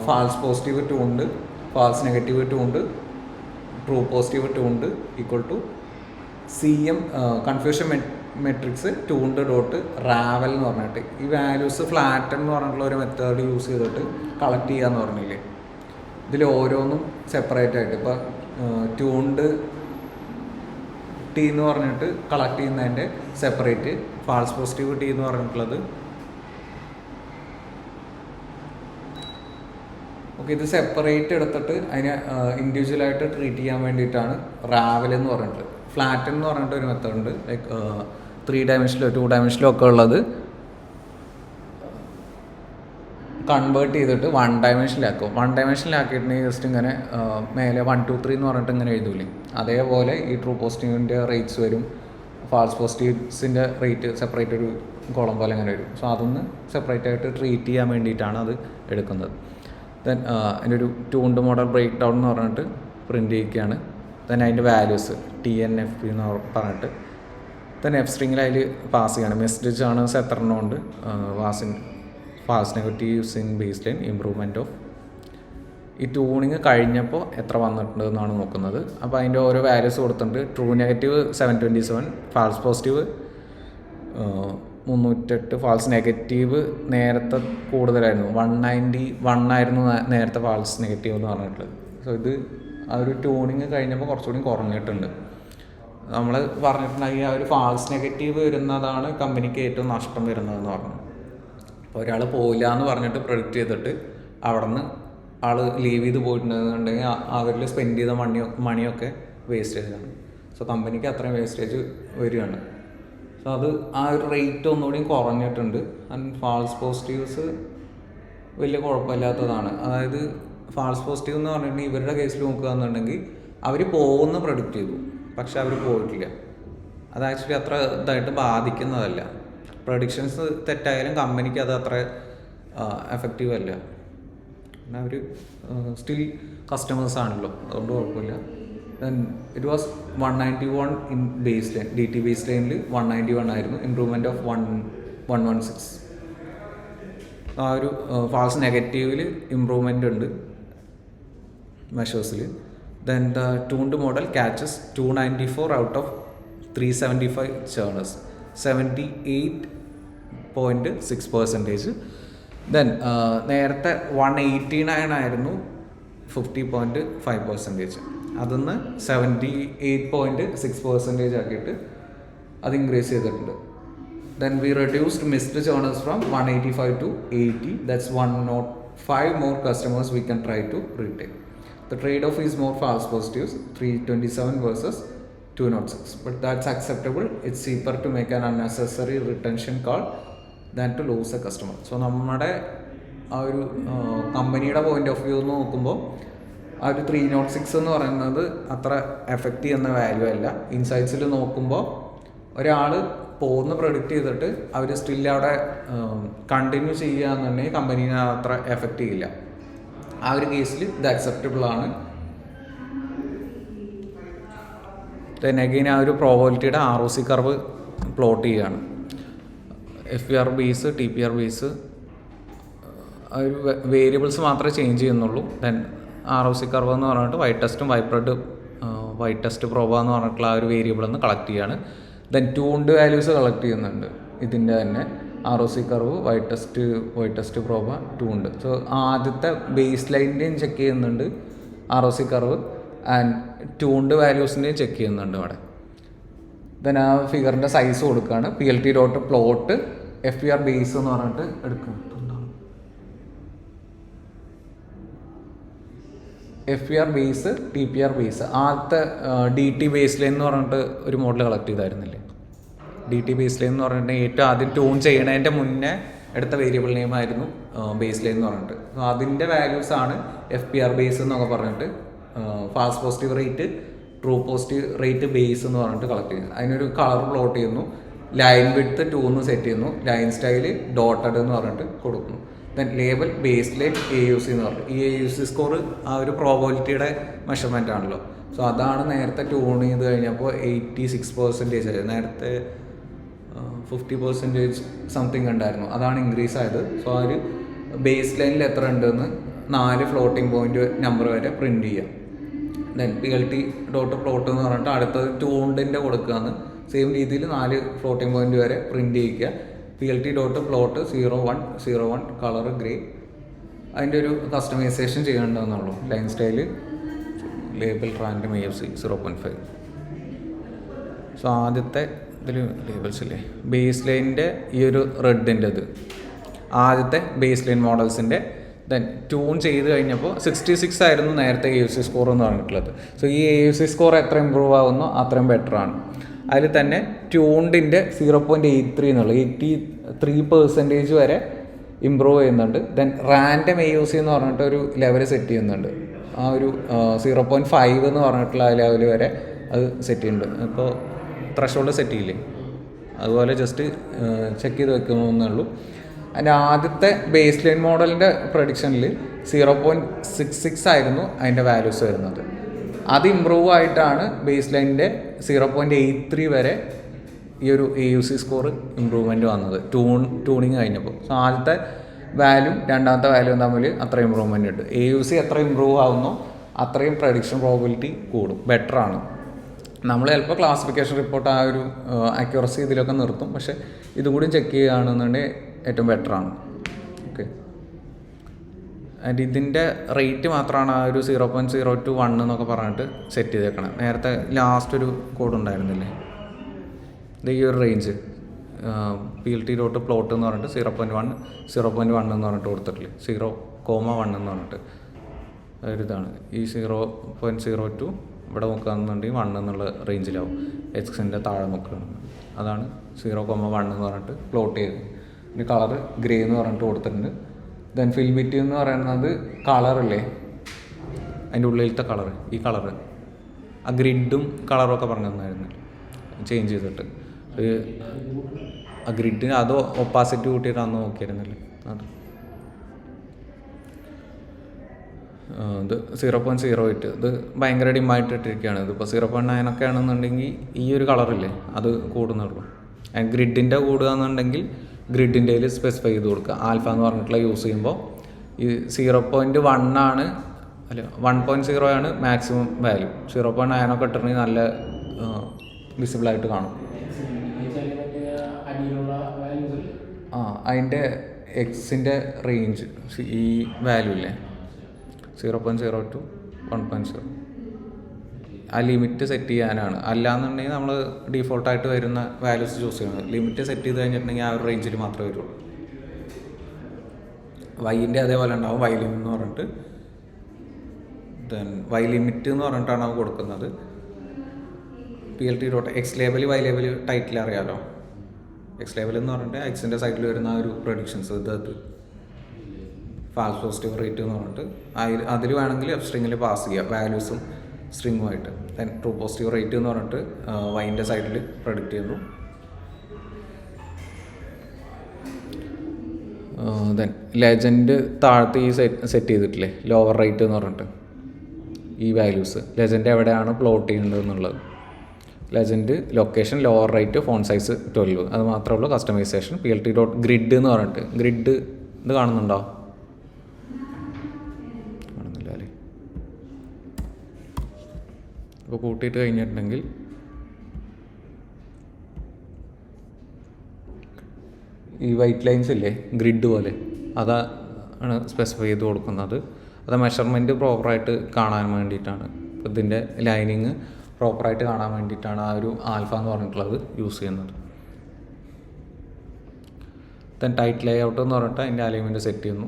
False positive tuned, false negative tuned, true positive tuned equal to CM confusion matrix tuned dot ravel എന്ന് പറഞ്ഞിട്ട്. ഈ വാല്യൂസ് ഫ്ലാറ്റൻ എന്ന് പറഞ്ഞിട്ടുള്ള ഒരു മെത്തേഡ് യൂസ് ചെയ്തിട്ട് കളക്ട് ചെയ്യാന്ന് പറഞ്ഞില്ലേ. ഇതിൽ ഓരോന്നും സെപ്പറേറ്റ് ആയിട്ട്, ഇപ്പോൾ ട്യൂൺഡ് ടി എന്ന് പറഞ്ഞിട്ട് കളക്ട് ചെയ്യുന്നതിൻ്റെ സെപ്പറേറ്റ്, ഫാൾസ് പോസിറ്റീവ് ടി എന്ന് പറഞ്ഞിട്ടുള്ളത്. ഓക്കെ, ഇത് സെപ്പറേറ്റ് എടുത്തിട്ട് അതിനെ ഇൻഡിവിജ്വലായിട്ട് ട്രീറ്റ് ചെയ്യാൻ വേണ്ടിയിട്ടാണ് റാവൽ എന്ന് പറഞ്ഞിട്ട്. ഫ്ലാറ്റൻ എന്ന് പറഞ്ഞിട്ട് ഒരു മെത്തേഡ് ഉണ്ട്, ലൈക്ക് 3 ഡയമെൻഷനിലോ 2 ഡയമെൻഷനിലോ ഒക്കെ ഉള്ളത് കൺവേർട്ട് ചെയ്തിട്ട് 1 ഡയമെൻഷനിലാക്കും. 1 ഡയമെൻഷനിലാക്കിയിട്ടുണ്ടെങ്കിൽ ജസ്റ്റ് ഇങ്ങനെ മേലെ 1 2 3 എന്ന് പറഞ്ഞിട്ട് ഇങ്ങനെ എഴുതൂലേ, അതേപോലെ ഈ ട്രൂ പോസിറ്റീവിൻ്റെ റേറ്റ്സ് വരും, ഫാൾസ് പോസിറ്റീവ്സിൻ്റെ റേറ്റ് സെപ്പറേറ്റ് ഒരു കോളം പോലെ അങ്ങനെ വരും. സോ അതൊന്ന് സെപ്പറേറ്റ് ആയിട്ട് ട്രീറ്റ് ചെയ്യാൻ വേണ്ടിയിട്ടാണ് അത് എടുക്കുന്നത്. ദെൻ അതിൻ്റെ ഒരു ട്യൂൺഡ് മോഡൽ ബ്രേക്ക് ഡൗൺ എന്ന് പറഞ്ഞിട്ട് പ്രിൻ്റ് ചെയ്യിക്കുകയാണ്. ദെൻ അതിൻ്റെ വാല്യൂസ് TNFP എന്ന് പറഞ്ഞിട്ട് തന്നെ എഫ് സ്ട്രിങ്ങിൽ അതിൽ പാസ് ചെയ്യണം. മിസ്ഡ് ചേണേഴ്സ് എത്ര എണ്ണം ഉണ്ട്, false negatives in baseline, improvement of. ഈ ട്യൂണിങ് കഴിഞ്ഞപ്പോൾ എത്ര വന്നിട്ടുണ്ട് എന്നാണ് നോക്കുന്നത്. അപ്പോൾ അതിൻ്റെ ഓരോ വാല്യൂസ് കൊടുത്തിട്ടുണ്ട്. True negative 727, false positive 308, false negative നേരത്തെ കൂടുതലായിരുന്നു, 191 ആയിരുന്നു നേരത്തെ ഫാൾസ് നെഗറ്റീവ് എന്ന് പറഞ്ഞിട്ടുള്ളത്. സോ ഇത് ആ ഒരു ട്യൂണിങ് കഴിഞ്ഞപ്പോൾ കുറച്ചുകൂടി കുറഞ്ഞിട്ടുണ്ട്. നമ്മൾ പറഞ്ഞിട്ടുണ്ടെങ്കിൽ ആ ഒരു ഫാൾസ് നെഗറ്റീവ് വരുന്നതാണ് കമ്പനിക്ക് ഏറ്റവും നഷ്ടം വരുന്നതെന്ന് പറഞ്ഞു. അപ്പോൾ ഒരാൾ പോയില്ല എന്ന് പറഞ്ഞിട്ട് പ്രൊഡിക്റ്റ് ചെയ്തിട്ട് അവിടെ നിന്ന് ആൾ ലീവ് ചെയ്ത് പോയിട്ടുണ്ടെന്നുണ്ടെങ്കിൽ അവരിൽ സ്പെൻഡ് ചെയ്ത മണിയൊക്കെ വേസ്റ്റേജാണ്. സോ കമ്പനിക്ക് അത്രയും വേസ്റ്റേജ് വരികയാണ്. സോ അത് ആ ഒരു റേറ്റ് ഒന്നുകൂടി കുറഞ്ഞിട്ടുണ്ട്. ആൻഡ് ഫാൾസ് പോസിറ്റീവ്സ് വലിയ കുഴപ്പമില്ലാത്തതാണ്. അതായത് ഫാൾസ് പോസിറ്റീവ് എന്ന് പറഞ്ഞിട്ടുണ്ടെങ്കിൽ ഇവരുടെ കേസിൽ നോക്കുകയെന്നുണ്ടെങ്കിൽ അവർ പോകുന്ന പ്രൊഡിക്റ്റ് ചെയ്തു, പക്ഷെ അവർ പോയിട്ടില്ല. അത് ആക്ച്വലി അത്ര ഇതായിട്ട് ബാധിക്കുന്നതല്ല. പ്രൊഡിക്ഷൻസ് തെറ്റായാലും കമ്പനിക്ക് അത് അത്ര എഫക്റ്റീവ് അല്ല. പിന്നെ അവർ സ്റ്റിൽ കസ്റ്റമേഴ്സ് ആണല്ലോ, അതുകൊണ്ട് കുഴപ്പമില്ല. Then it was 191 in base line, DT base ലൈനിൽ 191 ആയിരുന്നു, ഇമ്പ്രൂവ്മെൻറ്റ് ഓഫ് 116. ആ ഒരു ഫാൾസ് നെഗറ്റീവിൽ ഇമ്പ്രൂവ്മെൻ്റ് ഉണ്ട് മെഷേഴ്സിൽ. Then the tuned model catches 294 out of 375 churners, 78.6%. Then നേരത്തെ 189 ആയിരുന്നു, 50.5%. അതിന്ന് 78.6% ആക്കിയിട്ട് അത് ഇൻക്രീസ് ചെയ്തിട്ടുണ്ട്. Then we reduced missed churners from 185 to 80. That's 105 more customers we can try to retain. The trade-off is more false positives, 327 versus 206. But that's acceptable. It's cheaper to make an unnecessary retention call than to lose a customer. So നമ്മുടെ ആ ഒരു കമ്പനിയുടെ പോയിന്റ് ഓഫ് വ്യൂ എന്ന് നോക്കുമ്പോൾ ആ ഒരു 306 എന്ന് പറയുന്നത് അത്ര എഫക്റ്റ് ചെയ്യുന്ന വാല്യൂ അല്ല. ഇൻസൈറ്റ്സിൽ നോക്കുമ്പോൾ ഒരാൾ പോകുന്ന പ്രൊഡിക്റ്റ് ചെയ്തിട്ട് അവർ സ്റ്റിൽ അവിടെ കണ്ടിന്യൂ ചെയ്യുക എന്നുണ്ടെങ്കിൽ കമ്പനീനെ അത്ര എഫക്റ്റ് ചെയ്യില്ല. ആ ഒരു കേസിൽ ഇത് അക്സെപ്റ്റബിൾ ആണ്. ദെൻ അഗെയിൻ ആ ഒരു പ്രോബബിലിറ്റിയുടെ ROC കർവ് പ്ലോട്ട് ചെയ്യുകയാണ്. FPR ബേസ്, TPR ബേസ്, ആ ഒരു വേരിയബിൾസ് മാത്രമേ ചേഞ്ച് ചെയ്യുന്നുള്ളൂ. ദെൻ ROC കർവ് എന്ന് പറഞ്ഞിട്ട് വൈറ്റ് ടെസ്റ്റും വൈറ്റ് ടെസ്റ്റ് പ്രോബ എന്ന് പറഞ്ഞിട്ടുള്ള ആ ഒരു വേരിയബിൾ ഒന്ന് കളക്ട് ചെയ്യുകയാണ്. ദെൻ ട്യൂൺഡ് വാല്യൂസ് കളക്ട് ചെയ്യുന്നുണ്ട്. ഇതിൻ്റെ തന്നെ ROC curve, white test proba, tuned. So ആദ്യത്തെ ബേസ് ലൈനിൻ്റെയും ചെക്ക് ചെയ്യുന്നുണ്ട് ROC കർവ്, ആൻഡ് ട്യൂൺഡ് വാല്യൂസിൻ്റെയും ചെക്ക് ചെയ്യുന്നുണ്ട് അവിടെ. ദെൻ ആ ഫിഗറിൻ്റെ സൈസ് കൊടുക്കുകയാണ്. PLT.plot FPR ബേസ് എന്ന് പറഞ്ഞിട്ട് എടുക്കും. FPR base, TPR base. ആദ്യത്തെ DT ബേസ് ലൈൻ എന്ന് പറഞ്ഞിട്ട് ഒരു മോഡൽ കളക്ട് ചെയ്തായിരുന്നില്ലേ? DT ബേസ് ലൈൻ എന്ന് പറഞ്ഞിട്ട് ഏറ്റവും ആദ്യം ട്യൂൺ ചെയ്യണതിൻ്റെ മുന്നേ എടുത്ത വേരിയബിൾ നെയിം ആയിരുന്നു ബേസ് ലൈൻ എന്ന് പറഞ്ഞിട്ട്. സോ അതിൻ്റെ വാല്യൂസാണ് FPR ബേസ് എന്നൊക്കെ പറഞ്ഞിട്ട് false positive rate, true positive rate base എന്ന് പറഞ്ഞിട്ട് കളക്ട് ചെയ്യുന്നത്. അതിനൊരു കളർ പ്ലോട്ട് ചെയ്യുന്നു, ലൈൻ വിഡ്ത്ത് 2 എന്ന് സെറ്റ് ചെയ്യുന്നു, ലൈൻ സ്റ്റൈല് ഡോട്ടഡ് എന്ന് പറഞ്ഞിട്ട് കൊടുക്കുന്നു. Then label base line AUC എന്ന് പറഞ്ഞു. ഈ AUC സ്കോർ ആ ഒരു പ്രോബബിലിറ്റിയുടെ മെഷർമെൻ്റ് ആണല്ലോ. സോ അതാണ് നേരത്തെ ട്യൂൺ ചെയ്ത് കഴിഞ്ഞപ്പോൾ 86% ആയത്. നേരത്തെ 50% സംതിങ് ഉണ്ടായിരുന്നു, അതാണ് ഇൻക്രീസ് ആയത്. സോ ആ ഒരു ബേസ് ലൈനിൽ എത്ര ഉണ്ടെന്ന് 4 ഫ്ലോട്ടിംഗ് പോയിന്റ് നമ്പർ വരെ പ്രിൻറ്റ് ചെയ്യാം. ദെൻ PLT.plot എന്ന് പറഞ്ഞിട്ട് അടുത്തത് ട്യൂൺഡിൻ്റെ കൊടുക്കുകയെന്ന് സെയിം രീതിയിൽ 4 ഫ്ലോട്ടിംഗ് പോയിന്റ് വരെ പ്രിൻറ്റ് ചെയ്യിക്കുക. PLT.plot 0101 colour grey. അതിൻ്റെ ഒരു കസ്റ്റമൈസേഷൻ ചെയ്യേണ്ടതെന്നുള്ളൂ. Line style label random AFC 0.5. So ആദ്യത്തെ ഇതിൽ ലേബിൾസ് ഇല്ലേ, ബേസ് ലൈനിൻ്റെ ഈ ഒരു റെഡിൻ്റെത് ആദ്യത്തെ ബേസ് ലൈൻ മോഡൽസിൻ്റെ. ദെൻ ട്യൂൺ ചെയ്ത് കഴിഞ്ഞപ്പോൾ 66 ആയിരുന്നു നേരത്തെ AUC സ്കോർ എന്ന് പറഞ്ഞിട്ടുള്ളത്. സോ ഈ AUC സ്കോർ എത്ര ഇമ്പ്രൂവ് ആവുന്നോ അത്രയും ബെറ്ററാണ്. അതിൽ തന്നെ ട്യൂൺഡിൻ്റെ 0.83 എന്നുള്ള 83% വരെ ഇമ്പ്രൂവ് ചെയ്യുന്നുണ്ട്. ദെൻ റാൻഡം AUC എന്ന് പറഞ്ഞിട്ട് ഒരു ലെവൽ സെറ്റ് ചെയ്യുന്നുണ്ട്. ആ ഒരു 0.5 എന്ന് പറഞ്ഞിട്ടുള്ള ആ ലെവൽ വരെ അത് സെറ്റ് ചെയ്യുന്നുണ്ട്. ഇപ്പോൾ ത്രഷോൾഡ് സെറ്റ് ചെയ്യില്ലേ, അതുപോലെ ജസ്റ്റ് ചെക്ക് ചെയ്ത് വെക്കുന്നേ ഉള്ളൂ. അതിൻ്റെ ആദ്യത്തെ ബേസ് ലൈൻ മോഡലിൻ്റെ പ്രൊഡിക്ഷനിൽ 0.66 ആയിരുന്നു അതിൻ്റെ വാല്യൂസ് വരുന്നത്. അത് ഇമ്പ്രൂവ് ആയിട്ടാണ് ബേസ് ലൈനിൻ്റെ 0.83 വരെ ഈ ഒരു AUC സ്കോർ ഇമ്പ്രൂവ്മെൻറ്റ് വന്നത് ട്യൂണിങ് കഴിഞ്ഞപ്പോൾ. സോ ആദ്യത്തെ വാല്യൂ രണ്ടാമത്തെ വാല്യൂ തമ്മിൽ അത്ര ഇമ്പ്രൂവ്മെൻ്റ് ഉണ്ട്. AUC എത്ര ഇമ്പ്രൂവ് ആവുന്നോ അത്രയും പ്രഡിക്ഷൻ പ്രോബിലിറ്റി കൂടും, ബെറ്ററാണ്. നമ്മൾ ചിലപ്പോൾ ക്ലാസിഫിക്കേഷൻ റിപ്പോർട്ട് ആ ഒരു അക്യുറസി ഇതിലൊക്കെ നിർത്തും, പക്ഷേ ഇതും കൂടി ചെക്ക് ചെയ്യുകയാണെന്നുണ്ടെങ്കിൽ ഏറ്റവും ബെറ്ററാണ്. ഓക്കെ, ആൻഡ് ഇതിൻ്റെ റേറ്റ് മാത്രമാണ് ആ ഒരു 0.021 എന്നൊക്കെ പറഞ്ഞിട്ട് സെറ്റ് ചെയ്തേക്കണം. നേരത്തെ ലാസ്റ്റ് ഒരു കോഡ് ഉണ്ടായിരുന്നില്ലേ, ഇത് ഈ ഒരു റേഞ്ച് PLT പ്ലോട്ട് എന്ന് പറഞ്ഞിട്ട് 0.1 എന്ന് പറഞ്ഞിട്ട് കൊടുത്തിട്ടില്ലേ, 0,1 എന്ന് പറഞ്ഞിട്ട് ഒരിതാണ്. ഈ 0.02 ഇവിടെ നോക്കുകയാണെന്നുണ്ടെങ്കിൽ 1 എന്നുള്ള റേഞ്ചിലാവും. എക്സിൻ്റെ താഴെ നോക്കുകയാണ്, അതാണ് 0,1 എന്ന് പറഞ്ഞിട്ട് പ്ലോട്ട് ചെയ്ത്. ഇനി കളർ ഗ്രേ എന്ന് പറഞ്ഞിട്ട് കൊടുത്തിട്ടുണ്ട്. ദെൻ ഫിൽമിറ്റ് എന്ന് പറയുന്നത് കളറില്ലേ, അതിൻ്റെ ഉള്ളിലത്തെ കളർ, ഈ കളറ് ആ ഗ്രിഡും കളറും ഒക്കെ പറഞ്ഞു തന്നായിരുന്നു ചേഞ്ച് ചെയ്തിട്ട്. ആ ഗ്രിഡിന് അത് ഒപ്പാസിറ്റി കൂട്ടിയിട്ട് അന്ന് നോക്കിയിരുന്നല്ലേ അത്. ഇത് 0.08 ഇത് ഭയങ്കര ഡിമാൻഡ് ഇട്ടിരിക്കുകയാണ്. ഇതിപ്പോൾ 0.9 ഒക്കെ ആണെന്നുണ്ടെങ്കിൽ ഈ ഒരു കളറില്ലേ അത് കൂടുന്നുള്ളൂ. ഗ്രിഡിൻ്റെ കൂടുകയെന്നുണ്ടെങ്കിൽ ഗ്രിഡിൻ്റെ സ്പെസിഫൈ ചെയ്ത് കൊടുക്കുക. ആൽഫ എന്ന് പറഞ്ഞിട്ടുള്ള യൂസ് ചെയ്യുമ്പോൾ ഈ 0.1 ആണ്, അല്ല 1.0 ആണ് മാക്സിമം വാല്യൂ. 0.9 ഒക്കെ ഇട്ടിട്ടുണ്ടെങ്കിൽ നല്ല വിസിബിളായിട്ട് കാണും. അതിൻ്റെ എക്സിൻ്റെ റേഞ്ച് ഈ വാല്യൂ ഇല്ലേ 0.0 to 1.0 ആ ലിമിറ്റ് സെറ്റ് ചെയ്യാനാണ്. അല്ലാന്നുണ്ടെങ്കിൽ നമ്മൾ ഡീഫോൾട്ടായിട്ട് വരുന്ന വാല്യൂസ് ചൂസ് ചെയ്യണം. ലിമിറ്റ് സെറ്റ് ചെയ്ത് കഴിഞ്ഞിട്ടുണ്ടെങ്കിൽ ആ ഒരു റേഞ്ചിൽ മാത്രമേ വരുള്ളൂ. വൈൻ്റെ അതേപോലെ ഉണ്ടാവും, വൈ ലിമിറ്റ് എന്ന് പറഞ്ഞിട്ട്. ദെൻ വൈ ലിമിറ്റ് എന്ന് പറഞ്ഞിട്ടാണ് അത് കൊടുക്കുന്നത്. PLT.X label Y label title അറിയാമല്ലോ. എക്സ് ലേബൽ എന്ന് പറഞ്ഞിട്ട് എക്സിൻ്റെ സൈഡിൽ വരുന്ന ആ ഒരു പ്രൊഡിക്ഷൻസ്, ഇത് ഫാൾസ് പോസിറ്റീവ് റേറ്റ് എന്ന് പറഞ്ഞിട്ട് അതിൽ വേണമെങ്കിൽ എഫ് സ്ട്രിങ്ങിൽ പാസ് ചെയ്യുക വാല്യൂസും സ്ട്രിങ്ങുമായിട്ട്. ദെൻ ട്രൂ പോസിറ്റീവ് റേറ്റ് എന്ന് പറഞ്ഞിട്ട് വൈൻ്റെ സൈഡിൽ പ്രൊഡിക്റ്റ് ചെയ്യുന്നു. ദെൻ ലെജൻഡ് താഴത്ത് ഈ സെറ്റ് ചെയ്തിട്ടില്ലേ ലോവർ റേറ്റ് എന്ന് പറഞ്ഞിട്ട് ഈ വാല്യൂസ് ലെജൻഡ് എവിടെയാണ് പ്ലോട്ട് ചെയ്യേണ്ടത് എന്നുള്ളത്. Legend location lower rate phone size 12 അത് മാത്രമേ ഉള്ളൂ. കസ്റ്റമൈസേഷൻ PLT.grid എന്ന് പറഞ്ഞിട്ട് ഗ്രിഡ് ഇത് കാണുന്നുണ്ടോ? കാണുന്നില്ല അല്ലേ? ഇപ്പോൾ കൂട്ടിയിട്ട് കഴിഞ്ഞിട്ടുണ്ടെങ്കിൽ ഈ വൈറ്റ് ലൈൻസ് ഇല്ലേ ഗ്രിഡ് പോലെ അതാണ് സ്പെസിഫൈ ചെയ്ത് കൊടുക്കുന്നത്. അത് മെഷർമെൻറ്റ് പ്രോപ്പറായിട്ട് കാണാൻ വേണ്ടിയിട്ടാണ്. ഇതിൻ്റെ ലൈനിങ് പ്രോപ്പറായിട്ട് കാണാൻ വേണ്ടിയിട്ടാണ് ആ ഒരു ആൽഫ എന്ന് പറഞ്ഞിട്ടുള്ളത് യൂസ് ചെയ്യുന്നത്. ദെൻ ടൈറ്റ് ലേ ഔട്ട് എന്ന് പറഞ്ഞിട്ട് അതിൻ്റെ അലൈൻമെൻറ്റ് സെറ്റ് ചെയ്യുന്നു,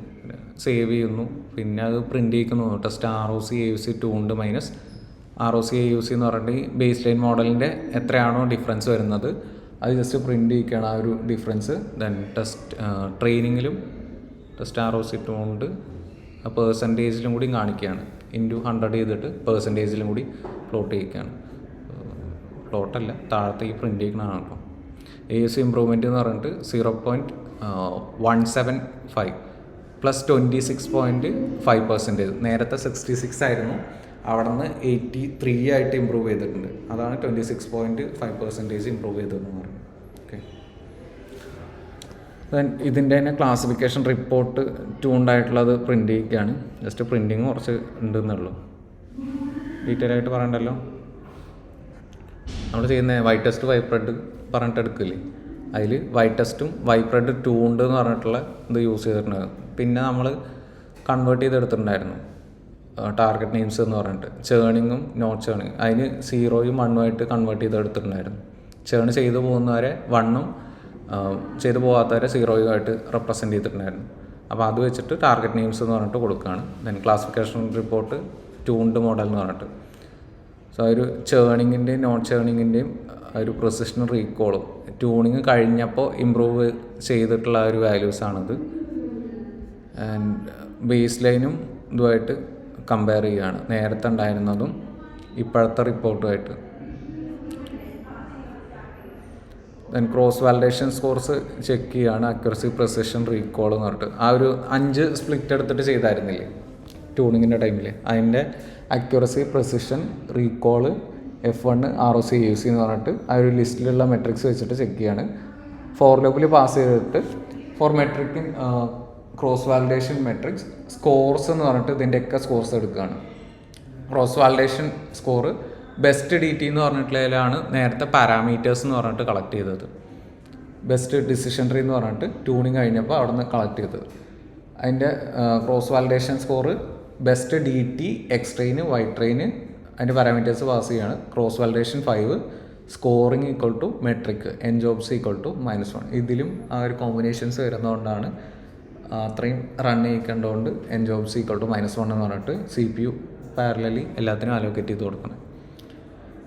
സേവ് ചെയ്യുന്നു, പിന്നെ അത് പ്രിൻറ്റ് ചെയ്യിക്കുന്നു. Test ROC AUC tuned minus ROC AUC എന്ന് പറഞ്ഞിട്ട് ബേസ് ലൈൻ മോഡലിൻ്റെ എത്രയാണോ ഡിഫറൻസ് വരുന്നത് അത് ജസ്റ്റ് പ്രിൻറ്റ് ചെയ്യിക്കുകയാണ് ആ ഒരു ഡിഫറൻസ്. ദെൻ ടെസ്റ്റ് ട്രെയിനിങ്ങിലും ടെസ്റ്റ് ROC ട്യൂൺഡ് പെർസെൻറ്റേജിലും കൂടി കാണിക്കുകയാണ്. ഇൻറ്റു 100 ചെയ്തിട്ട് പെർസെൻറ്റേജിലും കൂടി പ്ലോട്ട് ചെയ്യിക്കുകയാണ്. പ്ലോട്ടല്ല, താഴത്തെ ഈ പ്രിൻ്റ് ചെയ്യിക്കണതാണ് കേട്ടോ. AUC ഇമ്പ്രൂവ്മെൻറ്റ് എന്ന് പറഞ്ഞിട്ട് 0.175 പ്ലസ് 26.5%. നേരത്തെ 66 ആയിരുന്നു, അവിടെ നിന്ന് 83 ആയിട്ട് ഇമ്പ്രൂവ് ചെയ്തിട്ടുണ്ട്. അതാണ് 26.5% ഇമ്പ്രൂവ് ചെയ്തതെന്ന് പറയുന്നത്. ഓക്കെ, ദെൻ ഇതിൻ്റെ തന്നെ ക്ലാസിഫിക്കേഷൻ റിപ്പോർട്ട് ട്യൂൺഡായിട്ടുള്ളത് പ്രിൻ്റ് ചെയ്യുകയാണ്. ജസ്റ്റ് പ്രിൻറ്റിങ് കുറച്ച് ഉണ്ടെന്നുള്ളൂ, ഡീറ്റെയിൽ ആയിട്ട് പറയണ്ടല്ലോ. നമ്മൾ ചെയ്യുന്ന വൈറ്റ് ടെസ്റ്റ് വൈപ്രെഡ് പറഞ്ഞിട്ട് എടുക്കില്ലേ, അതിൽ വൈറ്റ് ടെസ്റ്റും വൈപ്രെഡ് ട്യൂൺഡ് എന്ന് പറഞ്ഞിട്ടുള്ള ഇത് യൂസ് ചെയ്തിട്ടുണ്ടായിരുന്നു. പിന്നെ നമ്മൾ കൺവേർട്ട് ചെയ്തെടുത്തിട്ടുണ്ടായിരുന്നു ടാർഗറ്റ് നെയിംസ് എന്ന് പറഞ്ഞിട്ട് ചേണിങ്ങും നോട്ട് ചേണിങ്. അതിന് 0യും 1ഉമായിട്ട് കൺവേർട്ട് ചെയ്തെടുത്തിട്ടുണ്ടായിരുന്നു. ചേൺ ചെയ്തു പോകുന്നവരെ 1ഉം ചെയ്തു പോകാത്തവരെ 0യുമായിട്ട് റെപ്രസെൻറ്റ് ചെയ്തിട്ടുണ്ടായിരുന്നു. അപ്പോൾ അത് വെച്ചിട്ട് ടാർഗറ്റ് നെയിംസ് എന്ന് പറഞ്ഞിട്ട് കൊടുക്കുകയാണ്. Then classification report tuned model എന്ന് പറഞ്ഞിട്ട്. സോ ഒരു ചേണിങ്ങിൻ്റെയും നോട്ട് ചേണിങ്ങിൻ്റെയും ഒരു പ്രിസിഷൻ റീകോളും ട്യൂണിങ് കഴിഞ്ഞപ്പോൾ ഇമ്പ്രൂവ് ചെയ്തിട്ടുള്ള ഒരു വാല്യൂസാണിത്. ആൻഡ് ബേസ് ലൈനും ഇതുമായിട്ട് കമ്പയർ ചെയ്യുകയാണ്, നേരത്തെ ഉണ്ടായിരുന്നതും ഇപ്പോഴത്തെ റിപ്പോർട്ടുമായിട്ട്. Then cross validation scores check ചെയ്യുകയാണ്, അക്യുറസി പ്രിസിഷൻ റീകോൾ എന്ന് പറഞ്ഞിട്ട്. ആ ഒരു 5 സ്പ്ലിറ്റ് എടുത്തിട്ട് ചെയ്തായിരുന്നില്ലേ ട്യൂണിങ്ങിൻ്റെ ടൈമിൽ, അതിൻ്റെ accuracy precision recall F1 ROC AUC എന്ന് പറഞ്ഞിട്ട് ആ ഒരു ലിസ്റ്റിലുള്ള മെട്രിക്സ് വെച്ചിട്ട് ചെക്ക് ചെയ്യാണ്. ഫോർ ലൂപ്പിൽ പാസ് ചെയ്തിട്ട് for metric cross validation metrics scores എന്ന് പറഞ്ഞിട്ട് ഇതിൻ്റെയൊക്കെ സ്കോർസ് എടുക്കുകയാണ്. Cross validation score best DT എന്ന് പറഞ്ഞിട്ടുള്ളതിലാണ് നേരത്തെ പാരാമീറ്റേഴ്സ് എന്ന് പറഞ്ഞിട്ട് കളക്ട് ചെയ്തത്. ബെസ്റ്റ് ഡിസിഷൻ ട്രീ എന്ന് പറഞ്ഞിട്ട് ട്യൂണിങ് കഴിഞ്ഞപ്പോൾ അവിടെ നിന്ന് കളക്ട് ചെയ്തത്. അതിൻ്റെ cross validation score best DT, x train, y train അതിൻ്റെ പാരാമീറ്റേഴ്സ് പാസ് ചെയ്യാണ്. Cross validation 5, scoring equal to metric, n jobs equal to -1. ഇതിലും ആ ഒരു കോമ്പിനേഷൻസ് വരുന്നതുകൊണ്ടാണ് അത്രയും റൺ ചെയ്യിക്കേണ്ടതുകൊണ്ട് എൻ ജോബ്സ് ഈക്വൽ ടു -1 എന്ന് പറഞ്ഞിട്ട് CPU പാരലലി എല്ലാത്തിനും അലോക്കേറ്റ് ചെയ്ത് കൊടുക്കണം.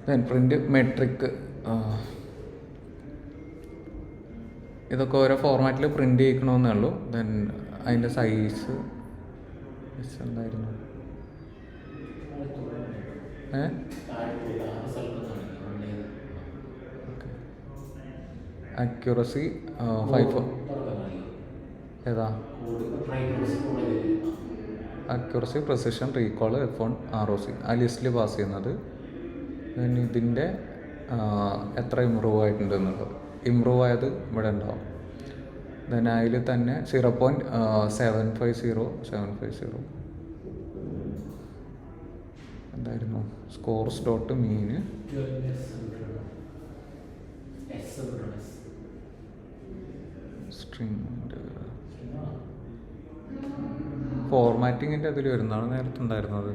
ദെൻ പ്രിൻ്റ് മെട്രിക് ഇതൊക്കെ ഓരോ ഫോർമാറ്റിൽ പ്രിൻ്റ് ചെയ്യിക്കണമെന്നേ ഉള്ളൂ. ദെൻ അതിൻ്റെ സൈസ് എന്തായിരുന്നു? അക്യൂറസി 5 ഏതാ? Accuracy, precision, recall, F1 ROC ആ ലിസ്റ്റിൽ പാസ് ചെയ്യുന്നത്. ഇതിൻ്റെ എത്ര ഇമ്പ്രൂവ് ആയിട്ടുണ്ട് എന്നുള്ളത്, ഇമ്പ്രൂവ് ആയത് ഇവിടെ ഉണ്ടാവും. ദെൻ അതിൽ തന്നെ 0.750 എന്തായിരുന്നു? സ്കോർസ് ഡോട്ട് മീന് സ്ട്രിങ് ഫോർമാറ്റിങ്ങിൻ്റെ അതിൽ വരുന്നതാണ് നേരത്തെ ഉണ്ടായിരുന്നത്.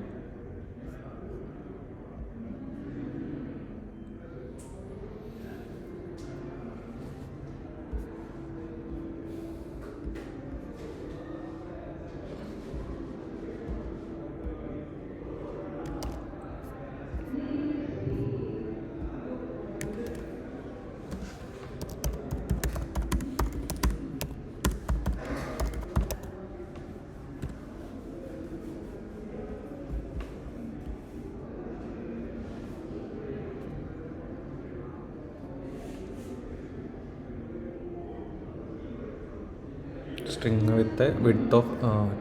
String with width of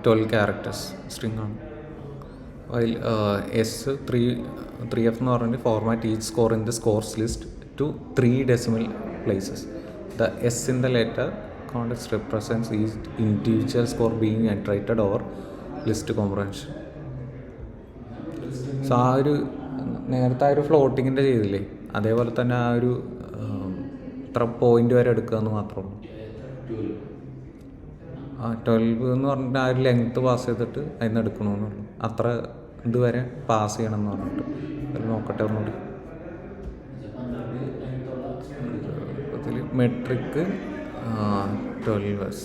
12 characters string ആണ്. അതിൽ S3F എന്ന് പറഞ്ഞിട്ട് format each score in the scores list to 3 decimal places. The S in the letter context represents each individual score being iterated over list comprehension. So ആ ഒരു നേരത്തെ ആ ഒരു ഫ്ലോട്ടിങ്ങിൻ്റെ ചെയ്തില്ലേ, അതേപോലെ തന്നെ ആ ഒരു ഇത്ര പോയിന്റ് വരെ എടുക്കുക എന്ന് മാത്രമേ ഉള്ളൂ. 12 എന്ന് പറഞ്ഞിട്ട് ആ ഒരു ലെങ്ത്ത് പാസ് ചെയ്തിട്ട് അതിൽ നിന്ന് എടുക്കണമെന്നുള്ളൂ. അത്ര ഇതുവരെ പാസ് ചെയ്യണം എന്ന് പറഞ്ഞിട്ട് അതിൽ നോക്കട്ടെ ഒന്നുകൂടി. അതിൽ metric 12S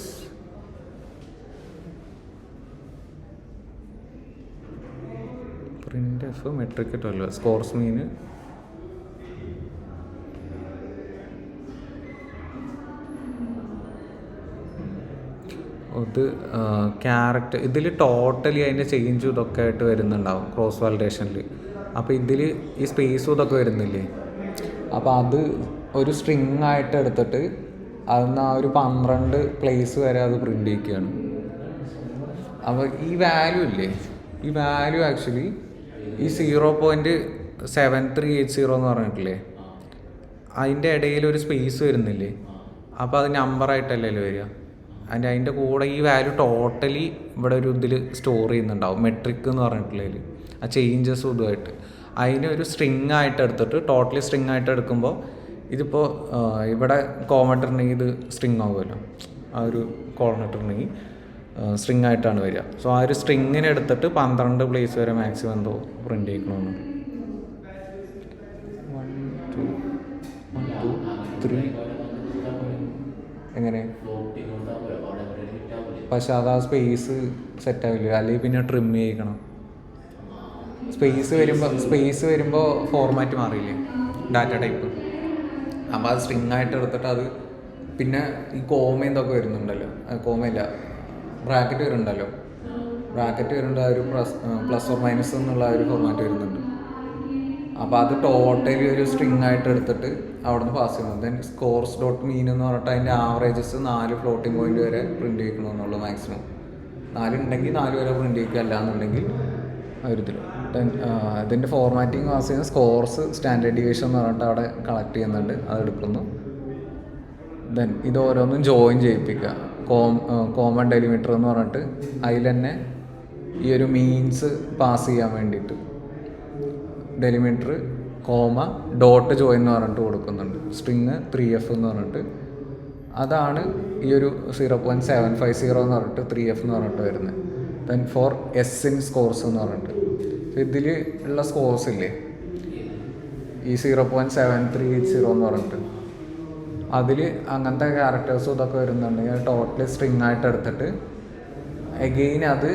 print F metric 12S scores മീന് ഇത് ക്യാരക്ടർ. ഇതിൽ ടോട്ടലി അതിൻ്റെ ചേഞ്ചും ഇതൊക്കെ ആയിട്ട് വരുന്നുണ്ടാവും ക്രോസ് വാലിഡേഷനിൽ. അപ്പോൾ ഇതിൽ ഈ സ്പേസും ഇതൊക്കെ വരുന്നില്ലേ, അപ്പോൾ അത് ഒരു സ്ട്രിങ് ആയിട്ട് എടുത്തിട്ട് അതിന് ആ ഒരു 12 പ്ലേസ് വരെ അത് പ്രിൻ്റ് ചെയ്യിക്കുകയാണ്. അപ്പോൾ ഈ വാല്യൂ ഇല്ലേ, ഈ വാല്യൂ ആക്ച്വലി ഈ 0.7380 എന്ന് പറഞ്ഞിട്ടില്ലേ, അതിൻ്റെ ഇടയിൽ ഒരു സ്പേസ് വരുന്നില്ലേ, അപ്പോൾ അത് നമ്പറായിട്ടല്ലേ വരിക. അതിൻ്റെ കൂടെ ഈ വാല്യൂ ടോട്ടലി ഇവിടെ ഒരു ഇതിൽ സ്റ്റോർ ചെയ്യുന്നുണ്ടാവും മെട്രിക് എന്ന് പറഞ്ഞിട്ടുള്ളതിൽ ആ ചേഞ്ചസും ഇതുമായിട്ട്. അതിന് ഒരു സ്ട്രിങ് ആയിട്ട് എടുത്തിട്ട് ടോട്ടലി സ്ട്രിങ് ആയിട്ട് എടുക്കുമ്പോൾ ഇതിപ്പോൾ ഇവിടെ കോമട്ടിട്ടുണ്ടെങ്കിൽ ഇത് സ്ട്രിങ് ആവുമല്ലോ, ആ ഒരു കോളനിട്ടുണ്ടെങ്കിൽ സ്ട്രിങ് ആയിട്ടാണ് വരിക. സോ ആ ഒരു സ്ട്രിങ്ങിനെ എടുത്തിട്ട് 12 പ്ലേസ് വരെ മാക്സിമം എന്തോ പ്രിൻ്റ് ചെയ്യണമെന്ന്. 1 2 3 എങ്ങനെ? പക്ഷെ അത് ആ സ്പേസ് സെറ്റാവില്ല, അല്ലെങ്കിൽ പിന്നെ ട്രിം ചെയ്യിക്കണം. സ്പേസ് വരുമ്പോൾ ഫോർമാറ്റ് മാറിയില്ലേ ഡാറ്റ ടൈപ്പ്. അപ്പോൾ അത് സ്ട്രിങ് ആയിട്ട് എടുത്തിട്ട് അത് പിന്നെ ഈ കോമയൊക്കെ വരുന്നുണ്ടല്ലോ, കോമയില്ല ബ്രാക്കറ്റ് വരുന്നുണ്ടല്ലോ, ബ്രാക്കറ്റ് വരുന്നുണ്ട് ആ ഒരു പ്ലസ് ഓർ മൈനസ് എന്നുള്ള ഒരു ഫോർമാറ്റ് വരുന്നുണ്ട്. അപ്പോൾ അത് ടോട്ടലി ഒരു സ്ട്രിങ് ആയിട്ട് എടുത്തിട്ട് അവിടെ നിന്ന് പാസ് ചെയ്യണം. ദെൻ സ്കോർസ് ഡോട്ട് മീൻ എന്ന് പറഞ്ഞിട്ട് അതിൻ്റെ ആവറേജസ് 4 ഫ്ലോട്ടിംഗ് പോയിന്റ് വരെ പ്രിൻ്റ് ചെയ്യിക്കണമെന്നുള്ളൂ മാക്സിമം. 4 ഉണ്ടെങ്കിൽ 4 വരെ പ്രിൻ്റ് ചെയ്യിക്കുക, അല്ലാന്നുണ്ടെങ്കിൽ ആ ഒരു ഇതിൽ ഇതിൻ്റെ ഫോർമാറ്റിംഗ് പാസ് ചെയ്യുന്ന സ്കോർസ് സ്റ്റാൻഡേർഡ് ഡീവിയേഷൻ എന്ന് പറഞ്ഞിട്ട് അവിടെ കളക്ട് ചെയ്യുന്നുണ്ട്, അതെടുക്കുന്നു. ദെൻ ഇത് ഓരോന്നും ജോയിൻ ചെയ്യിപ്പിക്കുക. കോമൺ ഡെലിമീറ്റർ എന്ന് പറഞ്ഞിട്ട് അതിൽ തന്നെ ഈ ഒരു മീൻസ് പാസ് ചെയ്യാൻ വേണ്ടിയിട്ട് ഡെലിമീറ്റർ കോമ ഡോട്ട് ജോയിൻ എന്ന് പറഞ്ഞിട്ട് കൊടുക്കുന്നുണ്ട്. സ്ട്രിങ് 3F എന്ന് പറഞ്ഞിട്ട് അതാണ് ഈ ഒരു 0.750 എന്ന് പറഞ്ഞിട്ട് 3F എന്ന് പറഞ്ഞിട്ട് വരുന്നത്. Then for s in scores എന്ന് പറഞ്ഞിട്ട് ഇതിൽ ഉള്ള സ്കോർസ് ഇല്ലേ ഈ 0.7380 എന്ന് പറഞ്ഞിട്ട് അതിൽ അങ്ങനത്തെ ക്യാരക്ടേഴ്സും ഇതൊക്കെ വരുന്നുണ്ടെങ്കിൽ ടോട്ടലി സ്ട്രിങ് ആയിട്ട് എടുത്തിട്ട് എഗെയിൻ അത്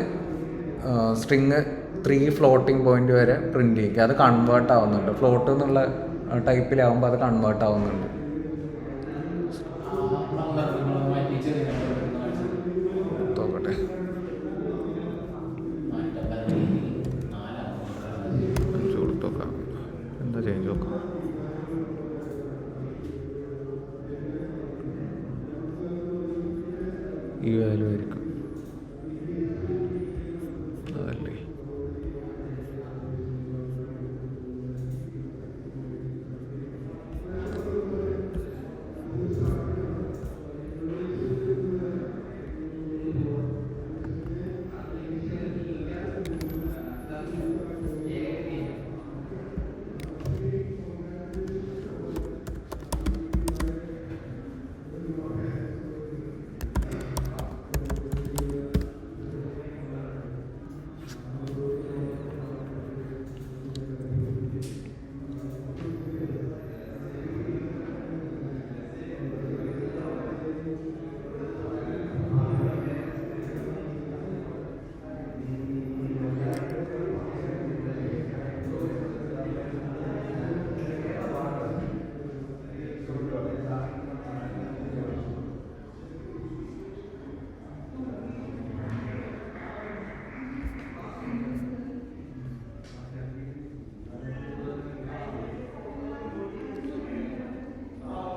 സ്ട്രിങ് 3 ഫ്ലോട്ടിംഗ് പോയിന്റ് വരെ പ്രിന്റ് ചെയ്യിക്കുക. അത് കൺവേർട്ട് ആവുന്നുണ്ട്. ഫ്ലോട്ട് എന്നുള്ള ടൈപ്പിലാവുമ്പോൾ അത് കൺവേർട്ട് ആവുന്നുണ്ട്. നോക്കട്ടെ, കൊടുത്തോക്കാം, എന്താ ചേഞ്ച് നോക്കാം. ഈ വാല്യൂ ആയിരിക്കും അതല്ലേ.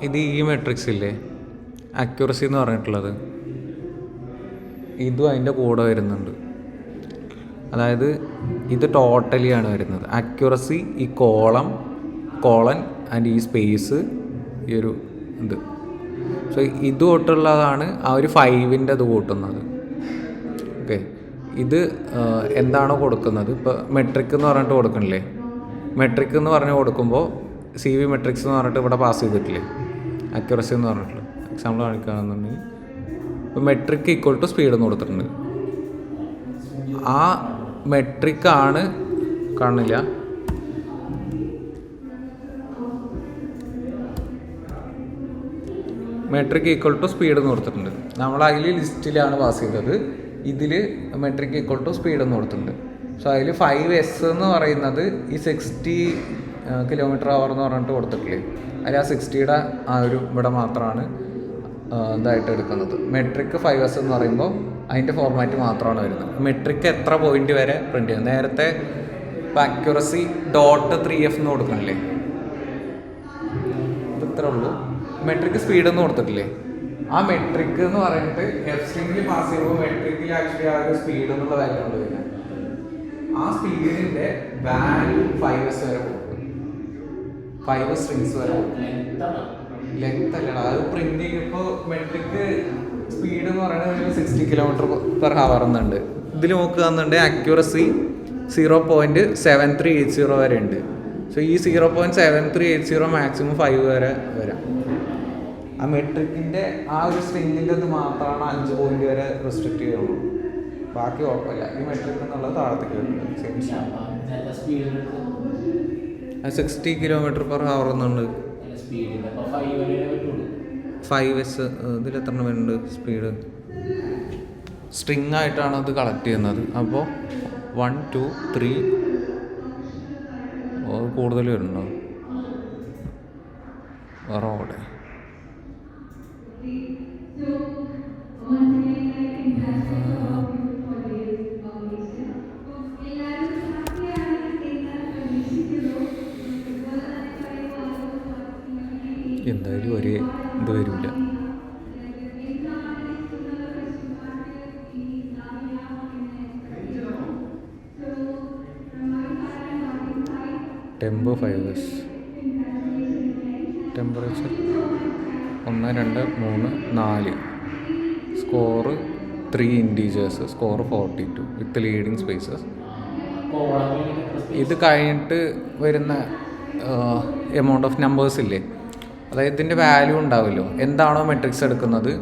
ഇത് ഈ മെട്രിക്സ് ഇല്ലേ അക്യുറസി എന്ന് പറഞ്ഞിട്ടുള്ളത്, ഇതും അതിൻ്റെ കൂടെ വരുന്നുണ്ട്. അതായത് ഇത് ടോട്ടലിയാണ് വരുന്നത്. അക്യുറസി ഈ കോളൻ ആൻഡ് ഈ സ്പേസ് ഈ ഒരു ഇത്. സോ ഇത് തൊട്ടുള്ളതാണ് ആ ഒരു 5ൻ്റെ ഇത് കൂട്ടുന്നത്. ഓക്കെ, ഇത് എന്താണോ കൊടുക്കുന്നത്, ഇപ്പോൾ മെട്രിക് എന്ന് പറഞ്ഞിട്ട് കൊടുക്കണില്ലേ, മെട്രിക് എന്ന് പറഞ്ഞ് കൊടുക്കുമ്പോൾ CV മെട്രിക്സ് എന്ന് പറഞ്ഞിട്ട് ഇവിടെ പാസ് ചെയ്തിട്ടില്ലേ അക്യുറസി എന്ന് പറഞ്ഞിട്ടുള്ളത്. എക്സാമ്പിൾ കാണിക്കുകയാണെന്നുണ്ടെങ്കിൽ ഇപ്പോൾ മെട്രിക് ഈക്വൽ ടു സ്പീഡ് എന്ന് കൊടുത്തിട്ടുണ്ട്. ആ മെട്രിക് ആണ് കാണില്ല, മെട്രിക് ഈക്വൽ ടു സ്പീഡ് എന്ന് കൊടുത്തിട്ടുണ്ട്. നമ്മൾ അതിൽ ലിസ്റ്റിലാണ് പാസ് ചെയ്തത്. ഇതിൽ മെട്രിക് ഈക്വൽ ടു സ്പീഡ് എന്ന് കൊടുത്തിട്ടുണ്ട്. സോ അതിൽ 5S എന്ന് പറയുന്നത് ഈ 60 km/h എന്ന് പറഞ്ഞിട്ട് കൊടുത്തിട്ടില്ലേ, അതിൽ ആ 60യുടെ ആ ഒരു ഇവിടെ മാത്രമാണ് ഇതായിട്ട് എടുക്കുന്നത്. മെട്രിക് 5S എന്ന് പറയുമ്പോൾ അതിൻ്റെ ഫോർമാറ്റ് മാത്രമാണ് വരുന്നത്. മെട്രിക് എത്ര പോയിന്റ് വരെ പ്രിന്റ് ചെയ്യുന്നത്. നേരത്തെ ഇപ്പോൾ അക്യുറസി ഡോട്ട് 3F എന്ന് കൊടുക്കണില്ലേ, ഇത് ഇത്രേ ഉള്ളൂ. മെട്രിക് സ്പീഡ് എന്ന് കൊടുത്തിട്ടില്ലേ, ആ മെട്രിക് എന്ന് പറയുന്നത് എഫ് സ്ട്രിങ്ങിൽ പാസ് ചെയ്യുമ്പോൾ മെട്രിക്കിൽ ആക്ച്വലി ആ ഒരു സ്പീഡ് എന്നുള്ള വാല്യൂ കൊണ്ട് വരുന്നത്. ആ സ്പീഡിന്റെ വാല്യൂ 5S വരെ കൊടുക്കും. 5 സ്ട്രിങ്സ് വരെ ലെങ്ത് അല്ലടാ, അത് പ്രിന്റ് ചെയ്യുമ്പോൾ മെട്രിക് സ്പീഡ് എന്ന് പറയുന്നത് 60 km/h എന്നുണ്ട്. ഇതിൽ നോക്കുകയെന്നുണ്ടെങ്കിൽ അക്യുറസി 0.7380 വരെ ഉണ്ട്. സോ ഈ 0.7380 മാക്സിമം 5 വരെ വരാം. ആ മെട്രിക്കിൻ്റെ ആ ഒരു സ്ട്രിങ്ങിൻ്റെ ഇത് മാത്രമാണ് 5 പോയിന്റ് വരെ റെസ്ട്രിക്റ്റ് ചെയ്യുള്ളൂ. ബാക്കി കുഴപ്പമില്ല. ഈ മെട്രിക് എന്നുള്ളത് താഴത്തേക്ക് വരുന്നുണ്ട്. 60 km/h എന്നുണ്ട്. 5S ഇതിലെത്ര വരുന്നുണ്ട് സ്പീഡ്. സ്ട്രിങ് ആയിട്ടാണ് അത് കളക്ട് ചെയ്യുന്നത്. അപ്പോൾ 1 2 3 കൂടുതൽ വരുന്നുണ്ടോ വേറെ അവിടെ. എന്തായാലും ഒരേ ഇത് വരില്ല. Temp 5s, temperature 1 2 3 4, score 3 integers, score 42 വിത്ത് ലീഡിങ് സ്പേസസ്. ഇത് കഴിഞ്ഞിട്ട് വരുന്ന എമൗണ്ട് ഓഫ് നമ്പേഴ്സ് ഇല്ലേ, അതായത് ഇതിൻ്റെ വാല്യൂ ഉണ്ടാവുമല്ലോ. എന്താണോ മെട്രിക്സ് എടുക്കുന്നത്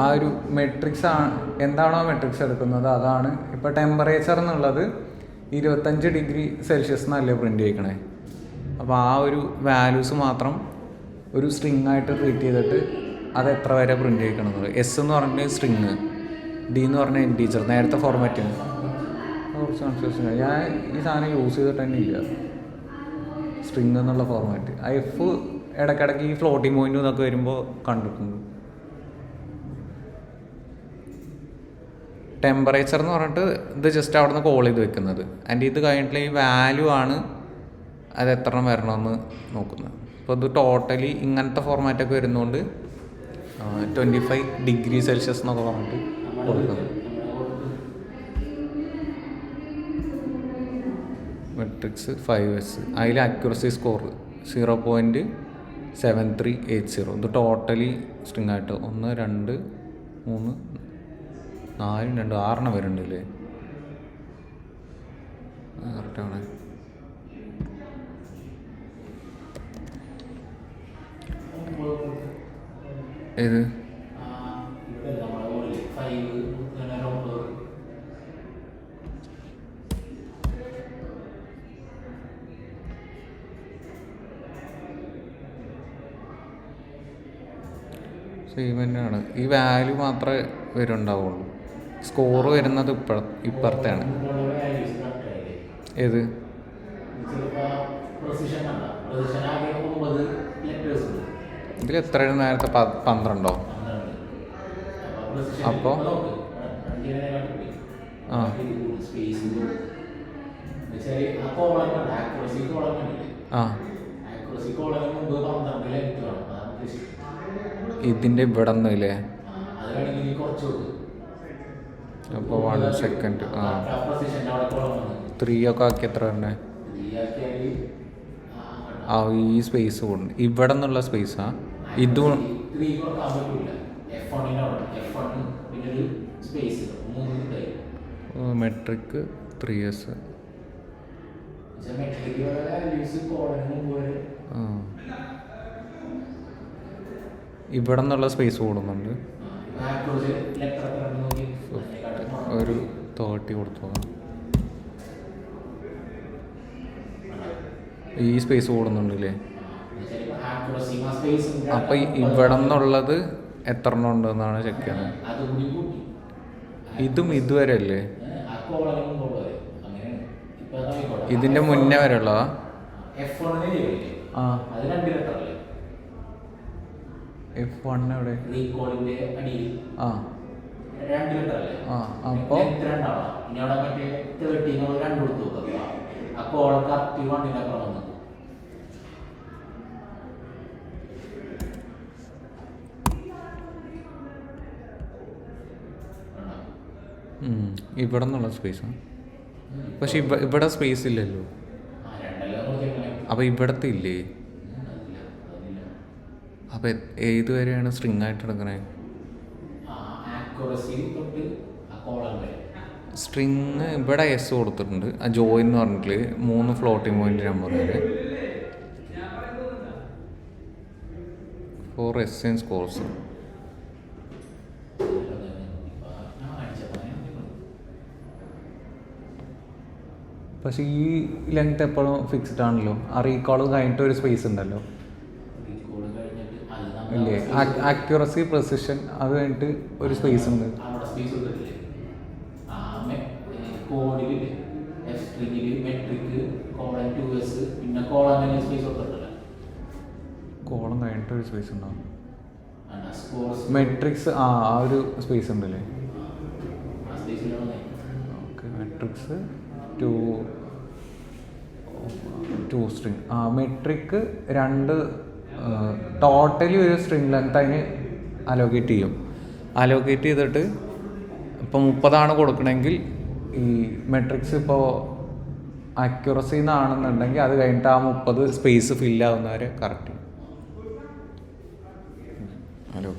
ആ ഒരു എന്താണോ മെട്രിക്സ് എടുക്കുന്നത് അതാണ്. ഇപ്പോൾ ടെമ്പറേച്ചർ എന്നുള്ളത് 25 ഡിഗ്രി സെൽഷ്യസ് എന്നല്ലേ പ്രിൻ്റ് ചെയ്യിക്കണേ. അപ്പോൾ ആ ഒരു വാല്യൂസ് മാത്രം ഒരു സ്ട്രിങ് ആയിട്ട് ട്രീറ്റ് ചെയ്തിട്ട് അത് എത്ര വരെ പ്രിൻ്റ് ചെയ്യിക്കണമെന്നത്. എസ് എന്ന് പറഞ്ഞാൽ സ്ട്രിങ്, ഡി എന്ന് പറഞ്ഞാൽ ഇൻറ്റീജർ, നേരത്തെ ഫോർമാറ്റിങ്. കുറച്ച് കൺഫ്യൂഷൻ. ഞാൻ ഈ സാധനം യൂസ് ചെയ്തിട്ട് തന്നെ ഇല്ല, സ്ട്രിങ് എന്നുള്ള ഫോർമാറ്റ്. എഫ് ഇടയ്ക്കിടയ്ക്ക് ഈ ഫ്ലോട്ടിംഗ് പോയിൻറ്റും ഇതൊക്കെ വരുമ്പോൾ കണ്ടിട്ടുണ്ട്. ടെമ്പറേച്ചർ എന്ന് പറഞ്ഞിട്ട് ഇത് ജസ്റ്റ് അവിടെ നിന്ന് കോൾ ചെയ്ത് വെക്കുന്നത്. ആൻഡ് ഇത് കഴിഞ്ഞിട്ടുള്ള ഈ വാല്യൂ ആണ് അത് എത്ര എണ്ണം വരണമെന്ന് നോക്കുന്നത്. അപ്പോൾ ഇത് ടോട്ടലി ഇങ്ങനത്തെ ഫോർമാറ്റൊക്കെ വരുന്നതുകൊണ്ട് 25 ഡിഗ്രി സെൽഷ്യസ് എന്നൊക്കെ പറഞ്ഞിട്ട് കൊടുക്കുന്നത്. മെട്രിക്സ് 5s, അതിൽ അക്യുറസി സ്കോർ 0.7380. ഇത് ടോട്ടലി സ്ട്രിങ് ആയിട്ട് 1 2 3 4 2 6 വരുന്നുണ്ടല്ലേ. കറക്റ്റാണ്. ഏത് സെയിം തന്നെയാണ്. ഈ വാല്യൂ മാത്രമേ വരുന്നുണ്ടാവുള്ളൂ. സ്കോർ വരുന്നത് ഇപ്പുറത്തെയാണ്. ഏത് ഇതിൽ എത്രയാണ് നേരത്തെ 12 അപ്പോൾ ആ ആ ഇതിൻ്റെ ഇവിടെ ഒന്നുമില്ലേ. അപ്പോൾ 1 സെക്കൻഡ്. ആ 3 ഒക്കെ ആക്കി എത്ര തന്നെ. ആ ഈ സ്പേസ് കൂടുന്നു ഇവിടെ നിന്നുള്ള സ്പേസാ. ഇതും മെട്രിക് 3s. ഇവിടെ നിന്നുള്ള സ്പേസ് കൂടുന്നുണ്ട്. ഒരു 30 കൊടുത്തു. ഈ സ്പേസ് കൂടുന്നുണ്ടല്ലേ. അപ്പം ഇവിടെ നിന്നുള്ളത് എത്ര എണ്ണം ഉണ്ടെന്നാണ് ചെക്ക് ചെയ്യുന്നത്. ഇതും ഇതുവരെ അല്ലേ, ഇതിൻ്റെ മുന്നേ വരെ ഉള്ളതാ. ആ F1 എവിടെ? ആ ആ അപ്പോൾ ഇവിടെ നിന്നുള്ള സ്പേസാണ്. പക്ഷെ ഇവിടെ സ്പേസ് ഇല്ലല്ലോ. അപ്പോൾ ഇവിടത്തെ ഇല്ലേ. അപ്പോൾ ഏത് വരെയാണ് സ്ട്രിങ് ആയിട്ട് എടുക്കണേ? സ്ട്രിങ് ഇവിടെ എസ് കൊടുത്തിട്ടുണ്ട്. ആ ജോയിൻ എന്ന് പറഞ്ഞിട്ട് 3 ഫ്ലോട്ടിംഗ് പോയിന്റ് നമ്പർ വരെ 4 SN സ്കോർസ്. പക്ഷേ ഈ ലെങ്ത് എപ്പോഴും ഫിക്സ്ഡ് ആണല്ലോ. ആ റീകോൾ കഴിഞ്ഞിട്ട് ഒരു സ്പേസ് ഉണ്ടല്ലോ ഇല്ലേ. അക്യുറസി പ്രിസിഷൻ അത് കഴിഞ്ഞിട്ട് ഒരു സ്പേസ് ഉണ്ട്. കോളം കഴിഞ്ഞിട്ട് ഒരു സ്പേസ് ഉണ്ടാവും. മെട്രിക്സ് ആ ഒരു സ്പേസ് ഉണ്ടല്ലേ. Okay matrix 2 string. ആ മെട്രിക്ക് 2 ടോട്ടലി ഒരു സ്ട്രിങ് ലെങ്ത് അതിന് അലോക്കേറ്റ് ചെയ്യും. അലോക്കേറ്റ് ചെയ്തിട്ട് ഇപ്പോൾ 30 കൊടുക്കണമെങ്കിൽ ഈ മെട്രിക്സ് ഇപ്പോൾ അക്യുറസി എന്നാണെന്നുണ്ടെങ്കിൽ അത് കഴിഞ്ഞിട്ട് ആ 30 സ്പേസ് ഫില്ലാവുന്നവരെ കറക്റ്റ് ചെയ്യും. ഹലോ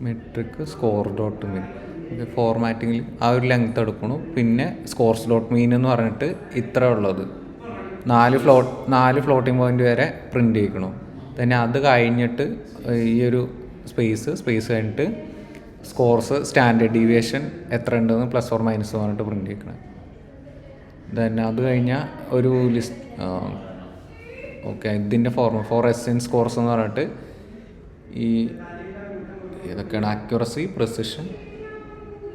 മെട്രിക് സ്കോർ ഡോട്ട് മീൻ ഫോർമാറ്റിങ്ങിൽ ആ ഒരു ലെങ്ത് എടുക്കണു. പിന്നെ സ്കോർസ് ഡോട്ട് മീൻ എന്ന് പറഞ്ഞിട്ട് ഇത്ര ഉള്ളത് 4 ഫ്ലോട്ടിംഗ് പോയിന്റ് വരെ പ്രിൻ്റ് ചെയ്യിക്കണു. തന്നെ അത് കഴിഞ്ഞിട്ട് ഈ ഒരു സ്പേസ് കഴിഞ്ഞിട്ട് സ്കോർസ് സ്റ്റാൻഡേർഡ് ഡീവിയേഷൻ എത്ര ഉണ്ടെന്ന് പ്ലസ് ഓർ മൈനസ് പറഞ്ഞിട്ട് പ്രിൻ്റ് ചെയ്യിക്കണം. തന്നെ അത് കഴിഞ്ഞാൽ ഒരു ലിസ്റ്റ് ഓക്കെ ഇതിൻ്റെ ഫോർ എസ് സ്കോർസ് എന്ന് പറഞ്ഞിട്ട് ഈ ഇതൊക്കെയാണ് accuracy, precision,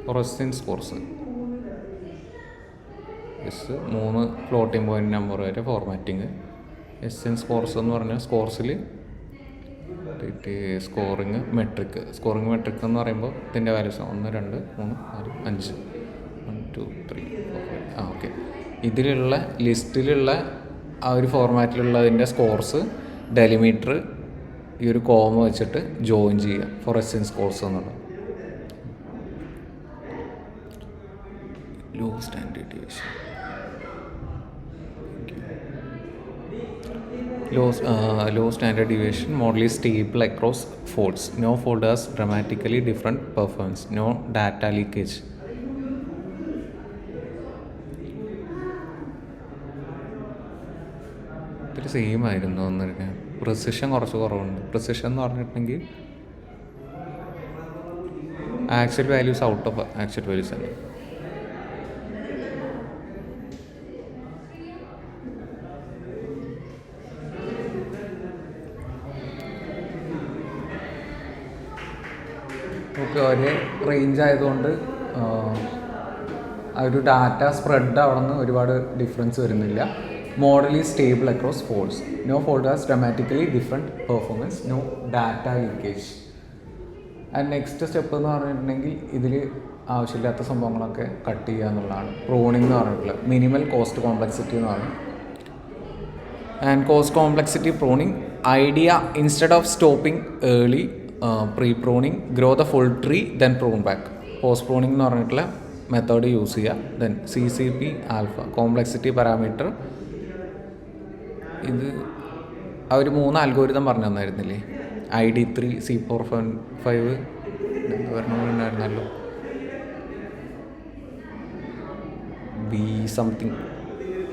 ഫോറസ്റ്റിൻ scores. 3 floating point number വരെ ഫോർമാറ്റിങ്. എസ് സ്കോർസ് എന്ന് പറഞ്ഞാൽ സ്കോർസിൽ സ്കോറിങ് മെട്രിക് എന്ന് പറയുമ്പോൾ ഇതിൻ്റെ വാല്യൂസ് 1 2 3 4 5 1 2 3 4 ഓക്കെ. ഇതിലുള്ള ലിസ്റ്റിലുള്ള ആ ഒരു ഫോർമാറ്റിലുള്ളതിൻ്റെ സ്കോർസ് ഡെലിമീറ്റർ ഈ ഒരു കോമ വെച്ചിട്ട് ജോയിൻ ചെയ്യുക. ഫോറസ്റ്റിൻ സ്കോർസ് എന്നുള്ളത് low standard deviation. Low standard deviation model is stable across folds. No fold has dramatically different performance. No data leakage. ഇതിൽ സെയിം ആയിരുന്നു വന്നിരിക്കാൻ. പ്രിസിഷൻ കുറച്ച് കുറവുണ്ട്. പ്രിസിഷൻ എന്ന് പറഞ്ഞിട്ടുണ്ടെങ്കിൽ actual values out of actual values ആണ്. ഒക്കെ ഒരേ റേഞ്ച് ആയതുകൊണ്ട് ആ ഒരു ഡാറ്റ സ്പ്രെഡ് അവിടെ നിന്ന് ഒരുപാട് ഡിഫറൻസ് വരുന്നില്ല. Model is stable across folds. No fold has dramatically different performance. No data leakage. And next step എന്ന് പറഞ്ഞിട്ടുണ്ടെങ്കിൽ ഇതിൽ ആവശ്യമില്ലാത്ത സംഭവങ്ങളൊക്കെ കട്ട് ചെയ്യുക എന്നുള്ളതാണ്. പ്രൂണിംഗ് എന്ന് പറഞ്ഞിട്ടുള്ളത് മിനിമൽ കോസ്റ്റ് കോംപ്ലക്സിറ്റി എന്ന് പറഞ്ഞു. And cost complexity pruning idea instead of stopping early pre-pruning, grow the full tree, then prune back. Post-pruning എന്ന് പറഞ്ഞിട്ടുള്ള മെത്തേഡ് യൂസ് ചെയ്യുക. Then CCP alpha complexity parameter. ഇത് അവർ 3 അൽഗോരിതം പറഞ്ഞു തന്നായിരുന്നില്ലേ? ID3 C455 പറഞ്ഞിട്ടുണ്ടായിരുന്നല്ലോ. ബി സംതിങ്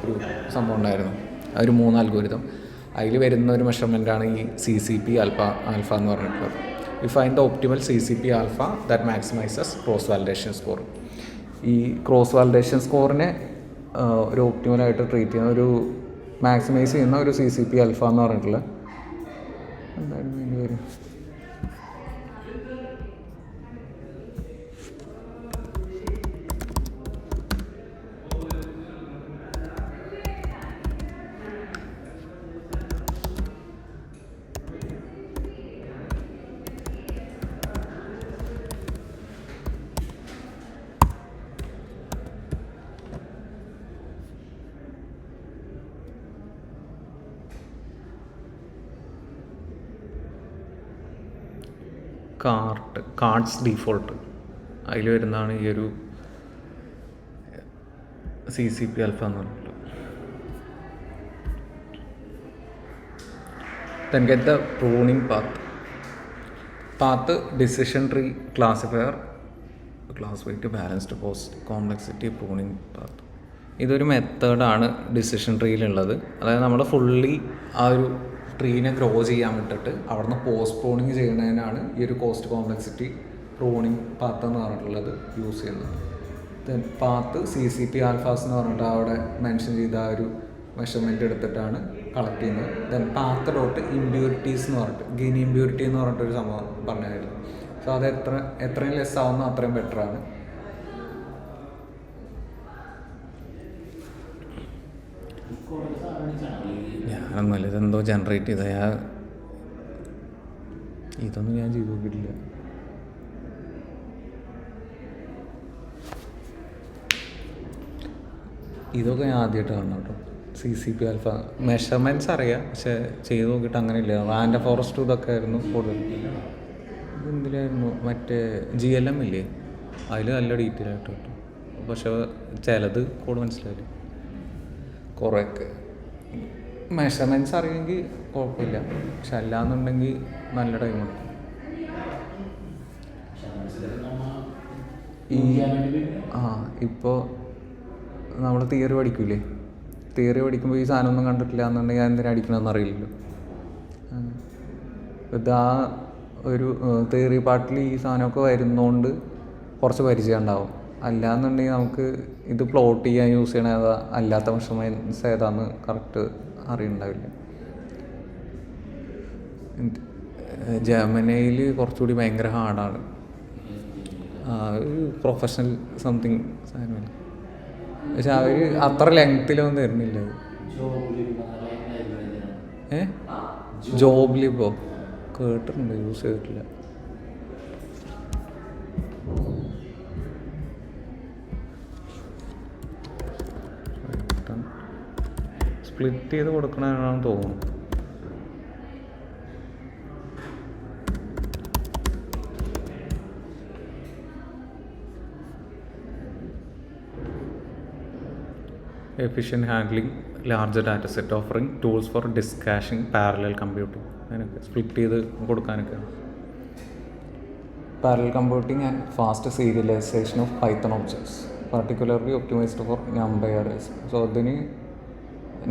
ഒരു സംഭവം ഉണ്ടായിരുന്നു. അവർ 3 അൽഗോരിതം. അതിൽ വരുന്ന ഒരു മെഷർമെൻറ്റാണ് ഈ CCP ആൽഫ എന്ന് പറഞ്ഞിട്ടുള്ളത്. We find the optimal CCP alpha that maximises cross validation score. ഈ ക്രോസ് വാലിഡേഷൻ സ്കോറിനെ ഒരു ഒപ്റ്റിമലായിട്ട് ട്രീറ്റ് ചെയ്യുന്ന ഒരു മാക്സിമൈസ് ചെയ്യുന്ന ഒരു CCP ആൽഫ എന്ന് പറഞ്ഞിട്ടുള്ള എന്തായിരുന്നു അതിൻ്റെ പേര്? Cards default. അതിൽ വരുന്നതാണ് ഈ ഒരു CCP ആൽഫ എന്ന് പറഞ്ഞിട്ടുള്ളത്. Then get the pruning path decision tree classifier, classify balanced cost complexity pruning path. ഇതൊരു മെത്തേഡാണ് ഡിസിഷൻ ട്രീയിലുള്ളത്. അതായത് നമ്മൾ ഫുള്ളി ആ ഒരു ട്രീനെ ഗ്രോ ചെയ്യാൻ വിട്ടിട്ട് അവിടെ നിന്ന് പോസ്റ്റ് പ്രൂണിങ് ചെയ്യുന്നതിനാണ് ഈ ഒരു കോസ്റ്റ് കോംപ്ലക്സിറ്റി പ്രൂണിങ് പാത്ത് എന്ന് പറഞ്ഞിട്ടുള്ളത് യൂസ് ചെയ്യുന്നത്. ദെൻ പാത്ത് CCP ആൽഫാസ് എന്ന് പറഞ്ഞിട്ട് അവിടെ മെൻഷൻ ചെയ്ത ആ ഒരു മെഷർമെൻറ്റ് എടുത്തിട്ടാണ് കളക്ട് ചെയ്യുന്നത്. ദെൻ പാത്ത് ഡോട്ട് ഇമ്പ്യൂരിറ്റീസ് എന്ന് പറഞ്ഞിട്ട് ഗെയിൻ ഇമ്പ്യൂരിറ്റി എന്ന് പറഞ്ഞിട്ടൊരു സംഭവം പറഞ്ഞായിരുന്നു. സോ അത് എത്രയും ലെസ് ആവുന്ന അത്രയും ബെറ്ററാണ്. ഞാനൊന്നുമല്ല, ഇതെന്തോ ജനറേറ്റ് ചെയ്ത ഇതൊന്നും ഞാൻ ചെയ്ത് നോക്കിയിട്ടില്ല. ഇതൊക്കെ ഞാൻ ആദ്യമായിട്ട് കാണണം കേട്ടോ. CCP ആൽഫ മെഷർമെൻറ്റ്സ് അറിയാം, പക്ഷെ ചെയ്ത് നോക്കിയിട്ട് അങ്ങനെ ഇല്ല. റാൻഡ ഫോറസ്റ്റ് ഇതൊക്കെ ആയിരുന്നു കൂടുതൽ. ഇതെന്തിലായിരുന്നു മറ്റേ GLM ഇല്ലേ, അതിൽ നല്ല ഡീറ്റെയിൽ ആയിട്ട് കിട്ടും. പക്ഷെ ചിലത് കൂടുതൽ മനസ്സിലായില്ല. കുറേയൊക്കെ മെഷർമെൻറ്റ്സ് അറിയുമെങ്കിൽ കുഴപ്പമില്ല, പക്ഷെ അല്ലാന്നുണ്ടെങ്കിൽ നല്ല ടൈം എടുക്കും. ഇപ്പോൾ നമ്മൾ തിയറി പഠിക്കൂലേ, തിയറി പഠിക്കുമ്പോൾ ഈ സാധനമൊന്നും കണ്ടിട്ടില്ല എന്നുണ്ടെങ്കിൽ ഞാൻ എന്തിനാ അടിക്കണമെന്ന് അറിയില്ലല്ലോ. ഇതാ ഒരു തിയറി പാർട്ടിൽ ഈ സാധനമൊക്കെ വരുന്നതുകൊണ്ട് കുറച്ച് പരിചയം ഉണ്ടാവും. അല്ലാന്നുണ്ടെങ്കിൽ നമുക്ക് ഇത് പ്ലോട്ട് ചെയ്യാൻ യൂസ് ചെയ്യണ ഏതാ, അല്ലാത്ത മെഷർമെൻറ്റ്സ് ഏതാന്ന് കറക്റ്റ് അറിയുന്നുണ്ടാവില്ല. ജർമ്മനിയിൽ കുറച്ചുകൂടി ഭയങ്കര ഹാർഡാണ്. ഒരു പ്രൊഫഷണൽ സംതിങ് സാധനമാണ്, പക്ഷെ അവർ അത്ര ലെങ്ത്തിലൊന്നും തരുന്നില്ല. ജോബിലിപ്പോ കേട്ടിട്ടുണ്ട്, യൂസ് ചെയ്തിട്ടില്ല. സ്പ്ലിറ്റ് ചെയ്ത് കൊടുക്കണമെന്നാണ് തോന്നുന്നു. Efficient handling larger data set, offering tools for disk caching, parallel computing, അതിനൊക്കെ സ്പ്ലിറ്റ് ചെയ്ത് കൊടുക്കാനൊക്കെ. Parallel computing and fast serialization of Python objects, particularly optimized for NumPy arrays. So അതിന്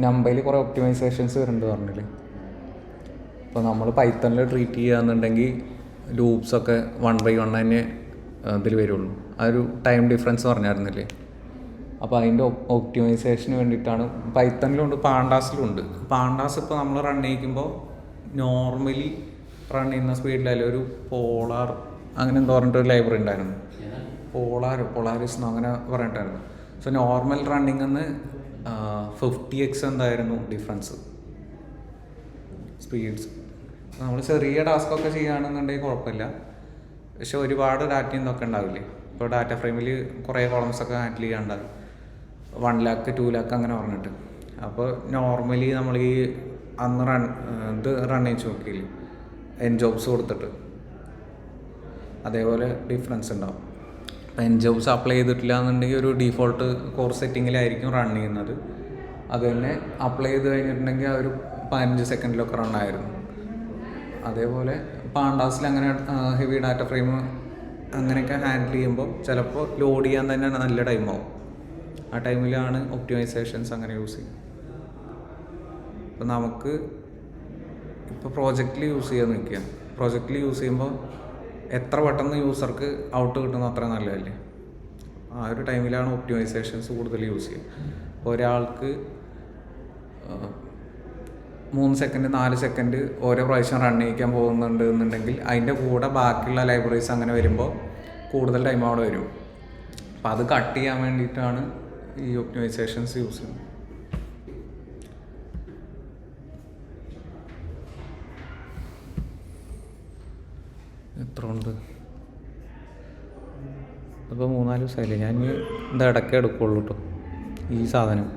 നംപൈയിൽ കുറേ ഒപ്റ്റിമൈസേഷൻസ് വരുന്നുണ്ട് പറഞ്ഞില്ലേ. ഇപ്പോൾ നമ്മൾ പൈത്തണിൽ ട്രീറ്റ് ചെയ്യുകയെന്നുണ്ടെങ്കിൽ ലൂപ്സൊക്കെ 1/1 തന്നെ ഇതിൽ വരുള്ളൂ. ആ ഒരു ടൈം ഡിഫറൻസ് പറഞ്ഞായിരുന്നില്ലേ. അപ്പോൾ അതിൻ്റെ ഒപ്റ്റിമൈസേഷന് വേണ്ടിയിട്ടാണ് പൈത്തണിലുണ്ട്, പാണ്ടാസിലുണ്ട്. പാണ്ടാസ് ഇപ്പോൾ നമ്മൾ റൺ ചെയ്യിക്കുമ്പോൾ നോർമലി റൺ ചെയ്യുന്ന സ്പീഡിലല്ല, ഒരു പോളാർ അങ്ങനെ എന്തോ പറഞ്ഞിട്ടൊരു ലൈബ്രറി ഉണ്ടായിരുന്നു, പോളാരിസ് അങ്ങനെ പറഞ്ഞിട്ടായിരുന്നു. സോ നോർമൽ റണ്ണിങ് എന്ന് 50x എന്തായിരുന്നു ഡിഫറൻസ് സ്പീഡ്സ്. നമ്മൾ ചെറിയ ടാസ്കൊക്കെ ചെയ്യുകയാണെന്നുണ്ടെങ്കിൽ കുഴപ്പമില്ല, പക്ഷെ ഒരുപാട് ഡാറ്റയും ഇതൊക്കെ ഉണ്ടാവില്ലേ. ഇപ്പോൾ ഡാറ്റ ഫ്രെയിമിൽ കുറേ കോളംസൊക്കെ ഹാൻഡിൽ ചെയ്യാണ്ടാവും, 1 lakh 2 lakh അങ്ങനെ പറഞ്ഞിട്ട്. അപ്പോൾ നോർമലി നമ്മൾ ഈ അന്ന് റൺ ചെയ്ത് നോക്കിയില്ലേ എൻ ജോബ്സ് കൊടുത്തിട്ട്, അതേപോലെ ഡിഫറൻസ് ഉണ്ടാവും. അപ്പോൾ എൻ ജോബ്സ് അപ്ലൈ ചെയ്തിട്ടില്ല എന്നുണ്ടെങ്കിൽ ഒരു ഡീഫോൾട്ട് കോർ സെറ്റിങ്ങിലായിരിക്കും റൺ ചെയ്യുന്നത്. അത് തന്നെ അപ്ലൈ ചെയ്ത് കഴിഞ്ഞിട്ടുണ്ടെങ്കിൽ ആ ഒരു 15 സെക്കൻഡിലൊക്കെ റണ്ണായിരുന്നു. അതേപോലെ പാണ്ടാസിൽ അങ്ങനെ ഹെവി ഡാറ്റ ഫ്രെയിം അങ്ങനെയൊക്കെ ഹാൻഡിൽ ചെയ്യുമ്പോൾ ചിലപ്പോൾ ലോഡ് ചെയ്യാൻ തന്നെ നല്ല ടൈമാവും. ആ ടൈമിലാണ് ഒപ്റ്റിമൈസേഷൻസ് അങ്ങനെ യൂസ് ചെയ്യും. അപ്പോൾ നമുക്ക് ഇപ്പോൾ പ്രോജക്റ്റിൽ യൂസ് ചെയ്യാൻ നിൽക്കുക, പ്രോജക്റ്റിൽ യൂസ് ചെയ്യുമ്പോൾ എത്ര പെട്ടെന്ന് യൂസർക്ക് ഔട്ട് കിട്ടുന്ന അത്ര നല്ലതല്ലേ. ആ ഒരു ടൈമിലാണ് ഒപ്റ്റിമൈസേഷൻസ് കൂടുതൽ യൂസ് ചെയ്യുക. അപ്പോൾ ഒരാൾക്ക് 3 സെക്കൻഡ് 4 സെക്കൻഡ് ഓരോ പ്രാവശ്യം റൺ ചെയ്യിക്കാൻ പോകുന്നുണ്ട് എന്നുണ്ടെങ്കിൽ അതിൻ്റെ കൂടെ ബാക്കിയുള്ള ലൈബ്രറീസ് അങ്ങനെ വരുമ്പോൾ കൂടുതൽ ടൈം അവിടെ വരും. അപ്പോൾ അത് കട്ട് ചെയ്യാൻ വേണ്ടിയിട്ടാണ് ഈ ഒപ്റ്റിമൈസേഷൻസ് യൂസ് ചെയ്യുന്നത്. എത്ര ഉണ്ട് അപ്പോൾ 3-4 ദിവസമായില്ലേ. ഞാൻ ഇത് ഇടയ്ക്ക് എടുക്കുള്ളൂ കേട്ടോ ഈ സാധനം.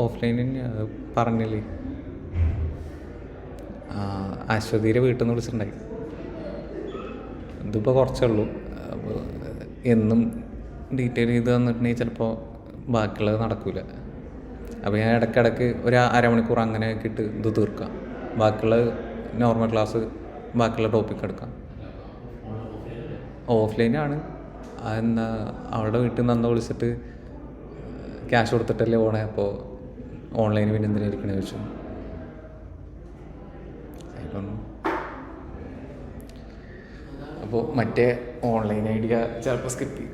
ഓഫ്ലൈൻ തന്നെയാണ് പറഞ്ഞില്ലേ. അശ്വതിയുടെ വീട്ടിൽ നിന്ന് വിളിച്ചിട്ടുണ്ടായി. ഇതിപ്പോൾ കുറച്ചേ ഉള്ളൂ. അപ്പോൾ എന്നും ഡീറ്റെയിൽ ചെയ്ത് തന്നിട്ടുണ്ടെങ്കിൽ ചിലപ്പോൾ ബാക്കിയുള്ളത് നടക്കില്ല. അപ്പോൾ ഞാൻ ഇടയ്ക്കിടയ്ക്ക് ഒരു അരമണിക്കൂർ അങ്ങനെ ആക്കിയിട്ട് ഇത് തീർക്കാം. ബാക്കിയുള്ളത് നോർമൽ ക്ലാസ്, ബാക്കിയുള്ള ടോപ്പിക് എടുക്കാം. ഓഫ്ലൈനാണ്. അതെന്താ അവളുടെ വീട്ടിൽ നിന്ന് അന്ന് വിളിച്ചിട്ട് ക്യാഷ് കൊടുത്തിട്ടല്ലേ പോണേ, അപ്പോൾ ഓൺലൈന് പിന്നെ എന്തിനാ ഇരിക്കണേ ചോദിച്ചു. അപ്പോൾ മറ്റേ ഓൺലൈൻ ഐഡിയ ചിലപ്പോൾ സ്കിപ്പ് ചെയ്യും.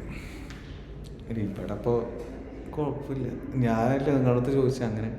ഇവിടെ അപ്പോൾ കുഴപ്പമില്ല. ഞാനല്ലേ നിങ്ങളടുത്ത് ചോദിച്ചാൽ അങ്ങനെ